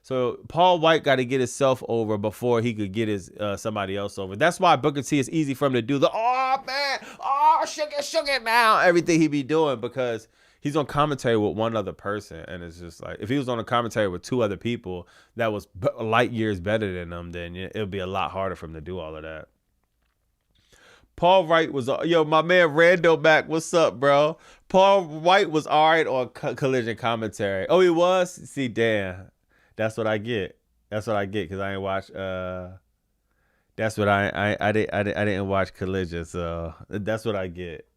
[SPEAKER 1] So Paul White got to get himself over before he could get his somebody else over. That's why Booker T is easy for him to do the, oh, man, oh, shook it now, everything he be doing because he's on commentary with one other person. And it's just like, if he was on a commentary with 2 other people that was light years better than him, then it would be a lot harder for him to do all of that. Paul White was, yo, my man Rando back. What's up, bro? Paul White was all right on Collision commentary. Oh, he was? See, damn. That's what I get. That's what I get because I ain't watch. That's what I didn't watch Collision, so that's what I get.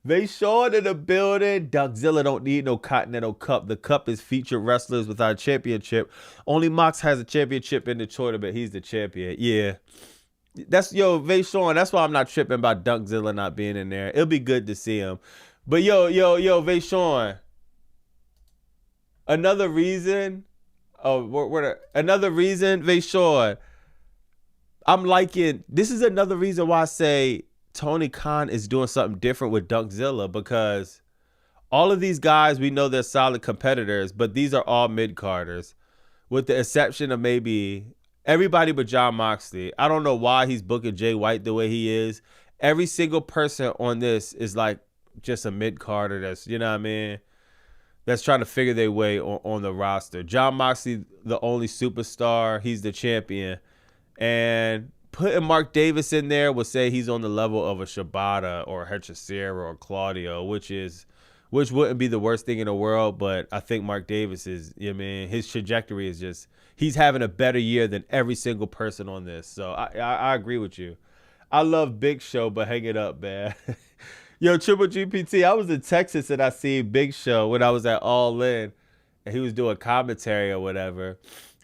[SPEAKER 1] They showing in the building. Duckzilla don't need no Continental Cup. The cup is featured wrestlers without a championship. Only Mox has a championship in the tournament. He's the champion. Yeah. That's Vayshawn. That's why I'm not tripping about Duckzilla not being in there. It'll be good to see him. But Vayshawn. Another reason. Another reason, Vayshawn. I'm liking. This is another reason why I say Tony Khan is doing something different with Dunkzilla, because all of these guys, we know they're solid competitors, but these are all mid-carders, with the exception of maybe everybody but Jon Moxley. I don't know why he's booking Jay White the way he is. Every single person on this is like just a mid-carder that's, you know what I mean, that's trying to figure their way on the roster. Jon Moxley, the only superstar. He's the champion. And putting Mark Davis in there would say he's on the level of a Shibata or a Hechicera or Claudio, which wouldn't be the worst thing in the world. But I think Mark Davis is, you know what I mean, his trajectory is just, he's having a better year than every single person on this. So I agree with you. I love Big Show, but hang it up, man. Yo, Triple GPT, I was in Texas and I seen Big Show when I was at All In, and he was doing commentary or whatever.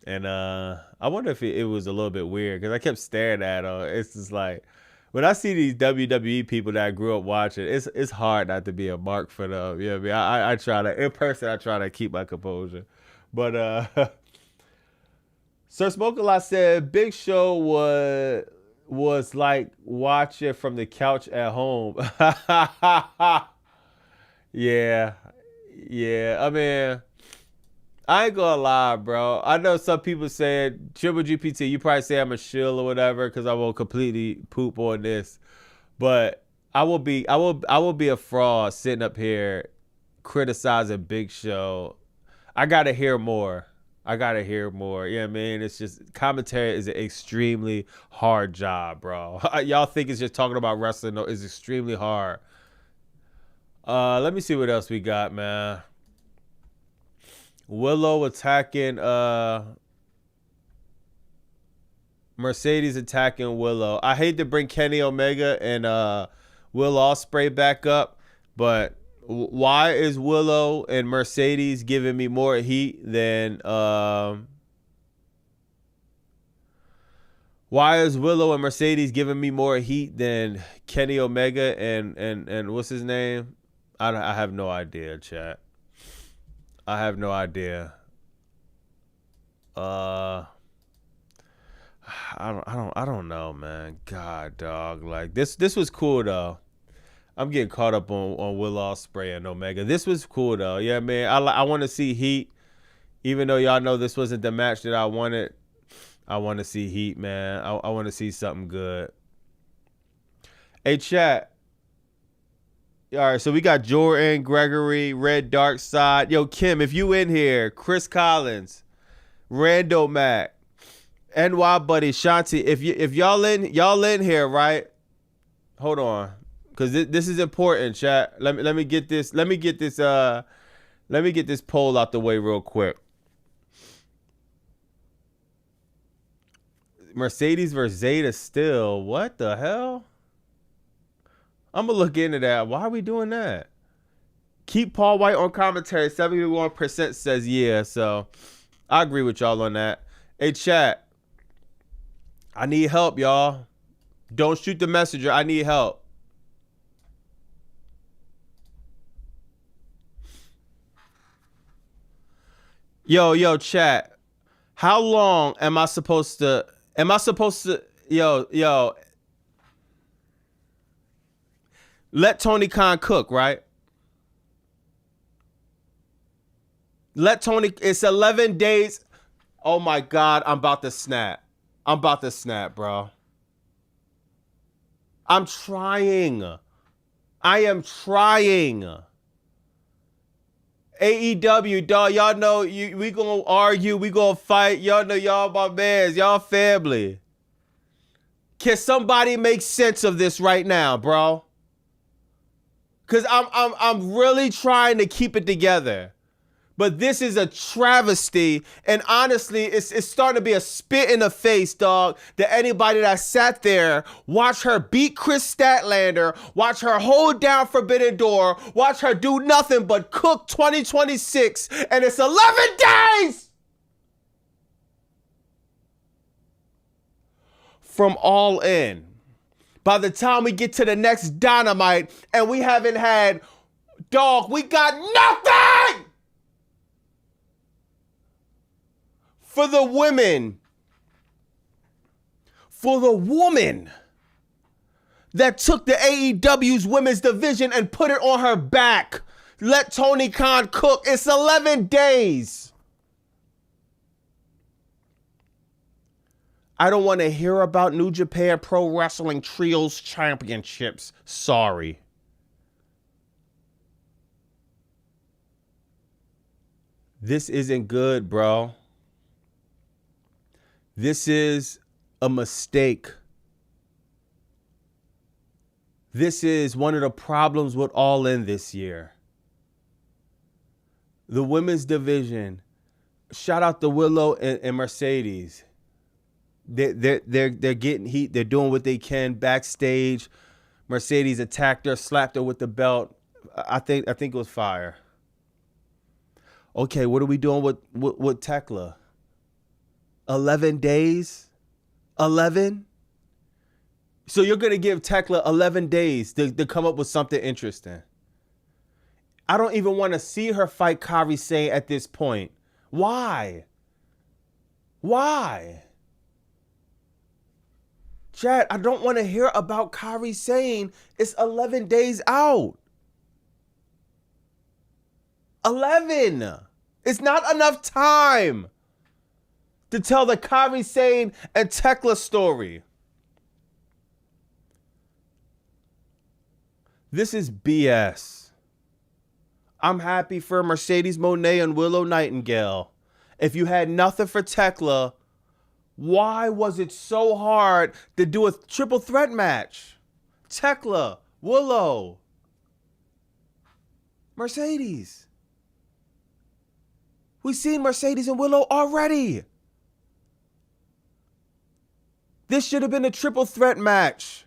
[SPEAKER 1] And I wonder if it was a little bit weird, because I kept staring at him. It's just like, when I see these WWE people that I grew up watching, it's hard not to be a mark for them. You know what I mean? I try to, in person, I try to keep my composure. But Sir Smoke-A-Lot said Big Show was like watching from the couch at home. Yeah. I mean, I ain't gonna lie, bro. I know some people said, Triple GPT, you probably say I'm a shill or whatever because I won't completely poop on this. But I will be a fraud sitting up here criticizing Big Show. I gotta hear more. You know what I mean? It's just, commentary is an extremely hard job, bro. Y'all think it's just talking about wrestling? No, it's extremely hard. Let me see what else we got, man. Willow attacking Mercedes attacking Willow. I hate to bring Kenny Omega and Will Ospreay back up, but why is Willow and Mercedes giving me more heat than why is Willow and Mercedes giving me more heat than Kenny Omega and what's his name? I have no idea, chat. I have no idea. I don't know, man. God, dog. Like this was cool though. I'm getting caught up on Will Ospreay and Omega. This was cool though. Yeah, man. I want to see heat, even though y'all know this wasn't the match that I wanted. I want to see heat, man. I want to see something good. Hey, chat. All right, so we got Jordan, Gregory, Red Dark Side. Yo, Kim, if you in here, Chris Collins, Rando Mac, NY Buddy, Shanti, if y'all in here, right? Hold on, because this is important, chat. Let me get this poll out the way real quick. Mercedes versus Zeta still. What the hell? I'm going to look into that. Why are we doing that? Keep Paul White on commentary. 71% says yeah. So I agree with y'all on that. Hey, chat. I need help, y'all. Don't shoot the messenger. I need help. Yo, chat. How long am I supposed to, yo, let Tony Khan cook, right? It's 11 days. Oh my God, I'm about to snap, bro. I'm trying. I am trying. AEW, dog, y'all know we gonna argue, we gonna fight. Y'all know y'all my mans, y'all family. Can somebody make sense of this right now, bro? Cause I'm really trying to keep it together. But this is a travesty, and honestly, it's starting to be a spit in the face, dog, that anybody that sat there, watch her beat Chris Statlander, watch her hold down Forbidden Door, watch her do nothing but cook 2026, and it's 11 days from All In. By the time we get to the next Dynamite, and we haven't had, dog, we got nothing! For the women, for the woman that took the AEW's women's division and put it on her back. Let Tony Khan cook. It's 11 days. I don't want to hear about New Japan Pro Wrestling Trios Championships. Sorry. This isn't good, bro. This is a mistake. This is one of the problems with All In this year. The women's division. Shout out to Willow and Mercedes. They're getting heat. They're doing what they can backstage. Mercedes attacked her, slapped her with the belt. I think it was fire. Okay, what are we doing with Tekla? 11 days? 11? So you're going to give Tekla 11 days to come up with something interesting. I don't even want to see her fight Kairi Sane at this point. Why? Why? Chad, I don't want to hear about Kairi Sane. It's 11 days out. 11. It's not enough time to tell the Kairi Sane and Tekla story. This is BS. I'm happy for Mercedes Moné and Willow Nightingale. If you had nothing for Tekla, why was it so hard to do a triple threat match? Tekla, Willow, Mercedes. We've seen Mercedes and Willow already. This should have been a triple threat match.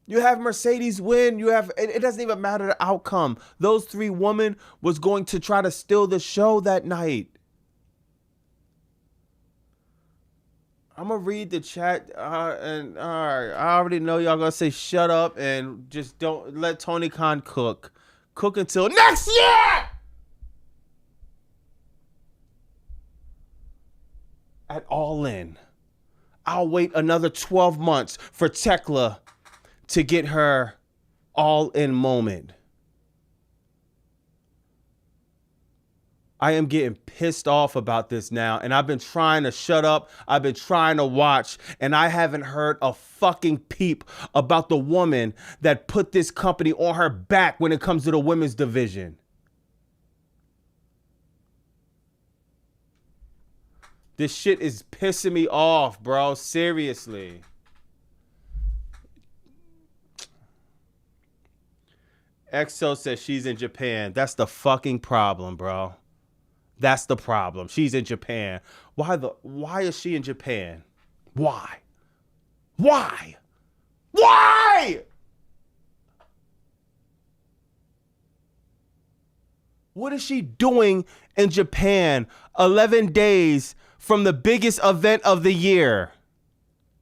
[SPEAKER 1] You have Mercedes win. It doesn't even matter the outcome. Those three women was going to try to steal the show that night. I'm going to read the chat. And all right, I already know y'all going to say shut up and just don't let Tony Khan cook. Cook until next year! At All In. I'll wait another 12 months for Tekla to get her All In moment. I am getting pissed off about this now, and I've been trying to shut up. I've been trying to watch, and I haven't heard a fucking peep about the woman that put this company on her back when it comes to the women's division. This shit is pissing me off, bro. Seriously. EXO says she's in Japan. That's the fucking problem, bro. That's the problem. She's in Japan. Why is she in Japan? Why? Why? Why? What is she doing in Japan 11 days from the biggest event of the year?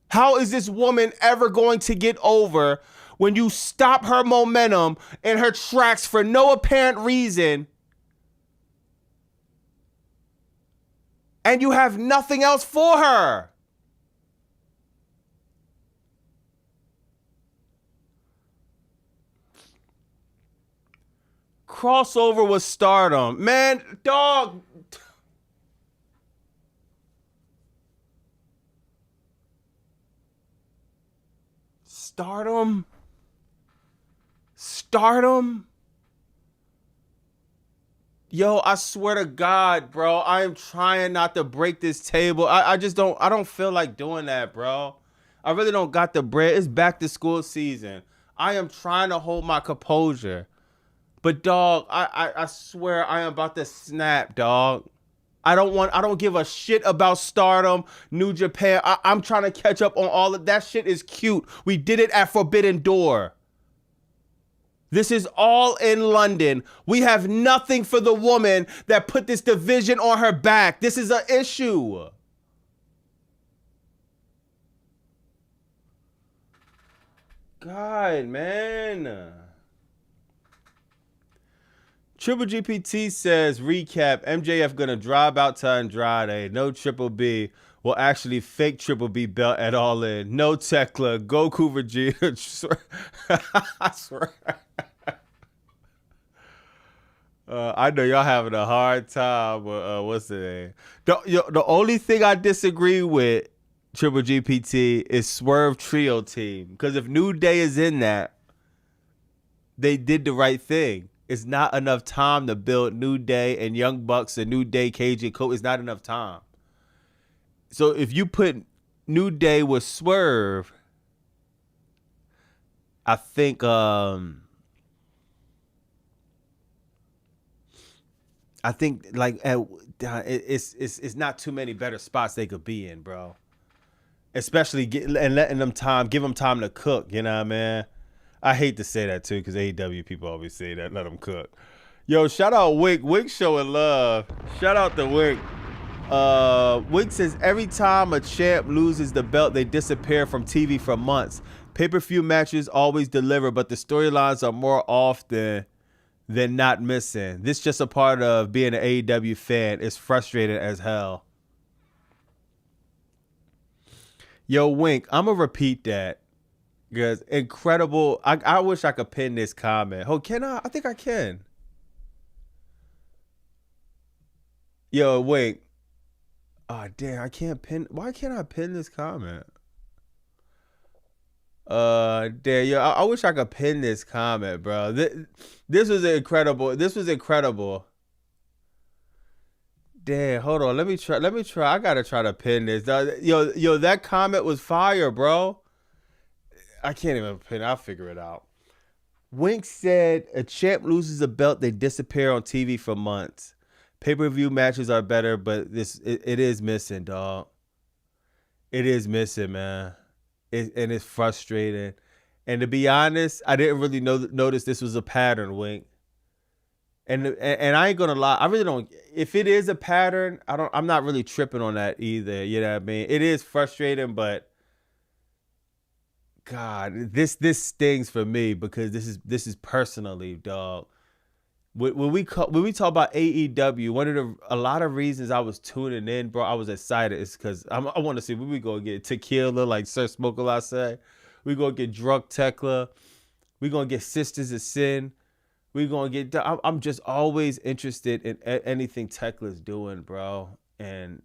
[SPEAKER 1] How is this woman ever going to get over when you stop her momentum in her tracks for no apparent reason and you have nothing else for her? Crossover with Stardom. Man, dog. Stardom? Yo, I swear to God, bro, I am trying not to break this table. I don't feel like doing that, bro. I really don't got the bread. It's back to school season. I am trying to hold my composure. But dog, I swear I am about to snap, dog. I don't give a shit about Stardom, New Japan. I'm trying to catch up on all of that shit is cute. We did it at Forbidden Door. This is all in London. We have nothing for the woman that put this division on her back. This is an issue. God, man. Triple GPT says, recap, MJF gonna drive out to Andrade. No Triple B. Will actually fake Triple B belt at All In. No Tekla. Goku Vegeta. I swear. I know y'all having a hard time. What's the name? The only thing I disagree with Triple GPT is Swerve Trio Team. Because if New Day is in that, they did the right thing. It's not enough time to build New Day and Young Bucks and New Day, Cage and Cole. It's not enough time. So if you put New Day with Swerve, I think like it's not too many better spots they could be in, bro. Especially letting them time, give them time to cook. You know what I mean? I hate to say that too, because AEW people always say that. Let them cook. Yo, shout out Wick. Wick showing love. Shout out to Wick. Wick says every time a champ loses the belt, they disappear from TV for months. Pay-per-view matches always deliver, but the storylines are more often than not missing. This just a part of being an AEW fan. It's frustrating as hell. Yo, Wink, I'm gonna repeat that because incredible. I wish I could pin this comment. Oh, can I? I think I can. Yo, Wink. Oh, damn, I can't pin. Why can't I pin this comment? Damn, yo, I wish I could pin this comment, bro. This was incredible. This was incredible. Damn, hold on. Let me try. I gotta try to pin this. Yo, that comment was fire, bro. I can't even pin it. I'll figure it out. Wink said, a champ loses a belt, they disappear on TV for months. Pay-per-view matches are better, but it is missing, dog. It is missing, man. And it's frustrating. And to be honest, I didn't really notice this was a pattern, Wink. And I ain't gonna lie, I really don't. If it is a pattern, I'm not really tripping on that either. You know what I mean? It is frustrating, but God, this stings for me because this is personally, dog. When we talk about AEW, a lot of reasons I was tuning in, bro, I was excited is because I want to see what we gonna get. Tequila, like Sir Smoke-A-Lot said. We gonna get Drunk Tekla. We gonna get Sisters of Sin. We gonna get. I'm just always interested in anything Tekla's doing, bro. And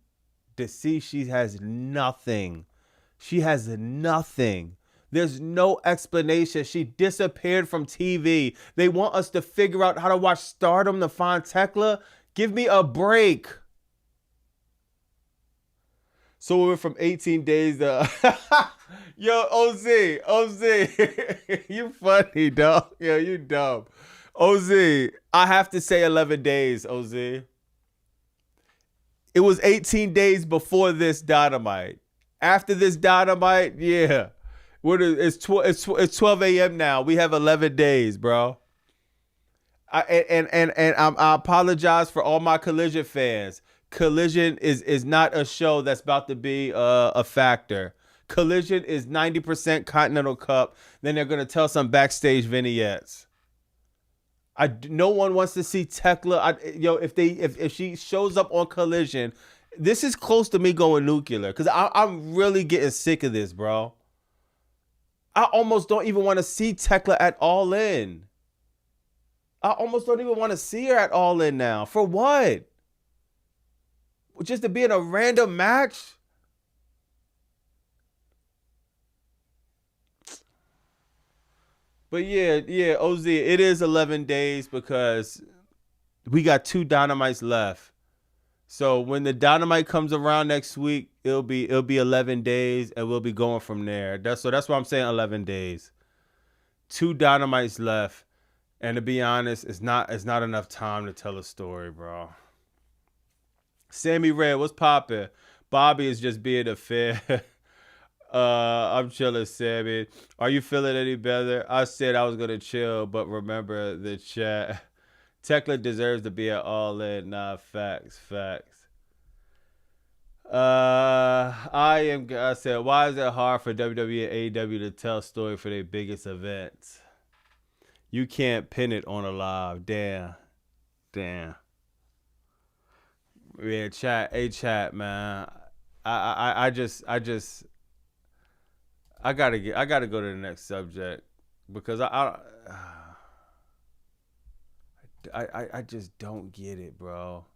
[SPEAKER 1] to see she has nothing. She has nothing. There's no explanation. She disappeared from TV. They want us to figure out how to watch Stardom to find Tekla. Give me a break. So we went from 18 days to... Yo, OZ, you funny, dog. Yo, you dumb. OZ, I have to say 11 days, OZ. It was 18 days before this Dynamite. After this Dynamite, yeah. It's 12 a.m. now. We have 11 days, bro. I apologize for all my Collision fans. Collision is not a show that's about to be a factor. Collision is 90% Continental Cup. Then they're gonna tell some backstage vignettes. No one wants to see Tekla. If she shows up on Collision, this is close to me going nuclear because I'm really getting sick of this, bro. I almost don't even want to see Tekla at All In. I almost don't even want to see her at All In now. For what? Just to be in a random match? But yeah, OZ, it is 11 days because we got 2 Dynamites left. So when the Dynamite comes around next week, it'll be 11 days and we'll be going from there. That's why I'm saying 11 days. 2 Dynamites left. And to be honest, it's not enough time to tell a story, bro. Sammy Red, what's poppin'? Bobby is just being a fair. I'm chilling, Sammy. Are you feeling any better? I said I was gonna chill, but remember the chat. Tekla deserves to be at all in. Nah, facts. I said, why is it hard for WWE and AEW to tell story for their biggest events? You can't pin it on a live. Damn. Yeah, chat, man. I gotta go to the next subject because I just don't get it, bro.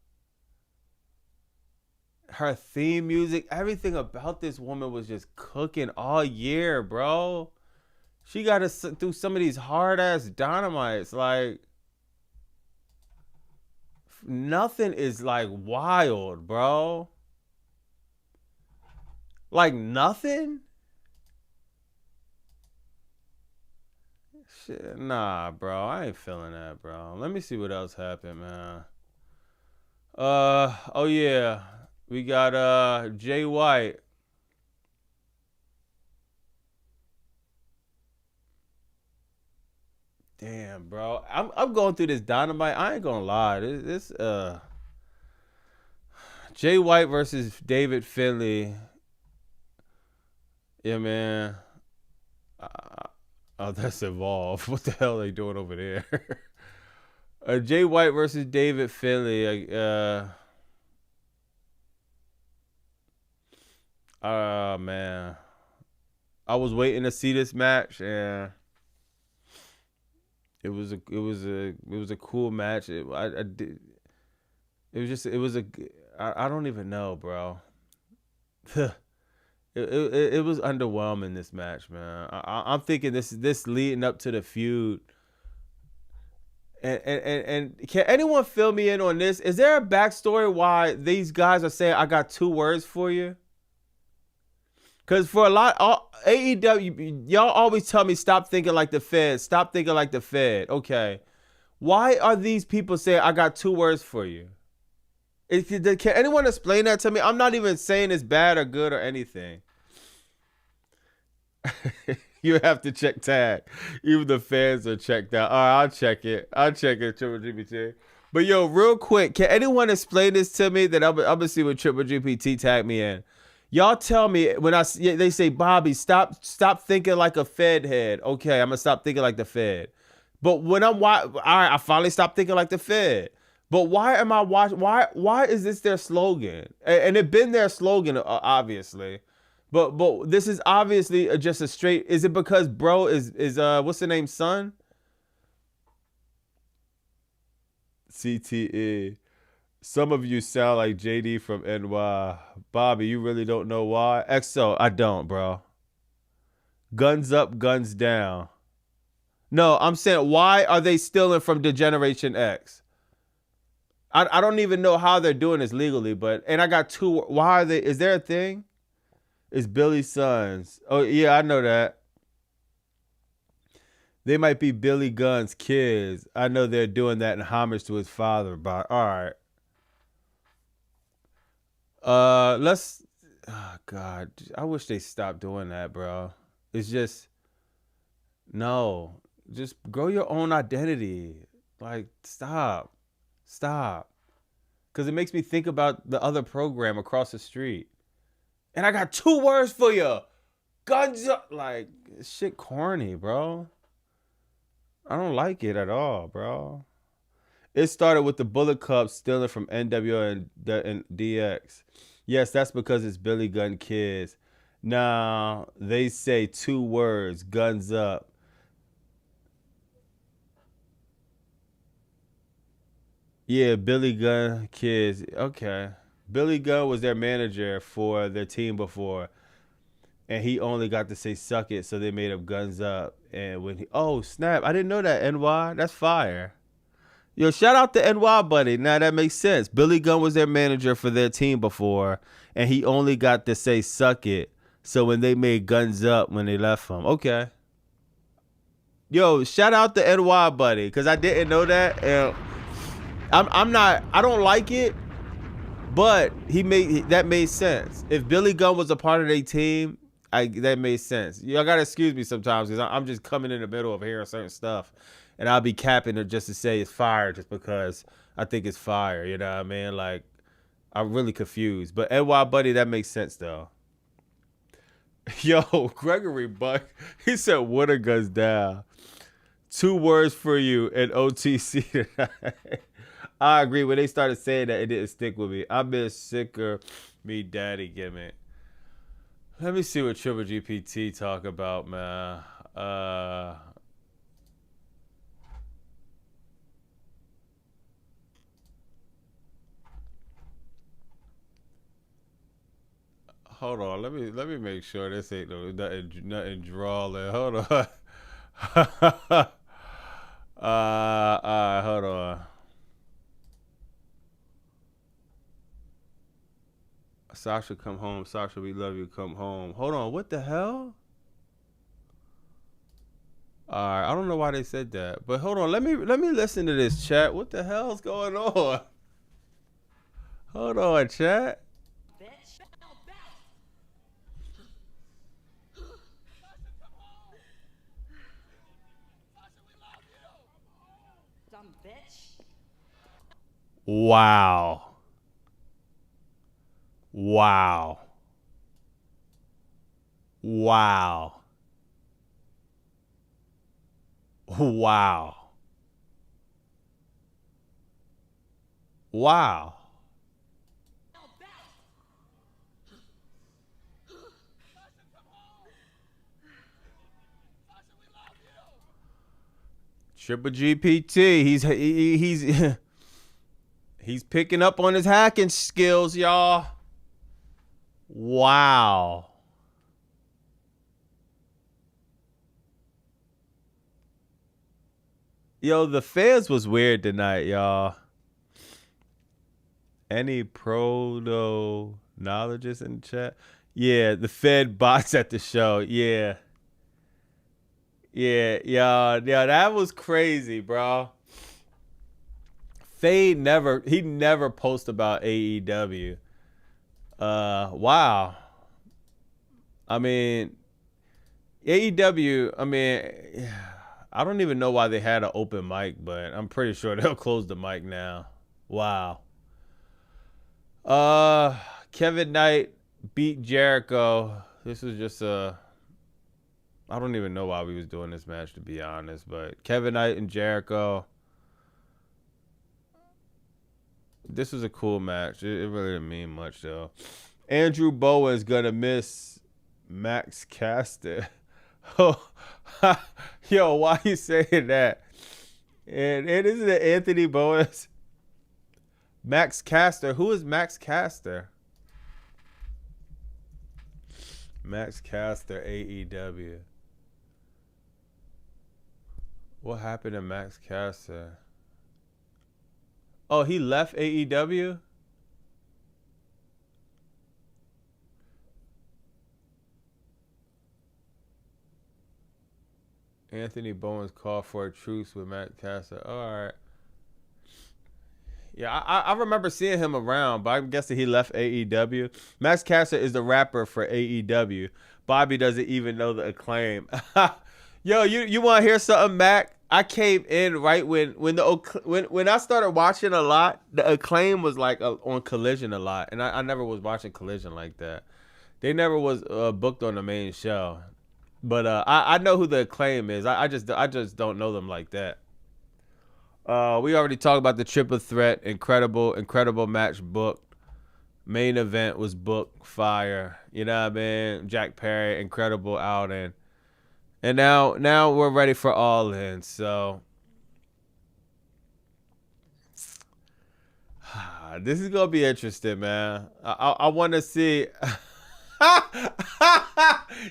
[SPEAKER 1] Her theme music, everything about this woman was just cooking all year, bro. She got us through some of these hard ass dynamites. Like, nothing is like wild, bro. Like, nothing? Shit, nah, bro. I ain't feeling that, bro. Let me see what else happened, man. Oh yeah. We got Jay White. Damn, bro. I'm going through this Dynamite. I ain't gonna lie. This Jay White versus David Finlay. Yeah, man. Oh, that's Evolve. What the hell are they doing over there? Jay White versus David Finlay. Man. I was waiting to see this match, and it was a cool match. I don't even know, bro. It was underwhelming, this match, man. I'm thinking this leading up to the feud. And can anyone fill me in on this? Is there a backstory why these guys are saying I got 2 words for you? Because for a lot, AEW, y'all always tell me stop thinking like the Fed. Stop thinking like the Fed. Okay. Why are these people saying I got 2 words for you? Can anyone explain that to me? I'm not even saying it's bad or good or anything. You have to check tag. Even the fans are checked out. All right, I'll check it, Triple GPT. But yo, real quick, can anyone explain this to me? That I'm gonna see what Triple GPT tagged me in. Y'all tell me when they say, Bobby, stop thinking like a Fed head. Okay, I'm gonna stop thinking like the Fed. But when all right, I finally stopped thinking like the Fed. But why am I watching? Why is this their slogan? And it been their slogan, obviously. But this is obviously just a straight. Is it because bro is what's the name, son? CTE. Some of you sound like JD from NY. Bobby, you really don't know why? XO, I don't, bro. Guns up, guns down. No, I'm saying, why are they stealing from Degeneration X? I don't even know how they're doing this legally, and I got 2. Why are they? Is there a thing? It's Billy's sons. Oh, yeah, I know that. They might be Billy Gunn's kids. I know they're doing that in homage to his father, but all right. Let's. Oh God, I wish they stopped doing that, bro. It's just no. Just grow your own identity. Like, stop, because it makes me think about the other program across the street. And I got 2 words for you. Guns up. Like, shit corny, bro. I don't like it at all, bro. It started with the Bullet Club stealing from NWO and DX. Yes, that's because it's Billy Gunn kids. Now, they say 2 words, guns up. Yeah, Billy Gunn kids. Okay. Billy Gunn was their manager for their team before. And he only got to say suck it, so they made up guns up. And when oh snap, I didn't know that, NY. That's fire. Yo, shout out to NY, buddy. Now that makes sense. Billy Gunn was their manager for their team before, and he only got to say suck it. So when they made guns up when they left him. Okay. Yo, shout out to NY Buddy, because I didn't know that. And I don't like it, but that made sense. If Billy Gunn was a part of their team, that made sense. Y'all gotta excuse me sometimes because I'm just coming in the middle of hearing certain stuff, and I'll be capping it just to say it's fire, just because I think it's fire. You know what I mean? Like, I'm really confused. But NY Buddy, that makes sense though. Yo, Gregory Buck, he said, "Water guns down." 2 words for you in OTC tonight. I agree. When they started saying that, it didn't stick with me. I miss sicker me daddy gimmick. Let me see what Triple GPT talk about, man. Hold on. Let me make sure this ain't nothing drawling. Hold on. Hold on. Sasha, come home. Sasha, we love you. Come home. Hold on. What the hell? Alright, I don't know why they said that. But hold on. Let me listen to this, chat. What the hell's going on? Hold on, chat. Wow. Wow. Wow. Wow. Wow. Triple GPT. He's picking up on his hacking skills, y'all. Wow. Yo, the fans was weird tonight, y'all. Any proto knowledges in the chat? Yeah, the Fed bots at the show. Yeah. Yeah, that was crazy, bro. Fade never posts about AEW. Wow. I mean, AEW, I don't even know why they had an open mic, but I'm pretty sure they'll close the mic now. Wow. Kevin Knight beat Jericho. This was just I don't even know why we was doing this match, to be honest, but Kevin Knight and Jericho. This was a cool match. It really didn't mean much, though. Andrew Bowen's gonna miss Max Caster. Oh, yo, why you saying that? And isn't it Anthony Bowens? Max Caster. Who is Max Caster? Max Caster, AEW. What happened to Max Caster? Oh, he left AEW? Anthony Bowens called for a truce with Matt Caster. All right. Yeah, I remember seeing him around, but I'm guessing he left AEW. Max Caster is the rapper for AEW. Bobby doesn't even know the Acclaim. Yo, you want to hear something, Mac? I came in right when I started watching a lot. The Acclaim was like on Collision a lot, and I never was watching Collision like that. They never was booked on the main show. But I know who the Acclaim is. I just don't know them like that. We already talked about the triple threat, incredible match booked. Main event was booked, fire. You know what I mean? Jack Perry, incredible outing. And now we're ready for All In. So this is gonna be interesting, man. I want to see.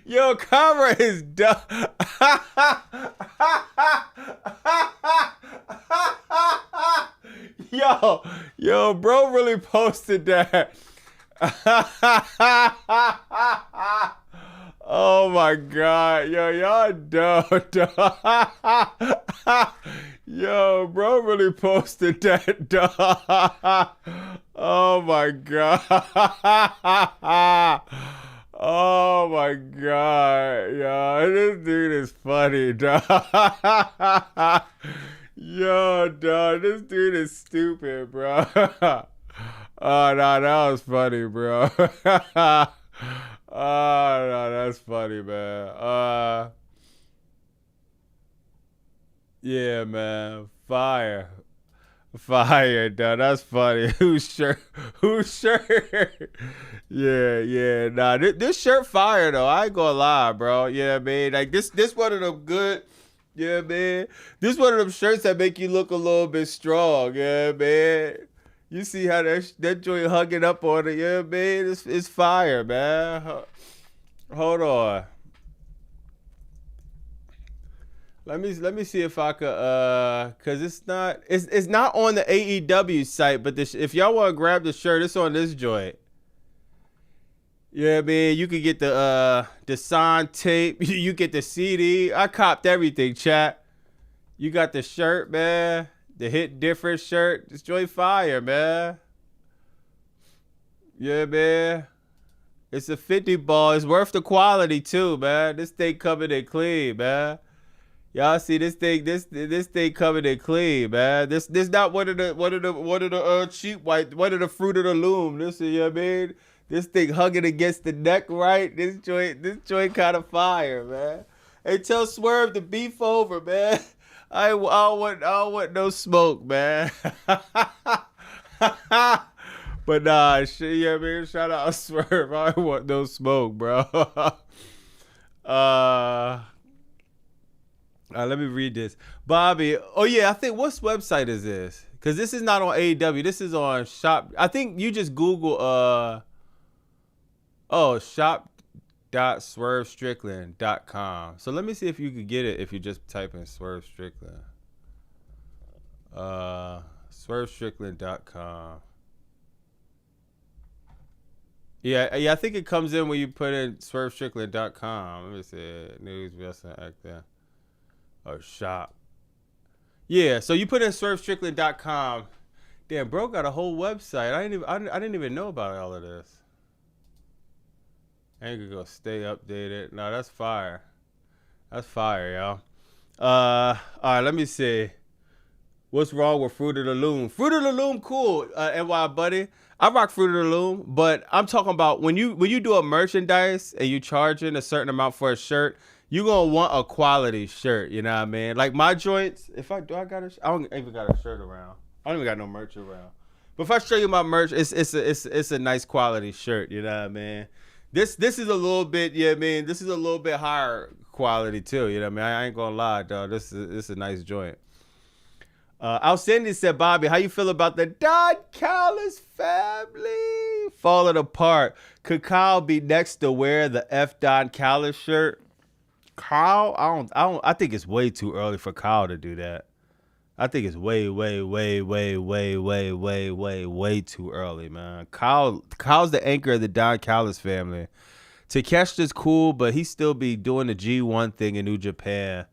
[SPEAKER 1] Yo, Kara is dumb. Yo, bro really posted that. Oh my God, yo, y'all dumb, dog. Yo, bro, really posted that, dog. Oh my God. Oh my God, yo, this dude is funny, dog. Yo, dog, this dude is stupid, bro. Oh no, that was funny, bro. Oh no, that's funny, man. Yeah, man, fire, fire, dog. That's funny. Who's shirt? Who's shirt? Yeah, yeah. Nah, this shirt fire though. I ain't gonna lie, bro. Yeah, man. Like this one of them good. Yeah, man. This one of them shirts that make you look a little bit strong. Yeah, man. You see how that joint hugging up on it. Yeah, man. It's fire, man. Hold on. Let me see if I could cause it's not on the AEW site, but if y'all want to grab the shirt, it's on this joint. Yeah, man, you can get the signed tape, you get the CD. I copped everything, chat. You got the shirt, man. The Hit Different shirt. This joint fire, man. Yeah, man. It's a 50 ball. It's worth the quality too, man. This thing coming in clean, man. Y'all see this thing? This thing coming in clean, man. This not one of the cheap white, one of the Fruit of the Loom. This is, you know what I mean? This thing hugging against the neck, right? This joint kind of fire, man. Hey, tell Swerve to beef over, man. I don't want no smoke, man. But nah, shit, yeah, man. Shout out Swerve. I don't want no smoke, bro. Let me read this. Bobby. Oh yeah, I think what website is this? Because this is not on AEW. This is on Shop. I think you just Google shop.swervestrickland.com. So let me see if you could get it if you just type in Swerve Strickland. Swervestrickland.com. Yeah, I think it comes in when you put in swervestrickland.com. Let me see. News, wrestling, actor. Or shop. Yeah, so you put in swervestrickland.com. Damn, bro got a whole website. I didn't even know about all of this. I ain't gonna go stay updated. No, that's fire. That's fire, y'all. All right, let me see. What's wrong with Fruit of the Loom? Fruit of the Loom, cool. NY buddy, I rock Fruit of the Loom, but I'm talking about when you do a merchandise and you charging a certain amount for a shirt, you gonna want a quality shirt. You know what I mean? Like my joints. I don't even got a shirt around. I don't even got no merch around. But if I show you my merch, it's a nice quality shirt. You know what I mean? This is a little bit. Yeah, I mean, this is a little bit higher quality too. You know what I mean? I ain't gonna lie, dog. This is a nice joint. Outstanding said, Bobby, how you feel about the Don Callis family falling apart? Could Kyle be next to wear the F Don Callis shirt? Kyle, I think it's way too early for Kyle to do that. I think it's way too early, man. Kyle's the anchor of the Don Callis family. Takeshita's cool, but he still be doing the G1 thing in New Japan.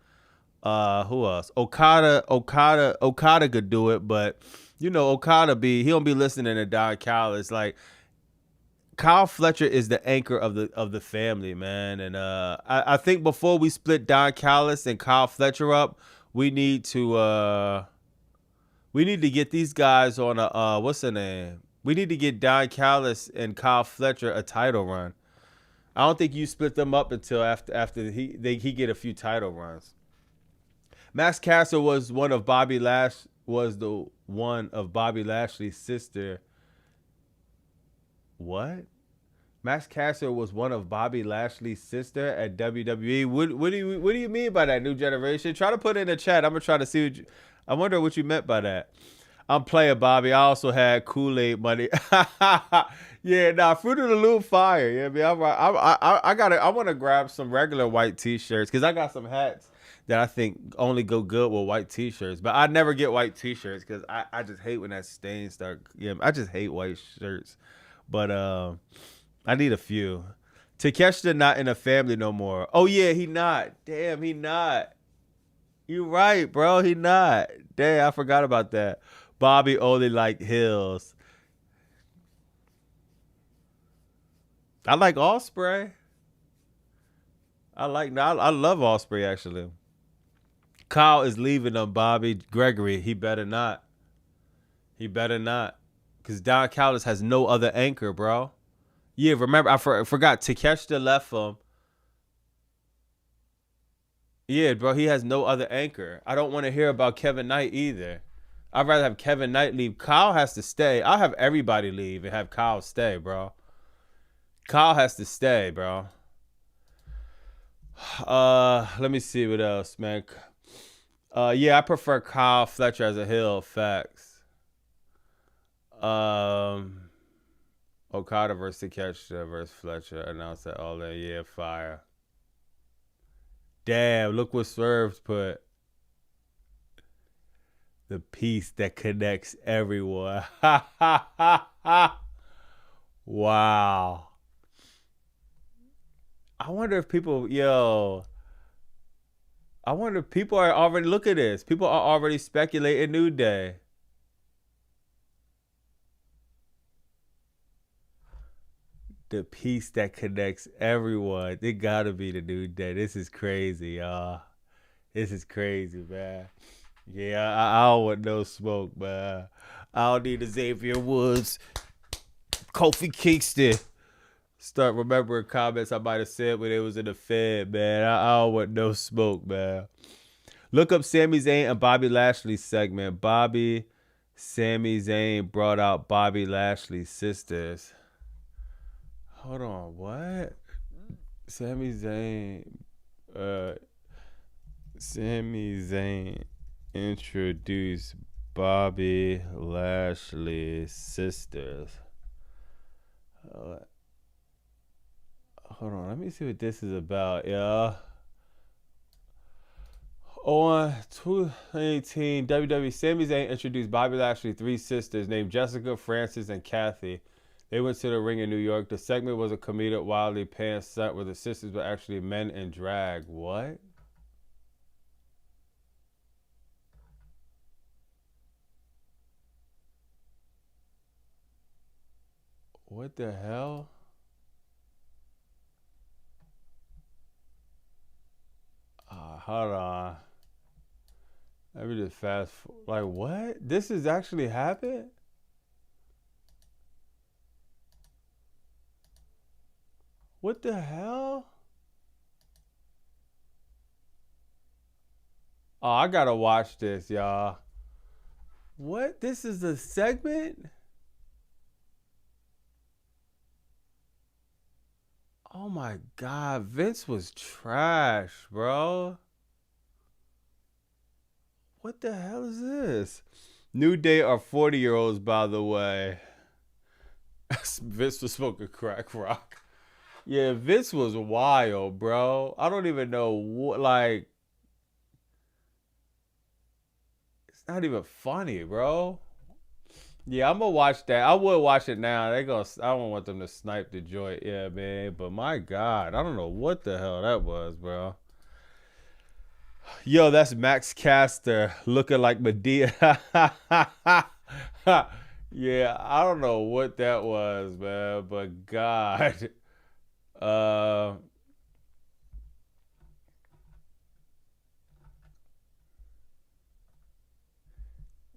[SPEAKER 1] Who else? Okada could do it, but you know, he don't be listening to Don Callis. Like Kyle Fletcher is the anchor of the family, man. And I think before we split Don Callis and Kyle Fletcher up, we need to get these guys on a what's the name? We need to get Don Callis and Kyle Fletcher a title run. I don't think you split them up until after he get a few title runs. Max Caster was one of Bobby Lashley's sister. What? Max Caster was one of Bobby Lashley's sister at WWE. What do you mean by that, New Generation? Try to put it in the chat. I'm gonna try to see I wonder what you meant by that. I'm playing Bobby. I also had Kool-Aid money. Yeah, nah, Fruit of the Loom fire. Yeah, I want to grab some regular white t-shirts because I got some hats that I think only go good with white t-shirts. But I never get white t-shirts because I just hate when that stain start. Yeah, I just hate white shirts. But I need a few. Takeshita not in a family no more. Oh yeah, he not. Damn, he not. You right, bro. He not. Damn, I forgot about that. Bobby only liked Hills. I like Osprey. I love Osprey actually. Kyle is leaving them, Bobby. Gregory, he better not. He better not. Because Don Callis has no other anchor, bro. Yeah, remember, I forgot. Takeshita left him. Yeah, bro, he has no other anchor. I don't want to hear about Kevin Knight either. I'd rather have Kevin Knight leave. Kyle has to stay. I'll have everybody leave and have Kyle stay, bro. Kyle has to stay, bro. Let me see what else, man. Yeah, I prefer Kyle Fletcher as a heel. Facts. Okada versus Takeshita versus Fletcher. Announced that all that. Yeah, fire. Damn, look what Swerve's put. The piece that connects everyone. Ha ha ha ha. Wow. I wonder if people, I wonder if people are already, look at this. People are already speculating New Day. The piece that connects everyone. It gotta be the New Day. This is crazy, y'all. This is crazy, man. Yeah, I don't want no smoke, man. I don't need a Xavier Woods, Kofi Kingston. Start remembering comments I might have said when it was in the Fed, man. I don't want no smoke, man. Look up Sami Zayn and Bobby Lashley's segment. Sami Zayn brought out Bobby Lashley's sisters. Hold on, what? Sami Zayn introduced Bobby Lashley's sisters. Hold on, let me see what this is about, y'all. On 2018, WWE Sami Zayn introduced Bobby Lashley's three sisters named Jessica, Frances, and Kathy. They went to the ring in New York. The segment was a comedic, wildly pants set where the sisters were actually men in drag. What? What the hell? Hold on. Let me just fast forward. Like, what? This has actually happened? What the hell? Oh, I gotta watch this, y'all. What? This is a segment? Oh my God, Vince was trash, bro. What the hell is this? New Day are 40-year-olds, by the way. Vince was smoking crack rock. Yeah, Vince was wild, bro. I don't even know what, like, it's not even funny, bro. Yeah, I'm gonna watch that. I would watch it now. I don't want them to snipe the joint. Yeah, man. But my God, I don't know what the hell that was, bro. Yo, that's Max Caster looking like Medea. Yeah, I don't know what that was, man. But God.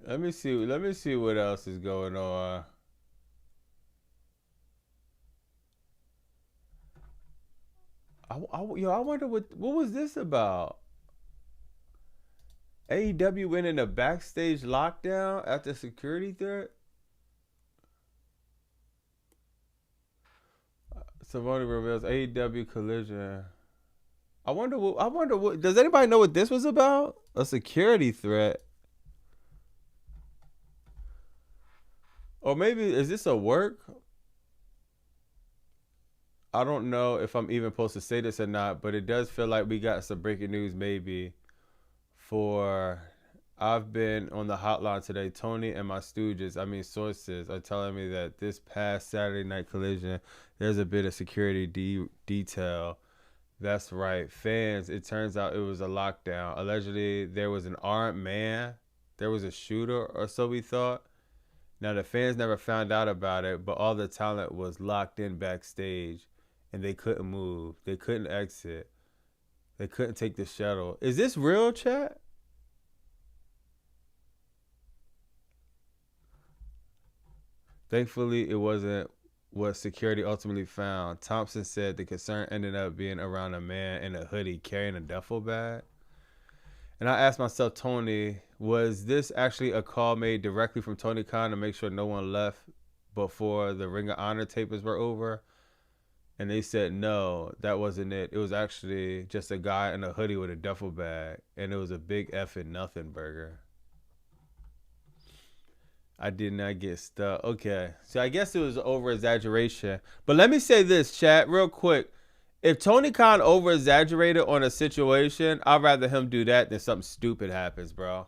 [SPEAKER 1] Let me see. Let me see what else is going on. I wonder what was this about? AEW went in a backstage lockdown after security threat. Savoni reveals AEW collision. I wonder what. I wonder what. Does anybody know what this was about? A security threat. Or maybe, is this a work? I don't know if I'm even supposed to say this or not, but it does feel like we got some breaking news maybe for I've been on the hotline today. Tony and my stooges, I mean sources, are telling me that this past Saturday night collision, there's a bit of security detail. That's right. Fans, it turns out it was a lockdown. Allegedly, there was an armed man. There was a shooter, or so we thought. Now, the fans never found out about it, but all the talent was locked in backstage, and they couldn't move. They couldn't exit. They couldn't take the shuttle. Is this real, chat? Thankfully, it wasn't what security ultimately found. Thompson said the concern ended up being around a man in a hoodie carrying a duffel bag. And I asked myself, Tony, was this actually a call made directly from Tony Khan to make sure no one left before the Ring of Honor tapers were over? And they said, no, that wasn't it. It was actually just a guy in a hoodie with a duffel bag. And it was a big effing nothing burger. I did not get stuck. Okay. So I guess it was over exaggeration. But let me say this, chat, real quick. If Tony Khan over exaggerated on a situation, I'd rather him do that than something stupid happens, bro.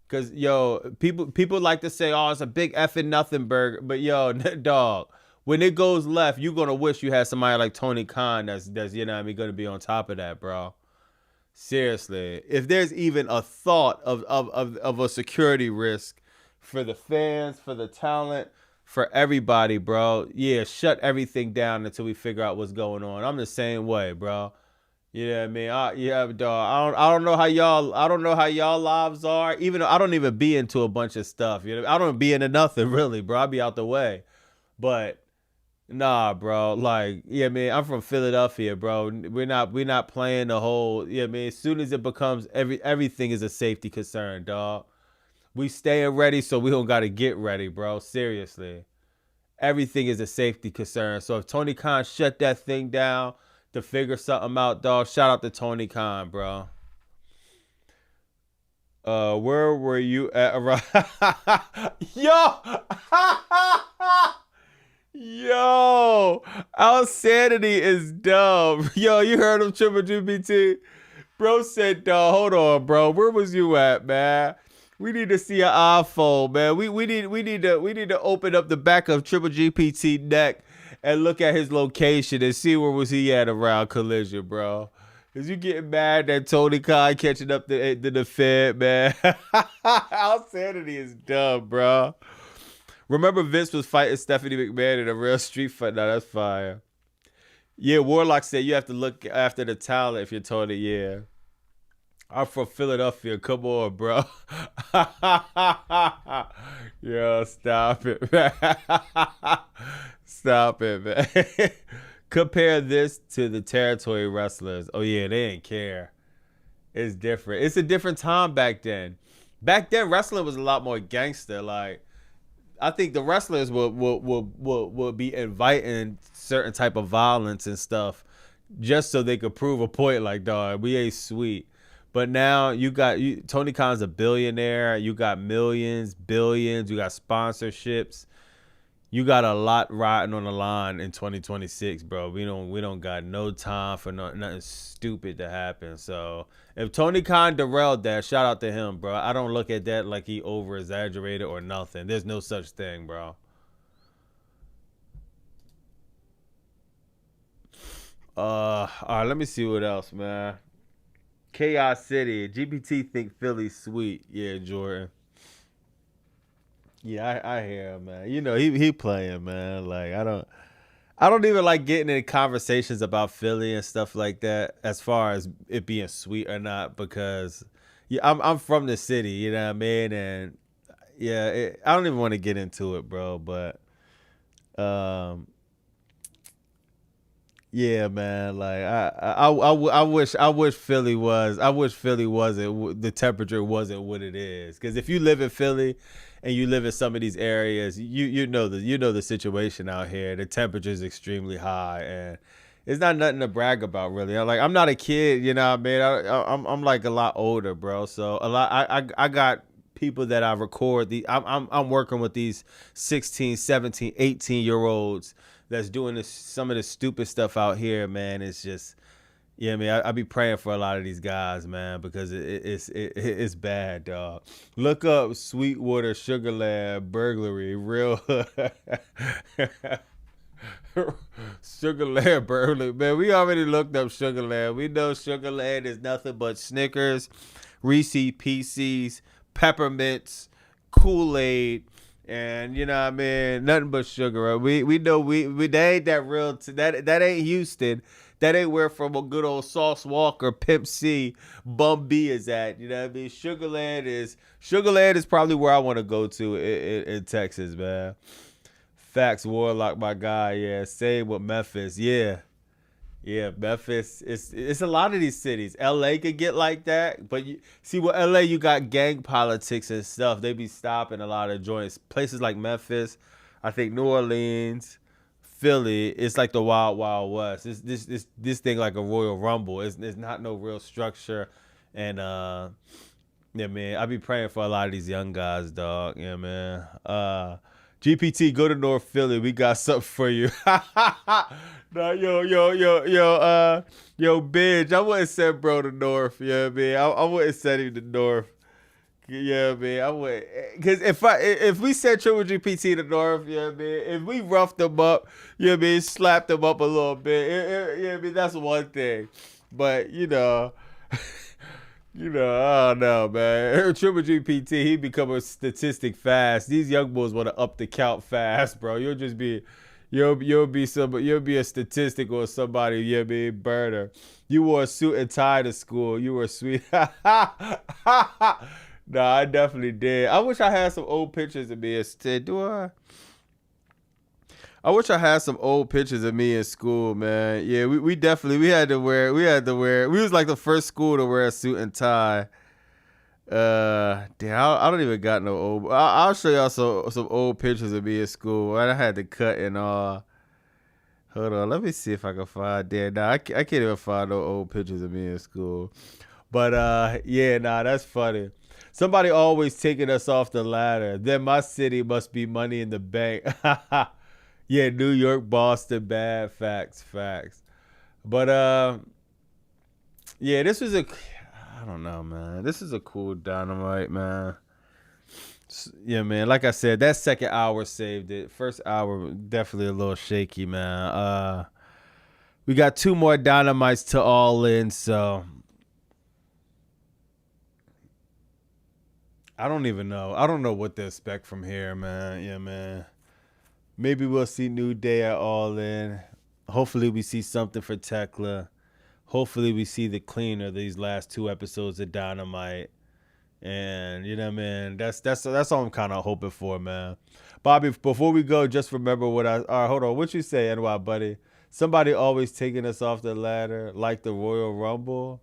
[SPEAKER 1] Cause yo, people like to say, oh, it's a big effing nothing burger. But yo, dog, when it goes left, you're gonna wish you had somebody like Tony Khan that's you know what I mean, gonna be on top of that, bro. Seriously. If there's even a thought of a security risk for the fans, for the talent, for everybody, bro. Yeah, shut everything down until we figure out what's going on. I'm the same way, bro. You know what I mean? Yeah, dog. I don't know how y'all lives are. Even though I don't even be into a bunch of stuff. You know, I don't be into nothing really, bro. I be out the way. But nah, bro. Like, yeah, man. I'm from Philadelphia, bro. We're not playing the whole. Yeah, man. As soon as it becomes everything is a safety concern, dog. We staying ready, so we don't got to get ready, bro. Seriously. Everything is a safety concern. So if Tony Khan shut that thing down to figure something out, dog, shout out to Tony Khan, bro. Where were you at around? Yo! Yo! Our sanity is dumb. Yo, you heard him, Triple GPT? Bro said, dog, hold on, bro. Where was you at, man? We need to see an iPhone, man. We need to open up the back of Triple GPT neck and look at his location and see where was he at around collision, bro. Is you getting mad that Tony Khan catching up to the Fed, man? Our sanity is dumb, bro. Remember Vince was fighting Stephanie McMahon in a real street fight? No, that's fire. Yeah, Warlock said you have to look after the talent if you're Tony. Yeah. I'm from Philadelphia. Come on, bro. Yo, stop it, man. Stop it, man. Compare this to the territory wrestlers. Oh, yeah, they didn't care. It's different. It's a different time back then. Back then, wrestling was a lot more gangster. Like, I think the wrestlers would be inviting certain type of violence and stuff just so they could prove a point like, dog, we ain't sweet. But now Tony Khan's a billionaire. You got millions, billions. You got sponsorships. You got a lot riding on the line in 2026, bro. We don't got no time for nothing stupid to happen. So if Tony Khan derailed that, shout out to him, bro. I don't look at that like he over exaggerated or nothing. There's no such thing, bro. All right, let me see what else, man. Chaos City. GPT think Philly's sweet. Yeah, Jordan. Yeah, I hear him, man. You know, he playing, man. Like I don't even like getting in conversations about Philly and stuff like that as far as it being sweet or not, because yeah, I'm from the city, you know what I mean? And yeah, I don't even want to get into it, bro, but yeah, man. Like I wish Philly wasn't the temperature wasn't what it is. Because if you live in Philly and you live in some of these areas, you know the situation out here. The temperature is extremely high, and it's not nothing to brag about, really. I'm not a kid, you know what I mean? I'm like a lot older, bro. So I got people that I record. I'm working with these 16, 17, 18-year-olds that's doing some of the stupid stuff out here, man. It's just, Yeah, man, I be praying for a lot of these guys, man, because it's bad, dog. Look up Sweetwater Sugarland burglary, real Sugarland burglary, man. We already looked up Sugarland. We know Sugarland is nothing but Snickers, Reese Pieces, peppermints, Kool-Aid, and you know what I mean, nothing but sugar. We know we that ain't that real. That ain't Houston. That ain't where from a good old Sauce Walker, Pimp C, Bum B is at. You know what I mean? Sugarland is probably where I want to go to in Texas, man. Facts, Warlock, my guy. Yeah, same with Memphis. Yeah. Yeah, Memphis. It's a lot of these cities. LA could get like that, but you see with LA you got gang politics and stuff. They be stopping a lot of joints. Places like Memphis, I think New Orleans, Philly, it's like the Wild Wild West. This thing like a Royal Rumble. It's not no real structure, and yeah, man, I be praying for a lot of these young guys, dog. Yeah, man. GPT, go to North Philly. We got something for you. No, yo, Benj. I wouldn't send bro to North. Yeah, man. I wouldn't send him to North. Yeah, man. I would, cause if we sent Triple GPT to North, yeah, man. If we roughed them up, yeah, man, slapped them up a little bit, yeah, man. That's one thing. But you know. I don't know, man. Triple GPT, he become a statistic fast. These young boys want to up the count fast, bro. You'll be a statistic or somebody. You'll be a burner. You wore a suit and tie to school. You were sweet. Nah, I definitely did. I wish I had some old pictures of me instead. Do I? I wish I had some old pictures of me in school, man. Yeah, we had to wear. We was like the first school to wear a suit and tie. Damn, I don't even got no old. I'll show y'all some old pictures of me in school. I had to cut and all. Hold on, let me see if I can find. Damn, nah, I can't even find no old pictures of me in school. But yeah, nah, that's funny. Somebody always taking us off the ladder. Then my city must be money in the bank. Yeah, New York, Boston, bad. Facts. But yeah, I don't know, man. This is a cool Dynamite, man. Yeah, man. Like I said, that second hour saved it. First hour, definitely a little shaky, man. We got 2 more Dynamites to all in, so I don't even know. I don't know what to expect from here, man. Yeah, man. Maybe we'll see New Day at All In. Hopefully we see something for Tekla. Hopefully we see the cleaner these last 2 episodes of Dynamite. And you know what I mean? That's all I'm kind of hoping for, man. Bobby, before we go, just remember all right, hold on. What you say, NY buddy? Somebody always taking us off the ladder like the Royal Rumble.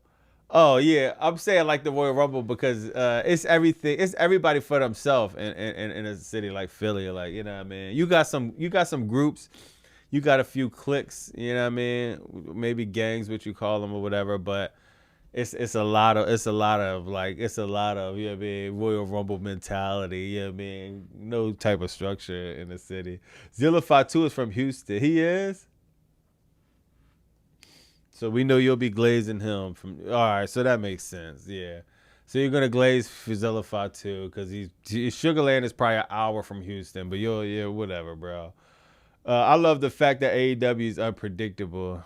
[SPEAKER 1] Oh yeah, I'm saying like the Royal Rumble because it's everything. It's everybody for themselves in a city like Philly. Like, you know what I mean. You got some groups. You got a few cliques. You know what I mean. Maybe gangs, what you call them or whatever. But it's a lot of you know what I mean, Royal Rumble mentality. You know what I mean. No type of structure in the city. Zilla Fatu is from Houston. He is. So we know you'll be glazing him from. All right, so that makes sense. Yeah. So you're gonna glaze Fizella Fatu because Sugarland is probably an hour from Houston, but whatever, bro. I love the fact that AEW is unpredictable.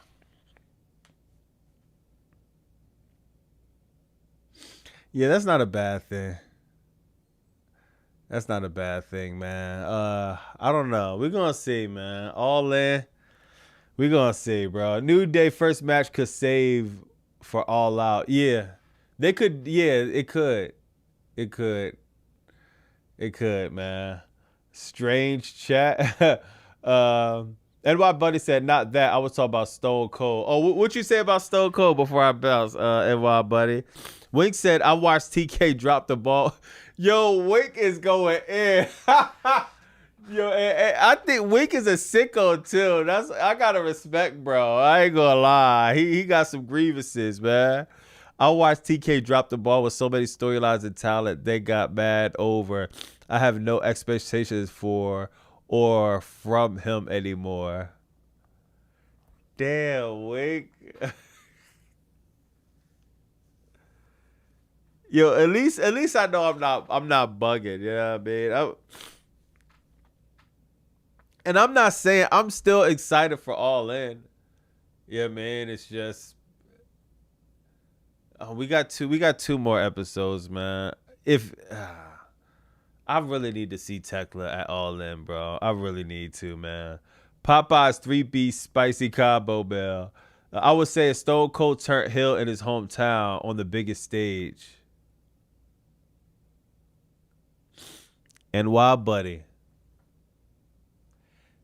[SPEAKER 1] Yeah, that's not a bad thing. That's not a bad thing, man. I don't know. We're gonna see, man. All in. We gonna see, bro. New Day first match could save for All Out. Yeah, they could. Yeah, it could. It could, man. Strange chat. And my buddy said, not that. I was talking about Stone Cold. Oh, what you say about Stone Cold before I bounce, NY buddy? Wink said, I watched TK drop the ball. Yo, Wink is going in. Yo, I think Wink is a sicko too. I gotta respect, bro. I ain't gonna lie. He got some grievances, man. I watched TK drop the ball with so many storylines and talent. They got mad over. I have no expectations for or from him anymore. Damn, Wink. Yo, at least I know I'm not bugging. You know what I mean? And I'm not saying I'm still excited for All In. Yeah, man. It's just we got two more episodes, man. If I really need to see Tekla at All In, bro. I really need to, man. Popeye's 3-piece spicy combo bell. I would say a Stone Cold turned heel in his hometown on the biggest stage. And why, buddy?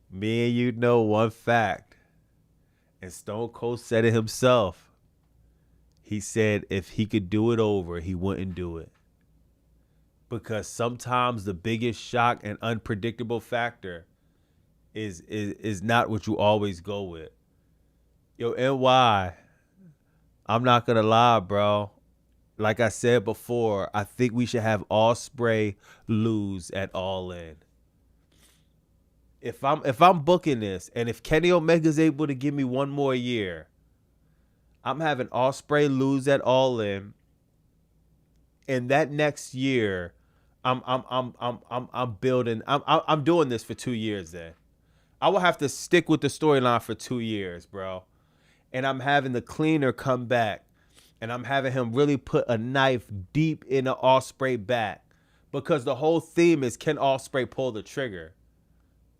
[SPEAKER 1] Me and you know one fact. And Stone Cold said it himself. He said if he could do it over, he wouldn't do it. Because sometimes the biggest shock and unpredictable factor is not what you always go with. Yo, NY, I'm not gonna lie, bro. Like I said before, I think we should have Ospreay lose at All In. If I'm booking this, and if Kenny Omega's able to give me one more year, I'm having Ospreay lose at All In. And that next year, I'm building. I'm doing this for 2 years. Then I will have to stick with the storyline for 2 years, bro. And I'm having the cleaner come back, and I'm having him really put a knife deep in the Ospreay back, because the whole theme is, can Ospreay pull the trigger?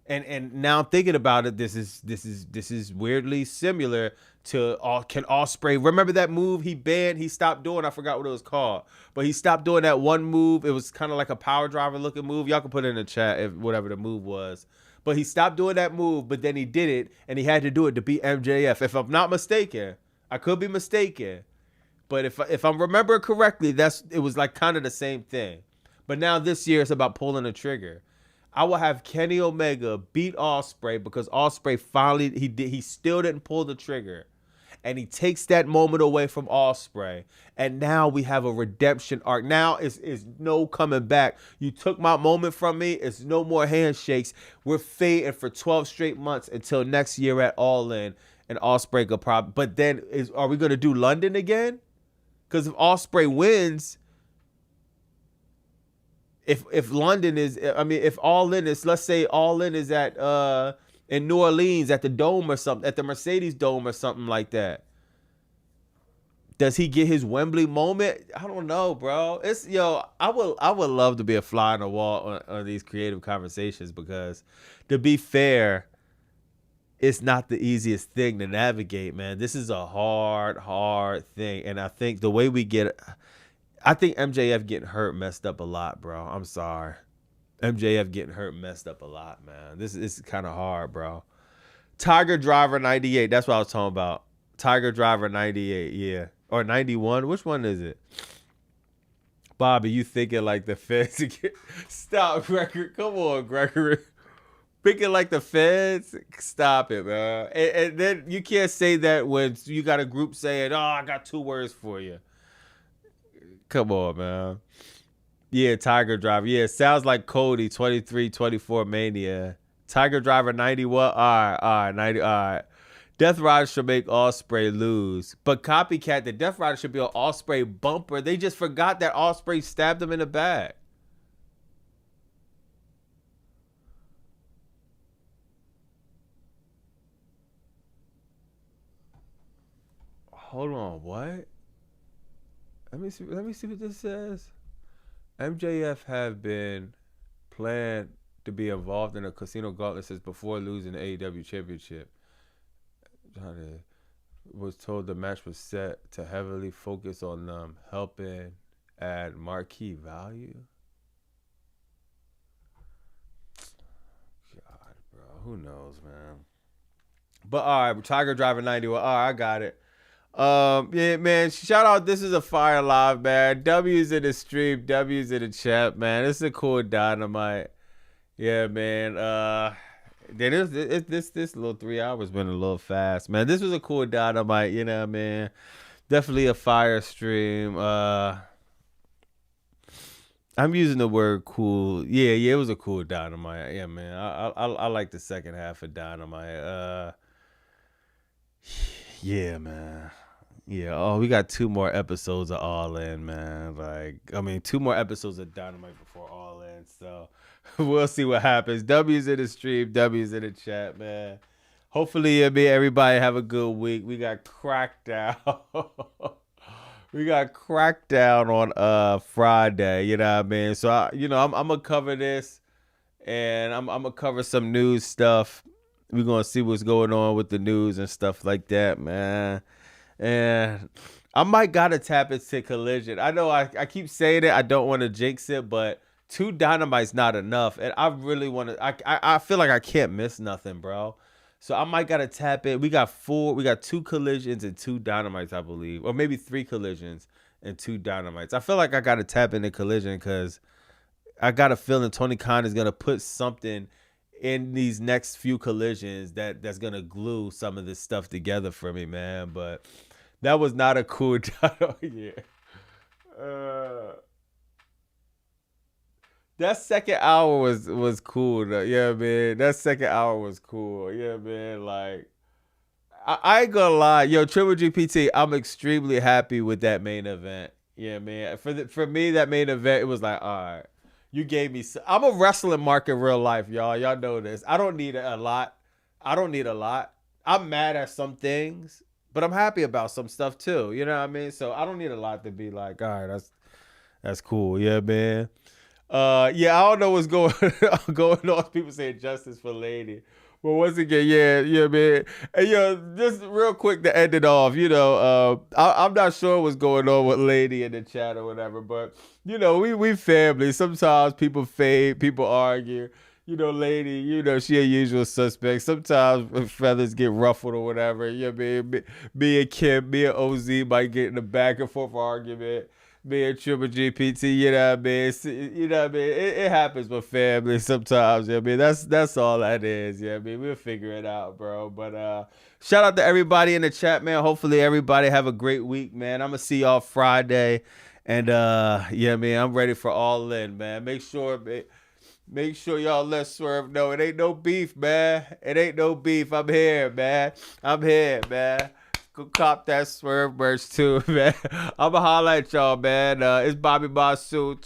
[SPEAKER 1] And now I'm thinking about it. This is weirdly similar to can Ospreay remember that move he stopped doing? I forgot what it was called, but he stopped doing that one move. It was kind of like a power driver looking move. Y'all can put it in the chat if whatever the move was. But he stopped doing that move, but then he did it, and he had to do it to beat MJF. If I'm not mistaken, I could be mistaken, but if I'm remembering correctly, it was like kind of the same thing. But now this year it's about pulling the trigger. I will have Kenny Omega beat Ospreay because Ospreay finally he still didn't pull the trigger, and he takes that moment away from Ospreay, and now we have a redemption arc. Now it's no coming back. You took my moment from me. It's no more handshakes. We're fading for 12 straight months until next year at All In, and Ospreay could probably. But then are we gonna do London again? Because if Ospreay wins. If London is, I mean, if All In is, let's say All In is at in New Orleans at the Dome or something, at the Mercedes Dome or something like that, does he get his Wembley moment? I don't know, bro. I would love to be a fly on the wall on these creative conversations, because to be fair, it's not the easiest thing to navigate, man. This is a hard thing, and I think the way we get. I think MJF getting hurt messed up a lot, bro. I'm sorry. MJF getting hurt messed up a lot, man. This is kind of hard, bro. Tiger Driver 98. That's what I was talking about. Tiger Driver 98, yeah. Or 91. Which one is it? Bobby, you thinking like the feds again? Stop, Gregory. Come on, Gregory. Thinking like the feds? Stop it, man. And then you can't say that when you got a group saying, oh, I got 2 words for you. Come on, man. Yeah, Tiger Driver. Yeah, sounds like Cody, 23-24 Mania. Tiger Driver, 91. All right, 90. All right. Death Rider should make Ospreay lose. But Copycat, the Death Rider should be an Ospreay bumper. They just forgot that Ospreay stabbed him in the back. Hold on, what? Let me see what this says. MJF have been planned to be involved in a casino gauntlet since before losing the AEW championship. Johnny was told the match was set to heavily focus on helping add marquee value. God, bro, who knows, man. But all right, Tiger Driver 91. All right, I got it. Yeah, man, shout out. This is a fire live, man. W's in the stream, W's in the chat, man. This is a cool Dynamite. Yeah, man. This little 3 hours been a little fast, man. This was a cool Dynamite, you know, man. Definitely a fire stream. I'm using the word cool. Yeah, it was a cool Dynamite. Yeah, man. I like the second half of Dynamite. Yeah, man. Yeah, oh, we got 2 more episodes of All In, man. Like, I mean, 2 more episodes of Dynamite before All In. So we'll see what happens. W's in the stream, W's in the chat, man. Hopefully, everybody have a good week. We got Crackdown. We got Crackdown on Friday. You know what I mean? So I'm gonna cover this, and I'm gonna cover some news stuff. We're gonna see what's going on with the news and stuff like that, man. And I might gotta tap into Collision. I know I keep saying it. I don't want to jinx it, but 2 Dynamite's not enough, and I really want to. I feel like I can't miss nothing, bro. So I might gotta tap it. We got 2 Collisions and 2 Dynamites, I believe, or maybe 3 Collisions and 2 Dynamites. I feel like I gotta tap into Collision because I got a feeling Tony Khan is gonna put something in these next few Collisions that's gonna glue some of this stuff together for me, man. But that was not a cool yeah. That second hour was cool though. Yeah, man. That second hour was cool. Yeah, man. Like I ain't gonna lie, yo, Triple GPT, I'm extremely happy with that main event. Yeah, man. For me, that main event, it was like, all right, you gave me. I'm a wrestling mark in real life, y'all. Y'all know this. I don't need a lot. I don't need a lot. I'm mad at some things, but I'm happy about some stuff too. You know what I mean? So I don't need a lot to be like, all right, that's cool. Yeah, man. Yeah, I don't know what's going on. People saying justice for Lady. But once again, yeah, man. And just real quick to end it off, I'm not sure what's going on with Lady in the chat or whatever, but we family. Sometimes people fade, people argue. Lady, she a usual suspect. Sometimes feathers get ruffled or whatever. Me and Kim, me and OZ might get in a back and forth argument. Me and Triple GPT, you know what I mean? It happens with family sometimes, that's all that is, we'll figure it out, bro. But shout out to everybody in the chat, man. Hopefully everybody have a great week, man. I'm gonna see y'all Friday. And I'm ready for All In, man. Make sure y'all let Swerve know it ain't no beef, man. It ain't no beef. I'm here, man. Go cop that Swerve merch too, man. I'ma holla at y'all, man. It's Bobby Monsoon.